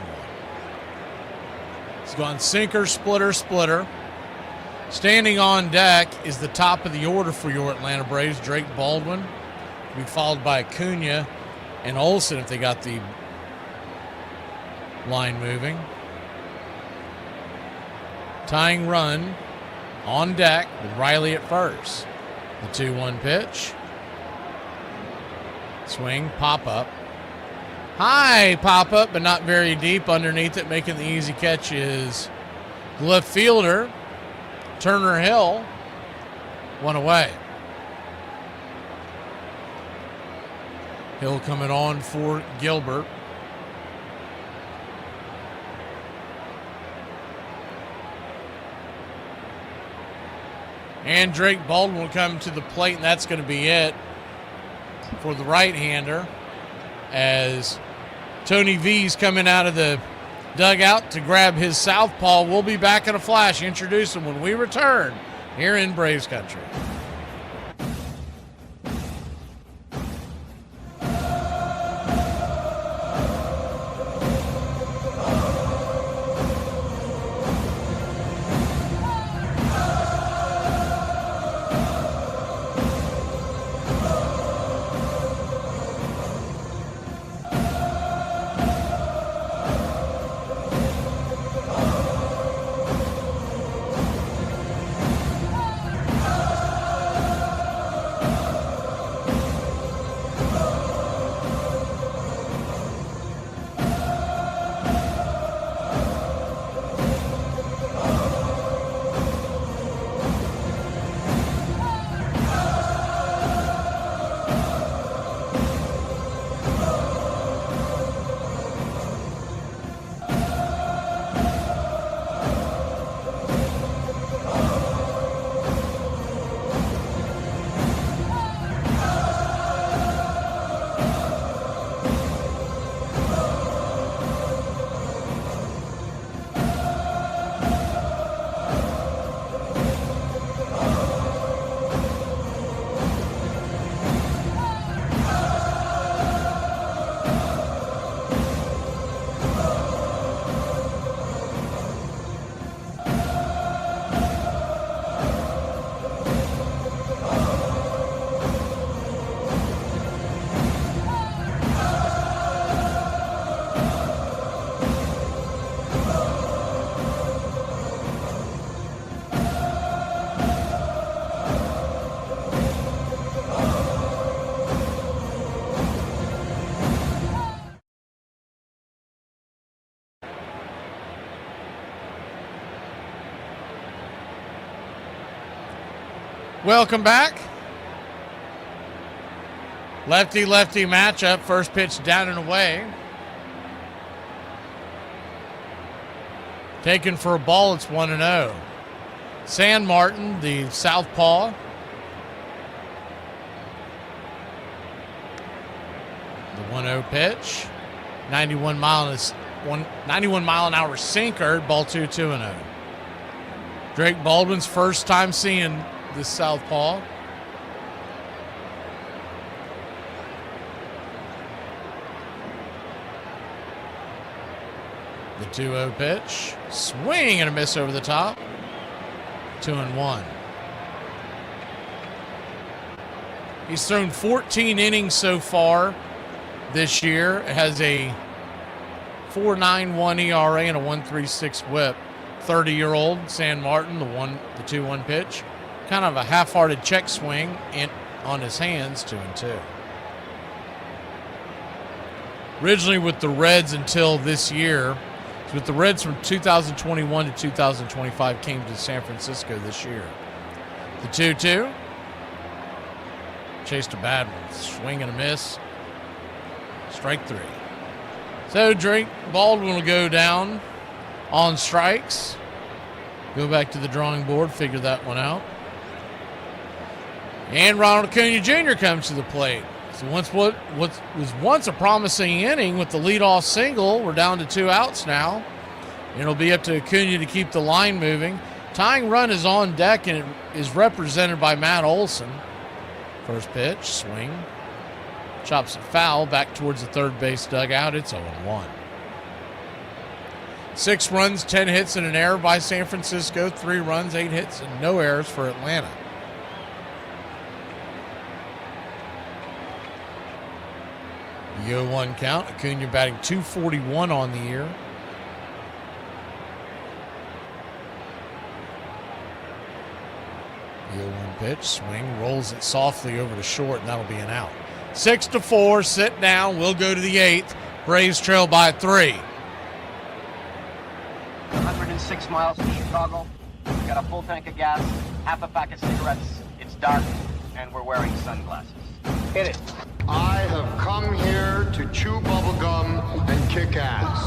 S1: He's gone sinker, splitter, splitter. Standing on deck is the top of the order for your Atlanta Braves. Drake Baldwin will be followed by Acuna and Olsen if they got the line moving. Tying run on deck with Riley at first. The 2-1 pitch. Swing, pop up. High pop up, but not very deep underneath it. Making the easy catch is the left fielder, Turner Hill. 1 away. Hill coming on for Gilbert. And Drake Baldwin will come to the plate, and that's going to be it for the right-hander as Tony V's coming out of the dugout to grab his southpaw. We'll be back in a flash. Introduce him when we return here in Braves Country. Welcome back. Lefty-lefty matchup. First pitch down and away. Taken for a ball, it's 1-0. San Martin, the southpaw. The 1-0 pitch. 91 mile an hour sinker. Ball 2-0. Drake Baldwin's first time seeing this southpaw. The 2-0 pitch. Swing and a miss over the top. 2-1. He's thrown 14 innings so far this year. It has a 4.91 ERA and a 1.36 whip. 30-year-old San Martin, the 2-1 pitch. Kind of a half-hearted check swing and on his hands, 2-2. Originally with the Reds until this year, with the Reds from 2021 to 2025 came to San Francisco this year. The 2-2. Chased a bad one. Swing and a miss. Strike 3. So Drake Baldwin will go down on strikes. Go back to the drawing board, figure that one out. And Ronald Acuna Jr. comes to the plate. So what was once a promising inning with the leadoff single, we're down to 2 outs now. And it'll be up to Acuna to keep the line moving. Tying run is on deck, and it is represented by Matt Olson. First pitch, swing. Chops it foul back towards the third base dugout. It's 0-1. 6 runs, 10 hits, and an error by San Francisco. 3 runs, 8 hits, and no errors for Atlanta. The 0-1 count. Acuna batting .241 on the year. The 0-1 pitch, swing, rolls it softly over to short, and that'll be an out. 6-4, sit down. We'll go to the 8th. Braves trail by 3.
S3: 106 miles to Chicago. We got a full tank of gas, half a pack of cigarettes. It's dark, and we're wearing sunglasses. Hit it.
S19: I have come here to chew bubblegum and kick ass.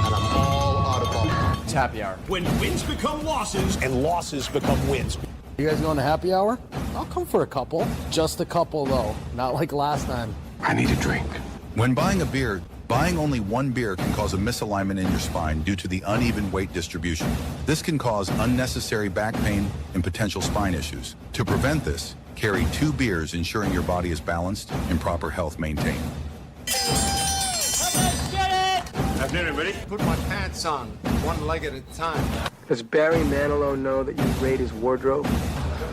S19: And I'm all out of bubblegum.
S13: It's happy hour.
S18: When wins become losses and losses become wins.
S4: You guys going to happy hour? I'll come for a couple. Just a couple, though. Not like last time.
S19: I need a drink.
S11: When buying a beer, buying only one beer can cause a misalignment in your spine due to the uneven weight distribution. This can cause unnecessary back pain and potential spine issues. To prevent this, carry 2 beers, ensuring your body is balanced and proper health maintained.
S19: Afternoon, everybody. Put my pants on, one leg at a time.
S16: Does Barry Manilow know that you raid his wardrobe?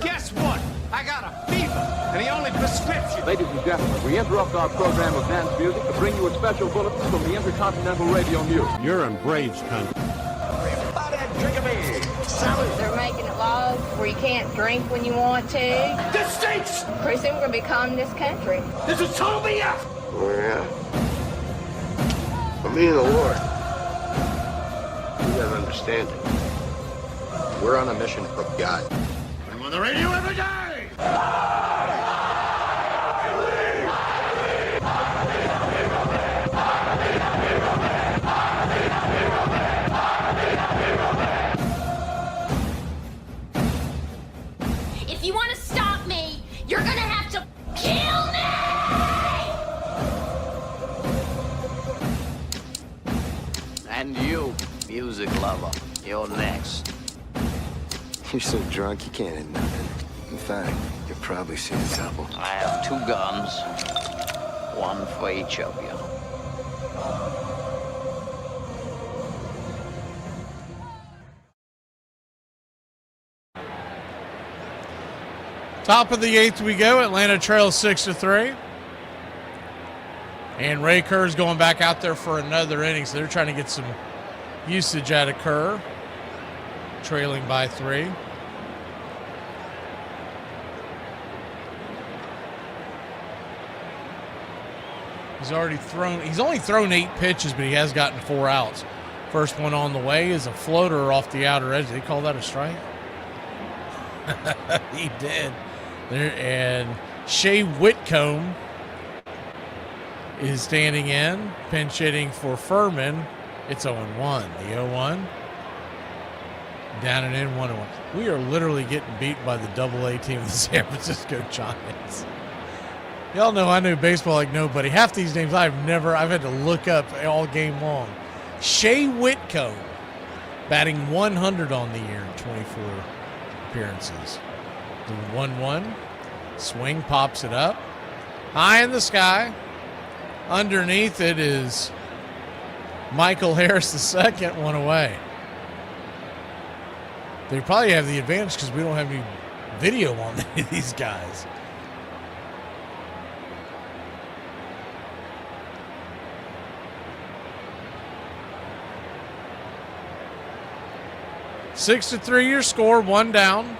S19: Guess what? I got a fever, and the only prescription.
S12: Ladies and gentlemen, we interrupt our program of dance music to bring you a special bulletin from the Intercontinental Radio News.
S18: You're in Braves country.
S19: Everybody drink a beer. Salad.
S22: They're making laws where you can't drink when you want to.
S19: This stinks.
S22: Pretty soon we're going to become this country.
S19: This is total BS.
S16: Oh, yeah. I'm being the Lord. You gotta understand it.
S19: We're on a mission from God. I'm on the radio every day.
S28: If you want to stop me, you're gonna have to kill me!
S3: And you, music lover, you're next.
S16: You're so drunk you can't hit nothing. In fact, you're probably seeing double.
S3: I have 2 guns, one for each of you.
S1: Top of the 8th we go. Atlanta trails 6-3. And Ray Kerr's going back out there for another inning, so they're trying to get some usage out of Kerr. Trailing by 3. He's only thrown 8 pitches, but he has gotten 4 outs. First one on the way is a floater off the outer edge. They call that a strike? He did. And Shea Whitcomb is standing in, pinch hitting for Furman. It's 0-1. The 0-1. Down and in, 1-1. We are literally getting beat by the AA team of the San Francisco Giants. Y'all know I know baseball like nobody. Half these names I've had to look up all game long. Shea Whitcomb, batting 100 on the year in 24 appearances. The 1-1. Swing, pops it up. High in the sky. Underneath it is Michael Harris II, 1 away. They probably have the advantage because we don't have any video on any of these guys. (6-3) your score, 1 down.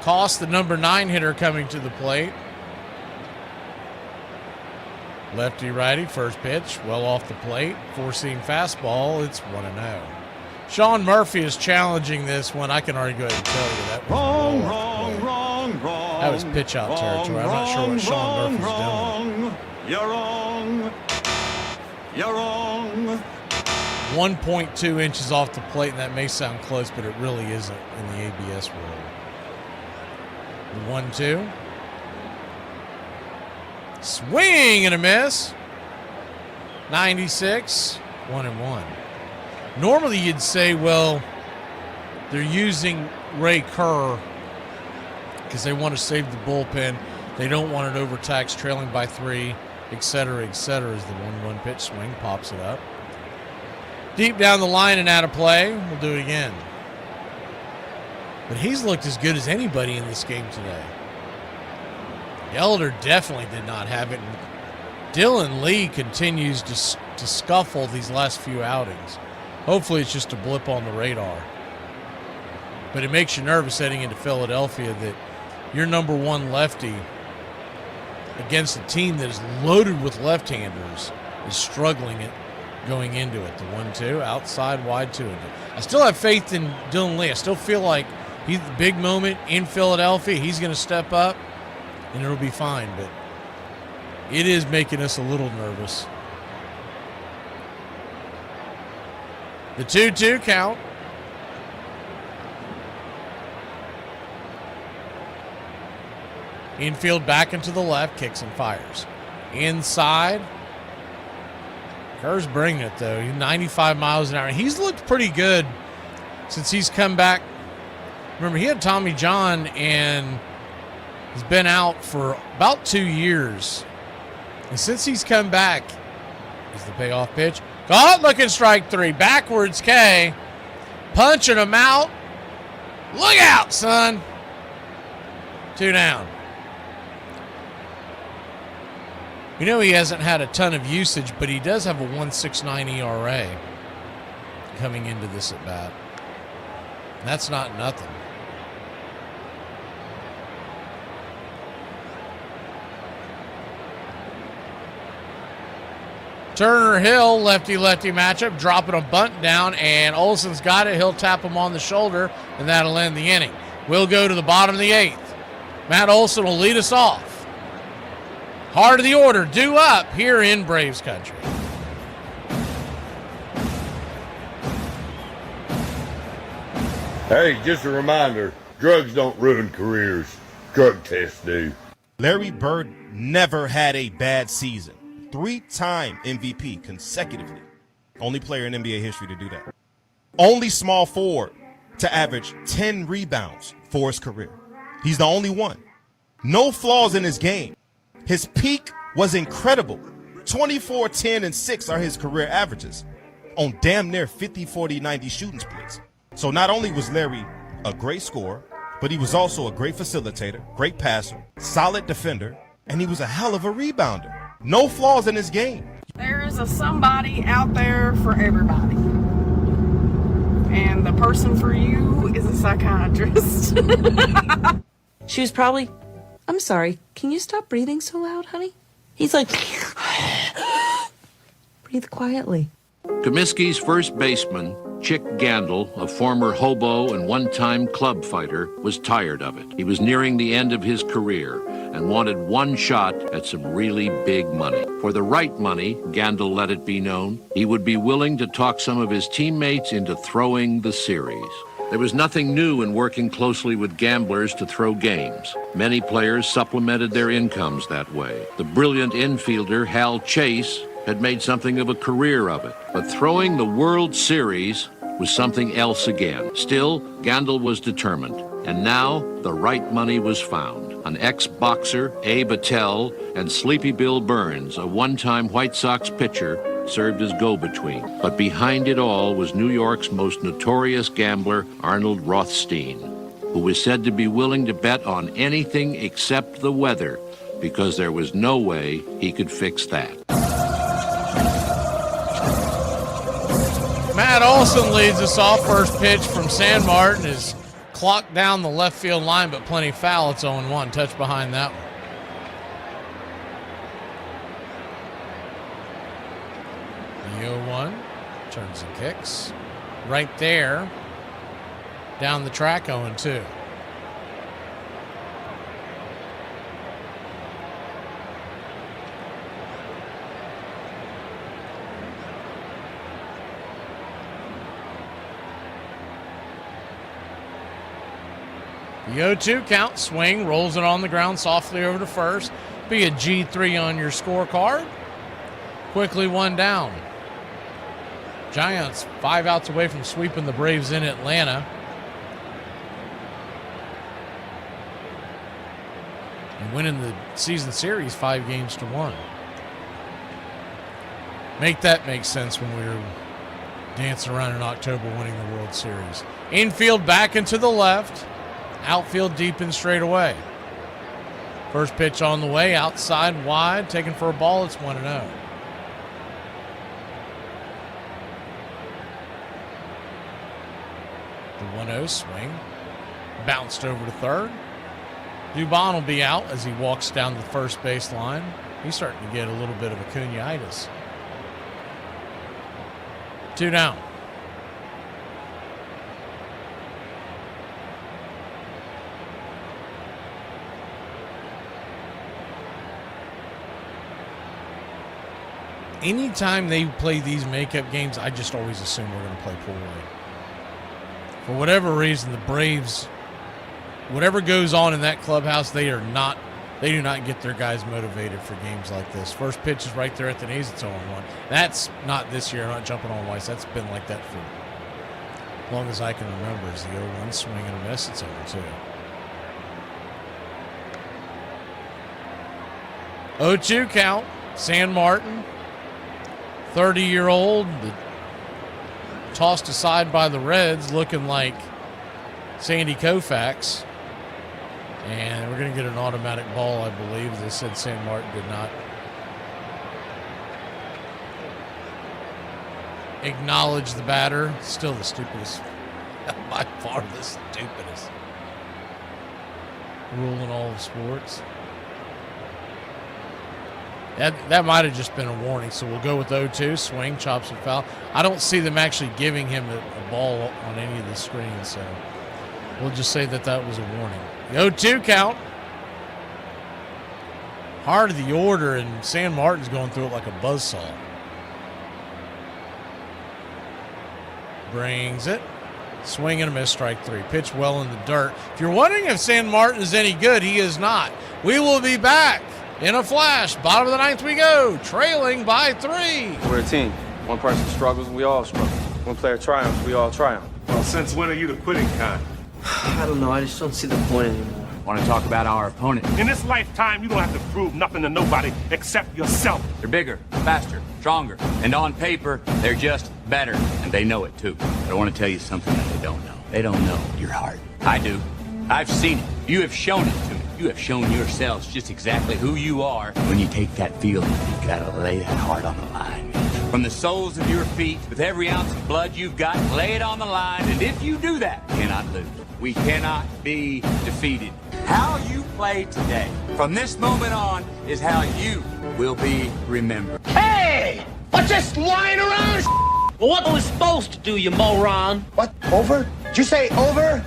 S1: cost the number 9 hitter coming to the plate. Lefty-righty, first pitch, well off the plate. Four-seam fastball, it's 1-0. Sean Murphy is challenging this one. I can already go ahead and tell you that.
S19: Wrong.
S1: That was pitch-out territory. I'm not sure what Sean Murphy's doing.
S19: You're wrong. You're wrong.
S1: 1.2 inches off the plate, and that may sound close, but it really isn't in the ABS world. The 1-2. Swing and a miss. 96, 1-1. Normally you'd say, well, they're using Ray Kerr because they want to save the bullpen. They don't want it overtaxed, trailing by 3, et cetera, as the 1-1 pitch swing pops it up. Deep down the line and out of play. We'll do it again. But he's looked as good as anybody in this game today. Elder definitely did not have it. And Dylan Lee continues to scuffle these last few outings. Hopefully it's just a blip on the radar. But it makes you nervous heading into Philadelphia that your number 1 lefty against a team that is loaded with left-handers is struggling it going into it. The 1-2, outside, wide 2. I still have faith in Dylan Lee. I still feel like he's the big moment in Philadelphia. He's going to step up, and it'll be fine. But it is making us a little nervous. The 2-2 count. Infield back into the left, kicks and fires. Inside. Kerr's bringing it, though. He's 95 miles an hour. He's looked pretty good since he's come back. Remember, he had Tommy John and he's been out for about 2 years. And since he's come back, is the payoff pitch. Caught, looking strike 3. Backwards K. Punching him out. Look out, son. 2 down. You know he hasn't had a ton of usage, but he does have a 1.69 ERA coming into this at bat. That's not nothing. Turner Hill, lefty-lefty matchup, dropping a bunt down, and Olson's got it. He'll tap him on the shoulder, and that'll end the inning. We'll go to the bottom of the 8th. Matt Olson will lead us off. Heart of the order, due up here in Braves country.
S6: Hey, just a reminder, drugs don't ruin careers. Drug tests do.
S8: Larry Bird never had a bad season. 3-time MVP consecutively. Only player in NBA history to do that. Only small forward to average 10 rebounds for his career. He's the only one. No flaws in his game. His peak was incredible. 24, 10, and 6 are his career averages on damn near 50, 40, 90 shooting splits. So not only was Larry a great scorer, but he was also a great facilitator, great passer, solid defender, and he was a hell of a rebounder. No flaws in his game.
S15: There is a somebody out there for everybody. And the person for you is a psychiatrist.
S23: She was probably, I'm sorry, can you stop breathing so loud, honey? He's like, breathe quietly.
S17: Comiskey's first baseman, Chick Gandil, a former hobo and one-time club fighter, was tired of it. He was nearing the end of his career and wanted one shot at some really big money. For the right money, Gandil let it be known, he would be willing to talk some of his teammates into throwing the series. There was nothing new in working closely with gamblers to throw games. Many players supplemented their incomes that way. The brilliant infielder Hal Chase had made something of a career of it. But throwing the World Series was something else again. Still, Gandil was determined. And now, the right money was found. An ex-boxer, Abe Attell, and Sleepy Bill Burns, a one-time White Sox pitcher, served as go-between. But behind it all was New York's most notorious gambler, Arnold Rothstein, who was said to be willing to bet on anything except the weather, because there was no way he could fix that.
S1: Matt Olson leads us off. First pitch from San Martin is clock down the left field line, but plenty foul. It's 0-1. Touch behind that one. The 0-1 turns and kicks. Right there. Down the track, 0-2. The 0-2 count, swing, rolls it on the ground softly over to first. Be a G3 on your scorecard. Quickly one down. Giants 5 outs away from sweeping the Braves in Atlanta. And winning the season series 5-1. Make that make sense when we were dancing around in October winning the World Series. Infield back into the left. Outfield deep and straight away. First pitch on the way, outside wide, taken for a ball. It's 1-0. The 1-0 swing. Bounced over to third. Dubon will be out as he walks down the first base line. He's starting to get a little bit of Acuna-itis. 2 down. Anytime they play these makeup games, I just always assume we're going to play poorly. For whatever reason, the Braves, whatever goes on in that clubhouse, they do not get their guys motivated for games like this. First pitch is right there at the knees. It's 0-1. That's not this year. I'm not jumping on Weiss. That's been like that for as long as I can remember. Is the 0-1 swing and a miss. It's 0-2. 0-2 count. San Martin. 30-year-old, tossed aside by the Reds, looking like Sandy Koufax. And we're going to get an automatic ball, I believe. They said San Martin did not acknowledge the batter. Still the stupidest, by far the stupidest rule in all of sports. That might have just been a warning, so we'll go with 0-2. Swing, chops and foul. I don't see them actually giving him a ball on any of the screens, so we'll just say that was a warning. The 0-2 count. Heart of the order, and San Martin's going through it like a buzzsaw. Brings it. Swing and a miss, strike 3. Pitch well in the dirt. If you're wondering if San Martin is any good, he is not. We will be back. In a flash, bottom of the 9th we go, trailing by 3.
S2: We're a team. One person struggles, we all struggle. One player triumphs, we all triumph.
S10: Well, since when are you the quitting kind?
S14: I don't know, I just don't see the point anymore.
S20: Want to talk about our opponent?
S10: In this lifetime, you don't have to prove nothing to nobody except yourself.
S20: They're bigger, faster, stronger, and on paper, they're just better, and they know it too. But I want to tell you something that they don't know. They don't know your heart. I do. I've seen it. You have shown it to me. You have shown yourselves just exactly who you are. When you take that field, you gotta lay that heart on the line. From the soles of your feet, with every ounce of blood you've got, lay it on the line. And if you do that, you cannot lose. We cannot be defeated. How you play today, from this moment on, is how you will be remembered.
S19: Hey! What's this lying around?
S14: Well, what are we supposed to do, you moron?
S19: What? Over? Did you say over?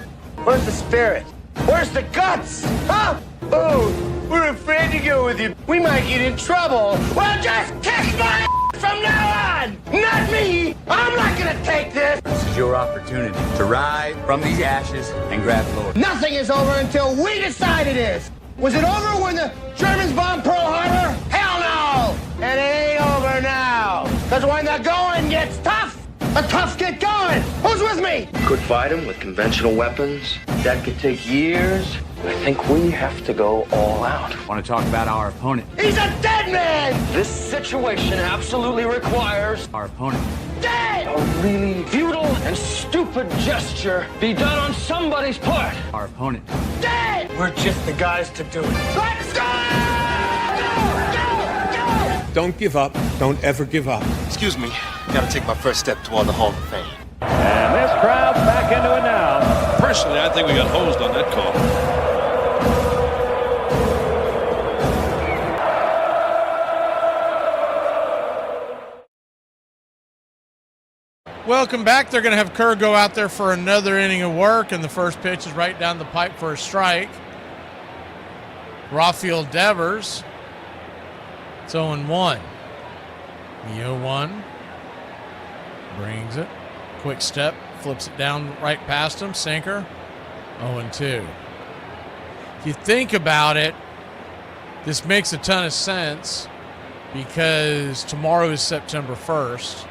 S19: Where's the spirit? Where's the guts? Huh? Oh, we're afraid to go with you. We might get in trouble. Well, just kick my from now on! Not me! I'm not gonna take this!
S20: This is your opportunity to rise from these ashes and grab glory.
S19: Nothing is over until we decide it is! Was it over when the Germans bombed Pearl Harbor? Hell no! And it ain't over now! Because when the going gets tough, the tough get going! Who's with me?
S14: Could fight him with conventional weapons. That could take years. I think we have to go all out.
S20: Want to talk about our opponent?
S19: He's a dead man!
S14: This situation absolutely requires
S20: our opponent.
S19: Dead!
S14: A really futile and stupid gesture be done on somebody's part.
S20: Our opponent.
S19: Dead!
S14: We're just the guys to do it.
S19: Let's go! Go!
S10: Don't give up. Don't ever give up.
S24: Excuse me. Gotta take my first step toward the Hall of Fame.
S18: And this crowd's back into it now.
S5: Personally, I think we got hosed on that call.
S1: Welcome back. They're going to have Kerr go out there for another inning of work, and the first pitch is right down the pipe for a strike. Rafael Devers. It's 0-1. The 0-1 brings it. Quick step, flips it down right past him. Sinker. 0-2. If you think about it, this makes a ton of sense because tomorrow is September 1st.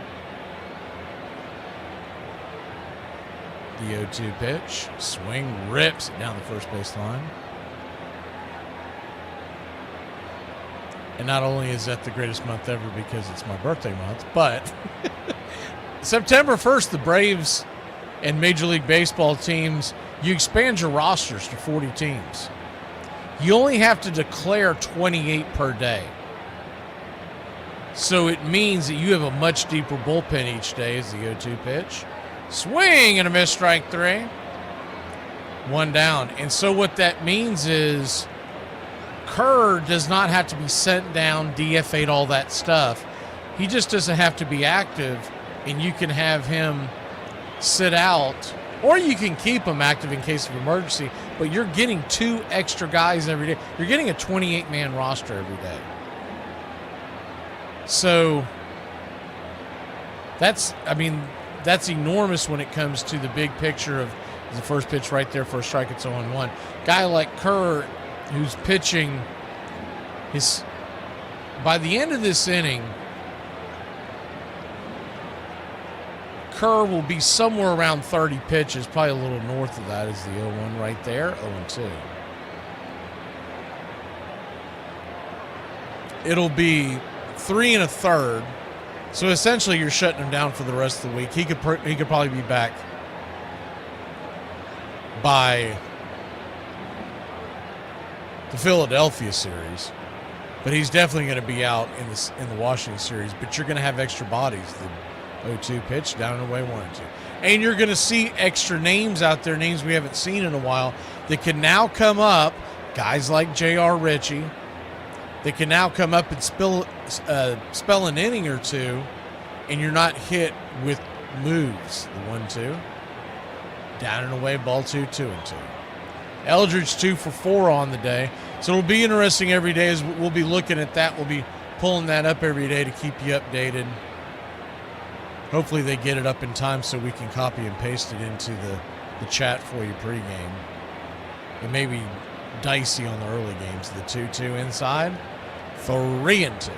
S1: The 0-2 pitch. Swing, rips it down the first base line. And not only is that the greatest month ever because it's my birthday month, but September 1st, the Braves and Major League Baseball teams, you expand your rosters to 40 teams. You only have to declare 28 per day. So it means that you have a much deeper bullpen each day as the 0-2 pitch. Swing and a miss, strike 3. 1 down. And so what that means is Kerr does not have to be sent down, DFA'd, all that stuff. He just doesn't have to be active, and you can have him sit out, or you can keep him active in case of emergency, but you're getting 2 extra guys every day. You're getting a 28-man roster every day. So that's enormous when it comes to the big picture of the first pitch right there for a strike. It's 0-1. Guy like Kerr, who's pitching by the end of this inning, Kerr will be somewhere around 30 pitches, probably a little north of that is the 0-1 right there, 0-2. It'll be 3 1/3. So essentially you're shutting him down for the rest of the week. He could probably be back by the Philadelphia series, but he's definitely going to be out in the Washington series. But you're going to have extra bodies. The 0-2 pitch down and away 1-2, and you're going to see extra names out there, names we haven't seen in a while that can now come up. Guys like J.R. Ritchie that can now come up and spell an inning or two, and you're not hit with moves. The 1-2 down and away, ball 2, 2-2. Eldridge 2 for 4 on the day. So it'll be interesting every day as we'll be looking at that. We'll be pulling that up every day to keep you updated. Hopefully they get it up in time so we can copy and paste it into the chat for you pregame. It may be dicey on the early games. The 2-2 inside, 3-2.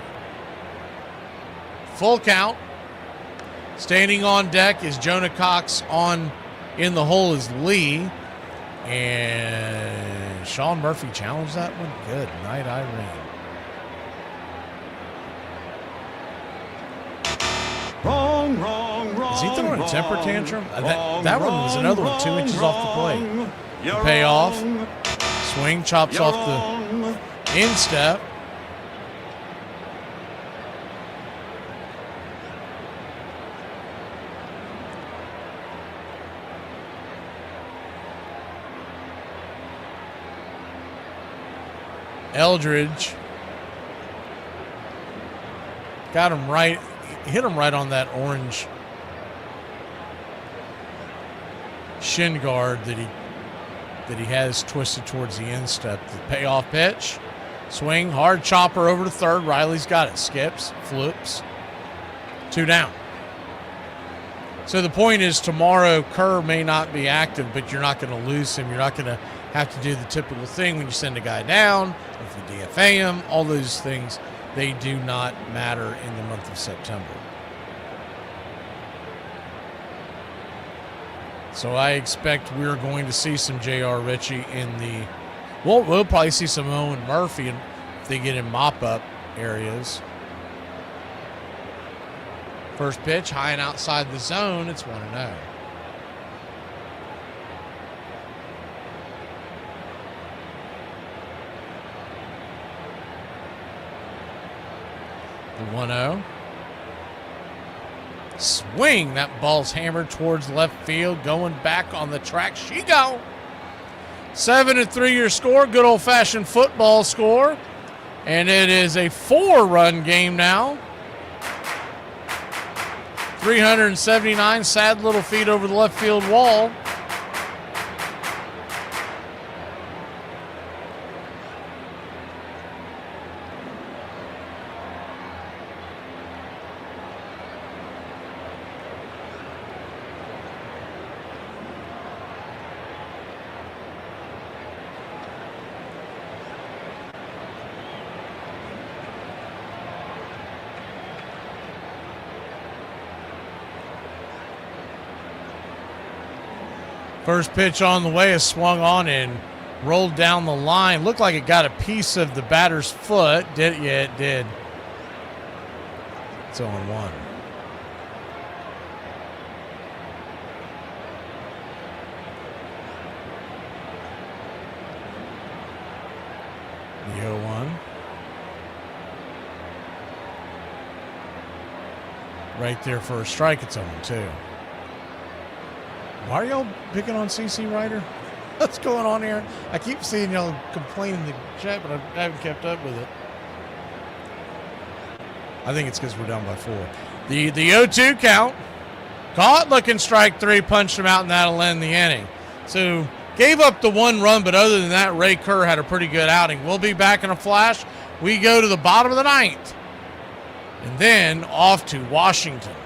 S1: Full count. Standing on deck is Jonah Cox. In the hole is Lee. And Sean Murphy challenged that one. Good night, Irene.
S5: Wrong.
S1: Is he throwing a temper tantrum? That one was another one 2 inches off the plate. The payoff. Swing, chops off the instep. Eldridge got him right, hit him right on that orange shin guard that he has twisted towards the instep. The payoff pitch, swing, hard chopper over to third. Riley's got it. Skips, flips, 2 down. So the point is tomorrow Kerr may not be active, but you're not going to lose him. You're not going to have to do the typical thing when you send a guy down, if you DFA him, all those things, they do not matter in the month of September. So I expect we're going to see some J.R. Ritchie we'll probably see some Owen Murphy if they get in mop-up areas. First pitch, high and outside the zone, it's 1-0. The 1-0. Swing. That ball's hammered towards left field. Going back on the track. She go. 7-3 your score. Good old-fashioned football score. And it is a 4-run game now. 379. Sad little feet over the left field wall. First pitch on the way is swung on and rolled down the line. Looked like it got a piece of the batter's foot. Did it? Yeah, it did. It's 0-1. The 0-1. Right there for a strike. It's 0-2. Why are y'all picking on CC Ryder? What's going on here? I keep seeing y'all complaining in the chat, but I haven't kept up with it. I think it's because we're down by 4. The 0-2 count. Caught looking strike 3, punched him out, and that'll end the inning. So gave up the 1 run, but other than that, Ray Kerr had a pretty good outing. We'll be back in a flash. We go to the bottom of the 9th. And then off to Washington.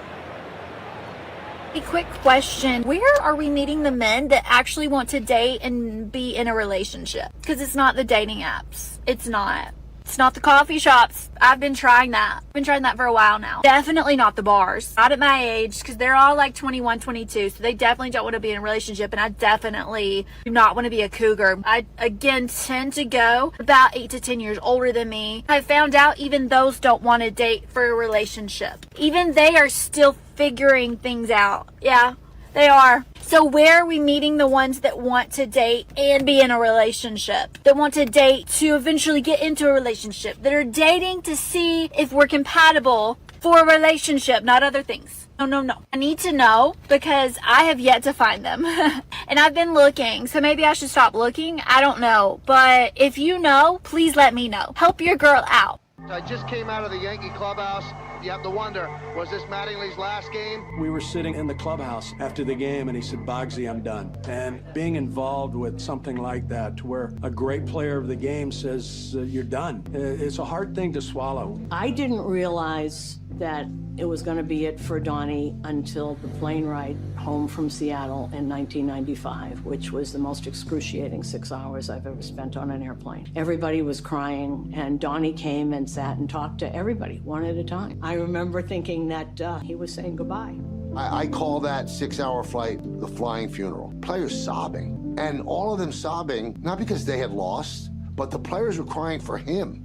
S7: A quick question. Where are we meeting the men that actually want to date and be in a relationship? Because it's not the dating apps. It's not. It's not the coffee shops. I've been trying that. I've been trying that for a while now. Definitely not the bars. Not at my age, because they're all like 21, 22. So they definitely don't want to be in a relationship. And I definitely do not want to be a cougar. I, again, tend to go about 8 to 10 years older than me. I found out even those don't want to date for a relationship. Even they are still figuring things out. Yeah, they are. So where are we meeting the ones that want to date and be in a relationship? That want to date to eventually get into a relationship? That are dating to see if we're compatible for a relationship, not other things. No. I need to know because I have yet to find them. And I've been looking, so maybe I should stop looking. I don't know. But if you know, please let me know. Help your girl out.
S9: I just came out of the Yankee clubhouse. You have to wonder, was this Mattingly's last game?
S13: We were sitting in the clubhouse after the game, and he said, Bogsy, I'm done. And being involved with something like that, to where a great player of the game says, you're done, it's a hard thing to swallow.
S21: I didn't realize that it was going to be it for Donnie until the plane ride home from Seattle in 1995, which was the most excruciating 6 hours I've ever spent on an airplane. Everybody was crying, and Donnie came and sat and talked to everybody one at a time. I remember thinking that he was saying goodbye.
S24: I call that 6-hour flight the flying funeral. Players sobbing, and all of them sobbing, not because they had lost, but the players were crying for him.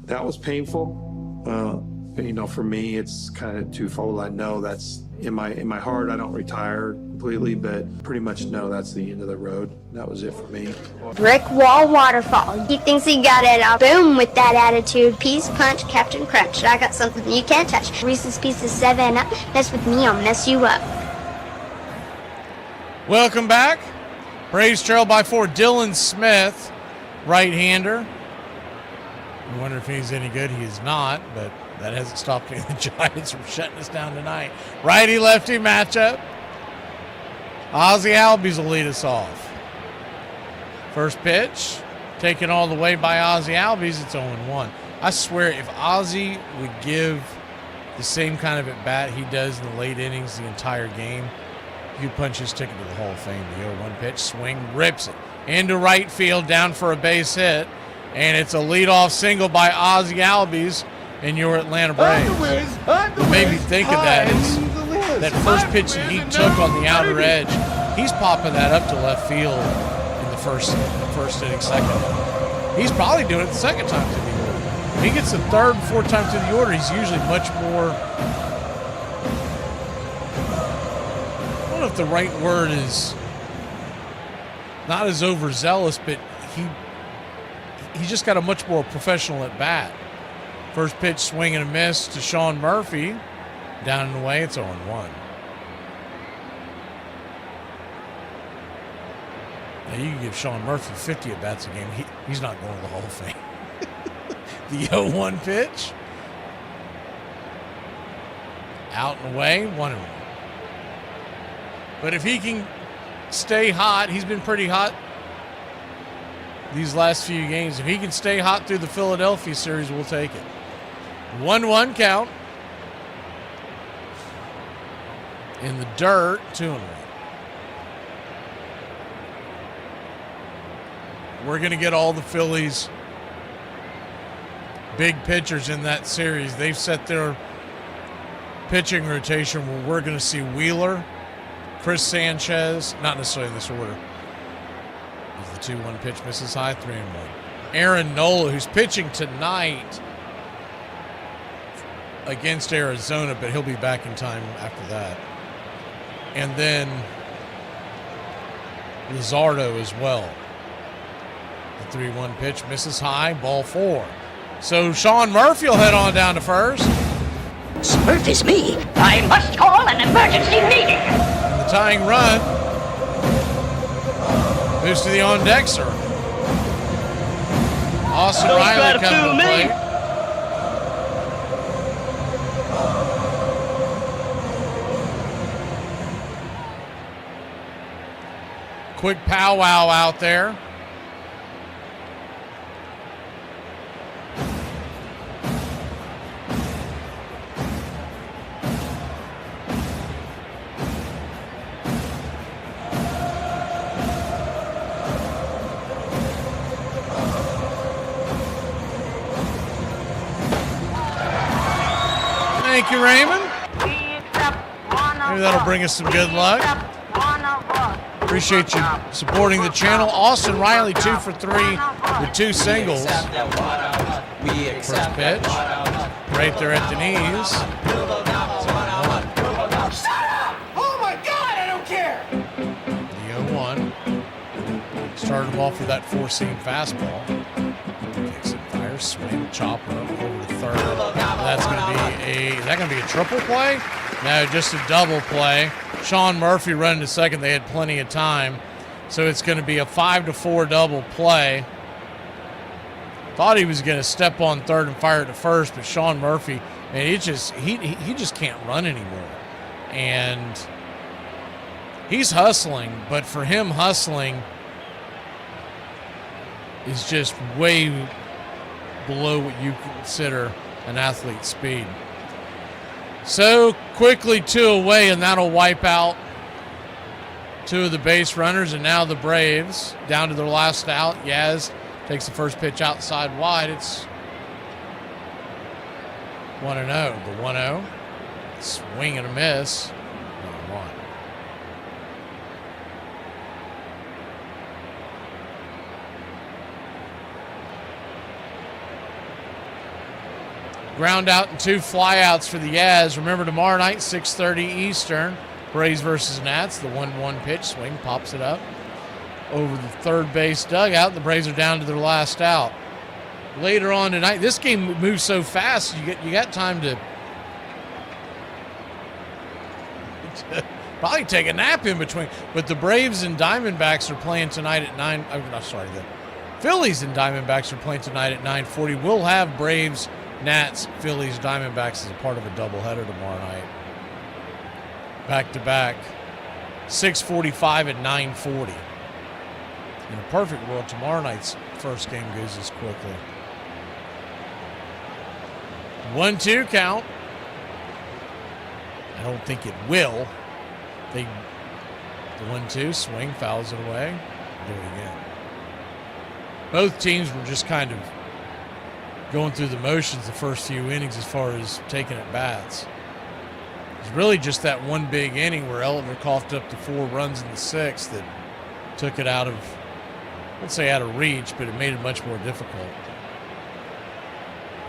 S2: That was painful. You know, for me, it's kind of twofold. I know that's in my heart. I don't retire completely, but pretty much know that's the end of the road. That was it for me.
S25: Brick wall waterfall. He thinks he got it all. Boom with that attitude. Peace punch, Captain Crunch. I got something you can't touch. Reese's Pieces 7-Up. Mess with me, I'll mess you up.
S1: Welcome back. Braves trail by 4. Dylan Smith, right-hander. I wonder if he's any good. He is not, but that hasn't stopped any of the Giants from shutting us down tonight. Righty-lefty matchup. Ozzie Albies will lead us off. First pitch, taken all the way by Ozzie Albies. It's 0-1. I swear, if Ozzie would give the same kind of at-bat he does in the late innings the entire game, you punch his ticket to the Hall of Fame. The 0-1 pitch, swing, rips it into right field, down for a base hit. And it's a leadoff single by Ozzie Albies in your Atlanta Braves. What made me think of that is that first pitch that he took on the outer edge, he's popping that up to left field in the first inning, second. He's probably doing it the second time to the order. If he gets the third and fourth time to the order, he's usually much more, I don't know if the right word is not as overzealous, but he's just got a much more professional at bat. First pitch, swing and a miss to Sean Murphy. Down and away, it's 0-1. Now you can give Sean Murphy 50 at-bats a game. He's not going to the Hall of Fame. The 0-1 pitch. Out and away, 1-1. But if he can stay hot, he's been pretty hot these last few games. If he can stay hot through the Philadelphia series, we'll take it. 1-1 count. In the dirt, 2-1. We're going to get all the Phillies' big pitchers in that series. They've set their pitching rotation where we're going to see Wheeler, Chris Sanchez, not necessarily in this order. As the 2-1 pitch misses high, 3-1. Aaron Nola, who's pitching tonight against Arizona, but he'll be back in time after that. And then Luzardo as well. The 3-1 pitch misses high, ball 4. So Sean Murphy will head on down to first.
S4: Murphy's me. I must call an emergency meeting.
S1: And the tying run moves to the on-deck circle. Austin Riley comes to the plate. Quick powwow out there. Thank you, Raymond. Maybe that'll bring us some good luck. Appreciate you supporting the channel. Austin Riley 2 for 3 with 2 singles. First pitch, right there at the knees.
S19: Oh my God, I don't care.
S1: The 0-1. Started him off with that 4-seam fastball. Kicks it, fires, swing, chopper over to third. That's going to be is that going to be a triple play? No, just a double play. Sean Murphy running to second. They had plenty of time. So it's going to be a 5-4 double play. Thought he was going to step on third and fire it to first, but Sean Murphy, man, he just can't run anymore. And he's hustling, but for him, hustling is just way below what you consider an athlete's speed. So quickly 2 away, and that'll wipe out 2 of the base runners, and now the Braves down to their last out. Yaz takes the first pitch outside wide. It's 1-0. The 1-0. Swing and a miss. 1-1. Ground out and 2 flyouts for the Yaz. Remember, tomorrow night, 6:30 Eastern, Braves versus Nats. The 1-1 pitch swing pops it up over the third base dugout. The Braves are down to their last out. Later on tonight, this game moves so fast, you got time to probably take a nap in between. But the Braves and Diamondbacks are playing tonight at 9. The Phillies and Diamondbacks are playing tonight at 9:40. We'll have Braves, Nats, Phillies, Diamondbacks as a part of a doubleheader tomorrow night. Back to back, 6:45 and 9:40. In a perfect world, tomorrow night's first game goes as quickly. 1-2 count. I don't think it will. The 1-2 swing, fouls it away. Do it again. Both teams were just kind of going through the motions the first few innings as far as taking at bats. It was really just that one big inning where Ellinger coughed up to 4 runs in the 6th that took it out of, I won't say out of reach, but it made it much more difficult.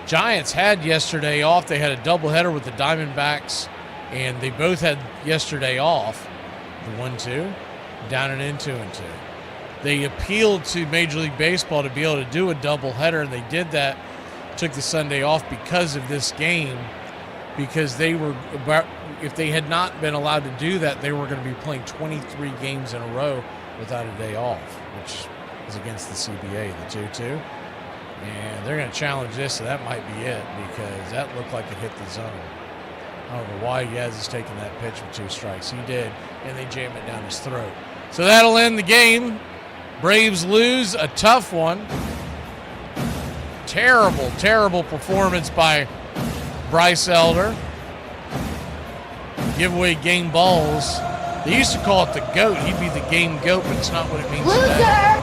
S1: Giants had yesterday off. They had a doubleheader with the Diamondbacks, and they both had yesterday off. The 1-2, down and in 2-2. They appealed to Major League Baseball to be able to do a doubleheader, and they did that. Took the Sunday off because of this game, because if they had not been allowed to do that, they were going to be playing 23 games in a row without a day off, which is against the CBA, the 2-2. And they're going to challenge this, so that might be it, because that looked like it hit the zone. I don't know why Yaz is taking that pitch with 2 strikes. He did, and they jam it down his throat. So that'll end the game. Braves lose a tough one. Terrible, terrible performance by Bryce Elder. Give away game balls. They used to call it the GOAT. He'd be the game GOAT, but it's not what it means today.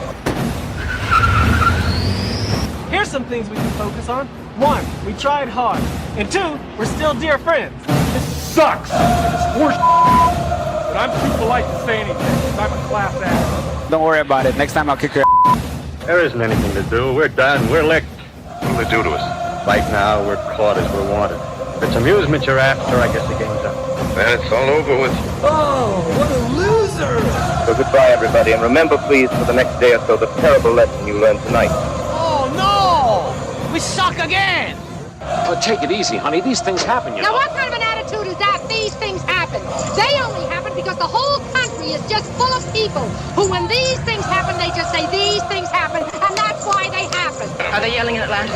S3: Here's some things we can focus on. 1, we tried hard. And 2, we're still dear friends.
S10: This sucks. It's horse. But I'm too polite to say anything, because I'm a class act.
S11: Don't worry about it. Next time I'll kick your
S12: There isn't anything to do. We're done. We're licked.
S5: What do they do to us?
S12: Right now, we're caught as we're wanted. If it's amusement you're after, I guess the game's up.
S5: Man, it's all over with.
S3: Oh, what a loser!
S14: So goodbye, everybody, and remember, please, for the next day or so, the terrible lesson you learned tonight.
S3: Oh, no! We suck again!
S11: Oh, take it easy, honey. These things happen, you know.
S16: Now, what kind of an attitude is that? These things happen. They only happen because the whole country is just full of people who, when these things happen, they just say these things happen, and that's why they happen.
S15: Are they yelling in Atlanta?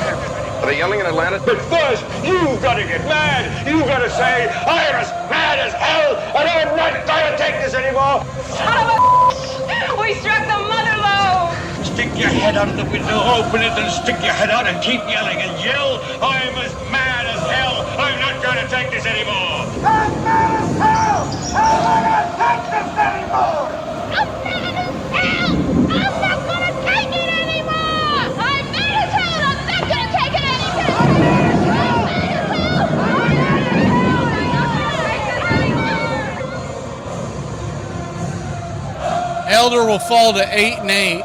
S5: Are they yelling in Atlanta?
S10: But first, you've got to get mad. You've got to say, I'm as mad as hell, and I'm not going to take this anymore.
S15: Son of a we struck the mother load.
S10: Stick your head out of the window, open it, and stick your head out and keep yelling and yell, I'm as mad as hell. I'm not going to take this anymore. I'm mad as hell. I'm not going to take this anymore.
S16: I'm mad as hell! I'm not gonna take it anymore! I'm mad as hell! I'm not gonna take it anymore! I'm mad as hell!
S1: Elder will fall to 8-8.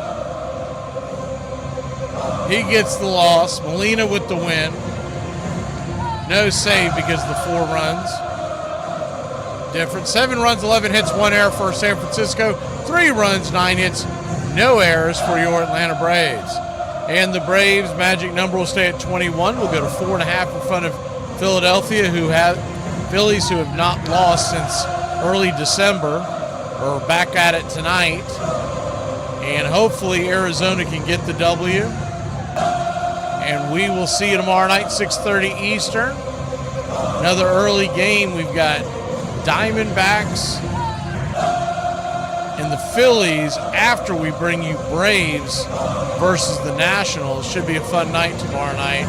S1: He gets the loss. Molina with the win. No save because of the 4 runs. Different. 7 runs, 11 hits, 1 error for San Francisco. 3 runs, 9 hits, no errors for your Atlanta Braves. And the Braves' magic number will stay at 21. We'll go to 4.5 in front of Philadelphia, Phillies who have not lost since early December, are back at it tonight. And hopefully Arizona can get the W. And we will see you tomorrow night, 6:30 Eastern. Another early game. We've got Diamondbacks and the Phillies after we bring you Braves versus the Nationals. Should be a fun night tomorrow night.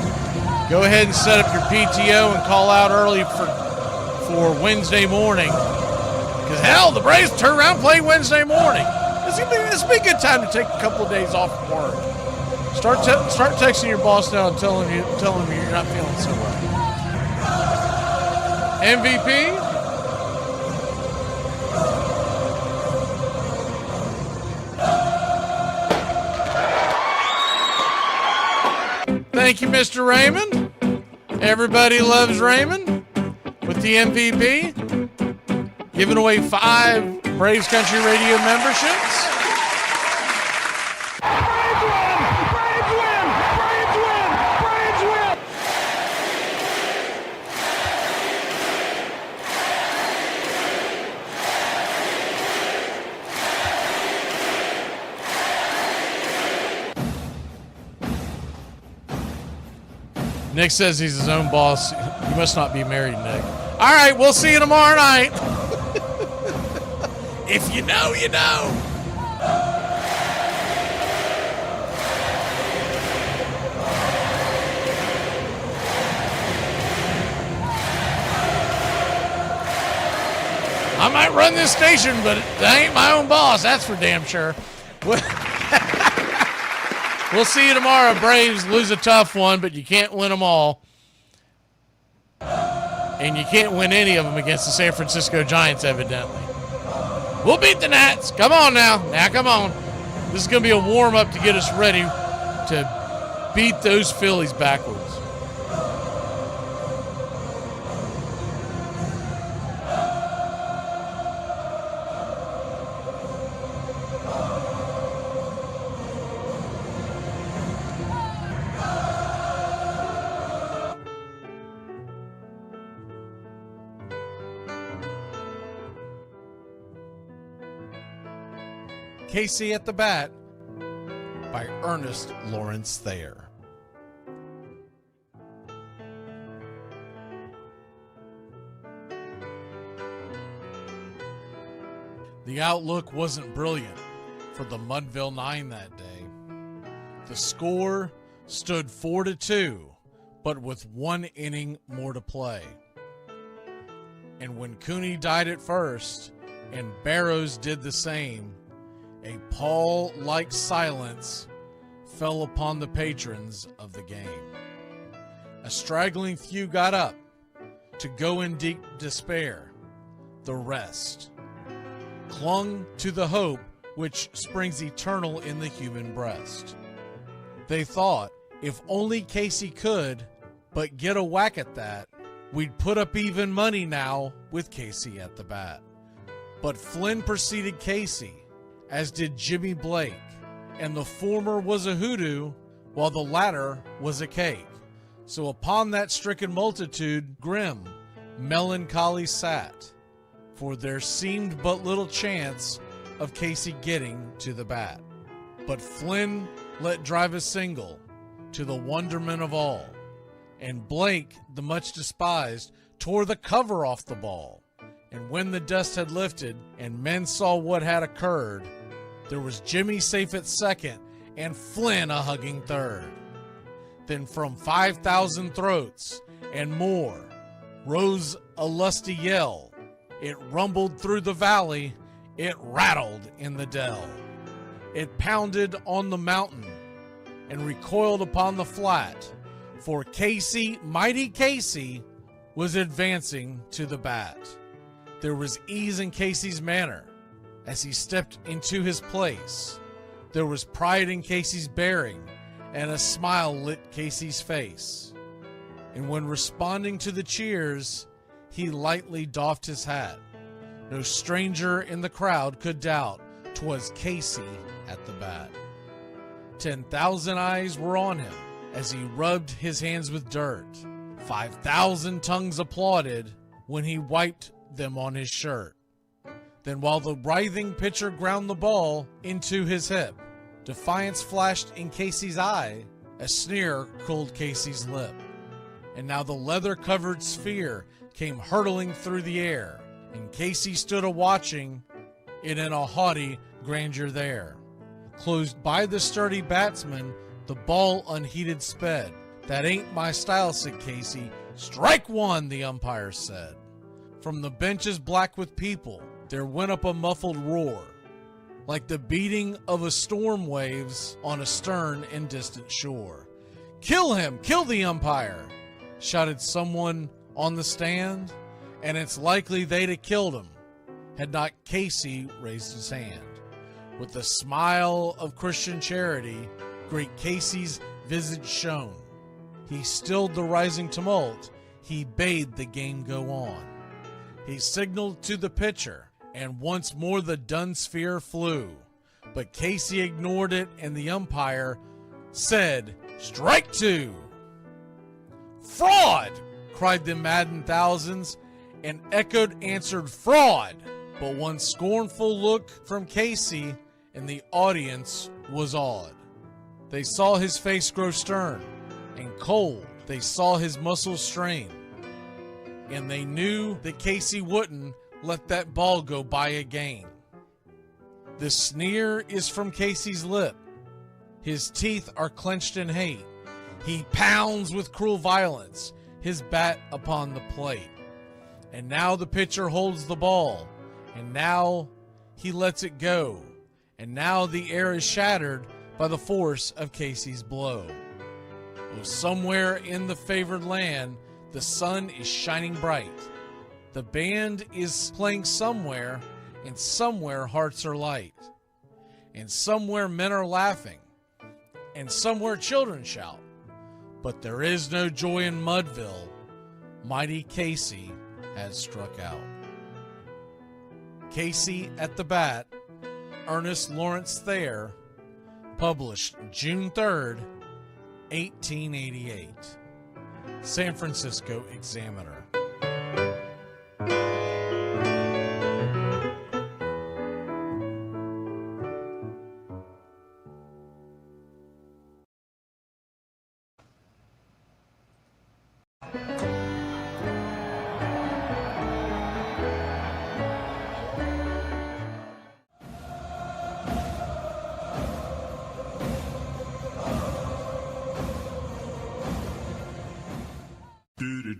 S1: Go ahead and set up your PTO and call out early for Wednesday morning. Because hell, the Braves turn around and play Wednesday morning. This will be a good time to take a couple of days off from work. Start texting your boss now and telling him you're not feeling so well. MVP. Thank you, Mr. Raymond. Everybody loves Raymond with the MVP. Giving away 5 Braves Country Radio memberships.
S10: Braves win! Braves win! Braves win! Braves win!
S1: Nick says he's his own boss. You must not be married, Nick. All right, we'll see you tomorrow night. If you know, you know. I might run this station, but I ain't my own boss. That's for damn sure. We'll see you tomorrow. Braves lose a tough one, but you can't win them all. And you can't win any of them against the San Francisco Giants, evidently. We'll beat the Nats. Come on now. Now, come on. This is going to be a warm-up to get us ready to beat those Phillies backwards. Casey at the Bat by Ernest Lawrence Thayer. The outlook wasn't brilliant for the Mudville Nine that day. The score stood 4-2, but with one inning more to play. And when Cooney died at first, and Barrows did the same, a pall-like silence fell upon the patrons of the game. A straggling few got up to go in deep despair. The rest clung to the hope which springs eternal in the human breast. They thought, if only Casey could but get a whack at that, we'd put up even money now with Casey at the bat. But Flynn preceded Casey, as did Jimmy Blake, and the former was a hoodoo, while the latter was a cake. So upon that stricken multitude grim, melancholy sat, for there seemed but little chance of Casey getting to the bat. But Flynn let drive a single, to the wonderment of all, and Blake, the much despised, tore the cover off the ball. And when the dust had lifted, and men saw what had occurred, there was Jimmy safe at second, and Flynn a hugging third. Then from 5,000 throats and more rose a lusty yell. It rumbled through the valley, it rattled in the dell. It pounded on the mountain and recoiled upon the flat, for Casey, mighty Casey, was advancing to the bat. There was ease in Casey's manner as he stepped into his place. There was pride in Casey's bearing, and a smile lit Casey's face. And when responding to the cheers, he lightly doffed his hat. No stranger in the crowd could doubt 'twas Casey at the bat. 10,000 eyes were on him as he rubbed his hands with dirt. 5,000 tongues applauded when he wiped them on his shirt. Then while the writhing pitcher ground the ball into his hip, defiance flashed in Casey's eye, a sneer cooled Casey's lip. And now the leather-covered sphere came hurtling through the air, and Casey stood a-watching it in a haughty grandeur there. Closed by the sturdy batsman, the ball unheeded sped. That ain't my style, said Casey. Strike one, the umpire said. From the benches black with people, there went up a muffled roar, like the beating of a storm waves on a stern and distant shore. Kill him! Kill the umpire! Shouted someone on the stand, and it's likely they'd have killed him had not Casey raised his hand. With a smile of Christian charity, great Casey's visage shone. He stilled the rising tumult, he bade the game go on. He signaled to the pitcher, and once more the dun sphere flew. But Casey ignored it, and the umpire said, "Strike two!" "Fraud!" cried the maddened thousands, and echoed answered, "Fraud!" But one scornful look from Casey, and the audience was awed. They saw his face grow stern and cold. They saw his muscles strain. And they knew that Casey wouldn't let that ball go by again. The sneer is from Casey's lip. His teeth are clenched in hate. He pounds with cruel violence his bat upon the plate. And now the pitcher holds the ball, and now he lets it go. And now the air is shattered by the force of Casey's blow. Oh, somewhere in the favored land, the sun is shining bright. The band is playing somewhere, and somewhere hearts are light. And somewhere men are laughing, and somewhere children shout. But there is no joy in Mudville. Mighty Casey has struck out. Casey at the Bat, Ernest Lawrence Thayer, published June 3rd, 1888. San Francisco Examiner.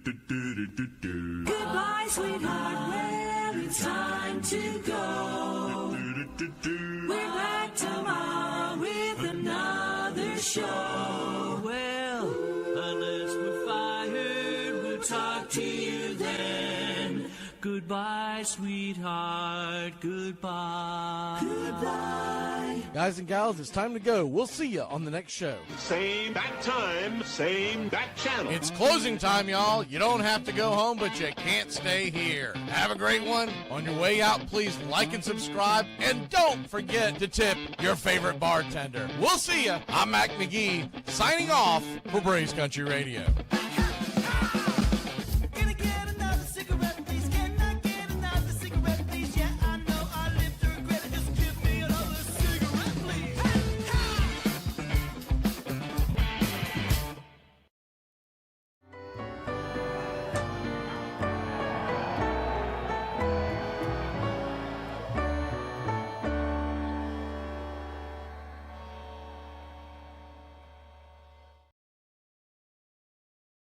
S6: Goodbye, sweetheart. Well, it's time to go. We're back tomorrow with another show. Well, unless we're fired, we'll talk to you then. Goodbye, sweetheart. Goodbye. Goodbye.
S1: Guys and gals, it's time to go. We'll see you on the next show.
S18: Same bat time, same bat channel.
S1: It's closing time, y'all. You don't have to go home, but you can't stay here. Have a great one. On your way out, please like and subscribe. And don't forget to tip your favorite bartender. We'll see you. I'm Mac McGee, signing off for Braves Country Radio.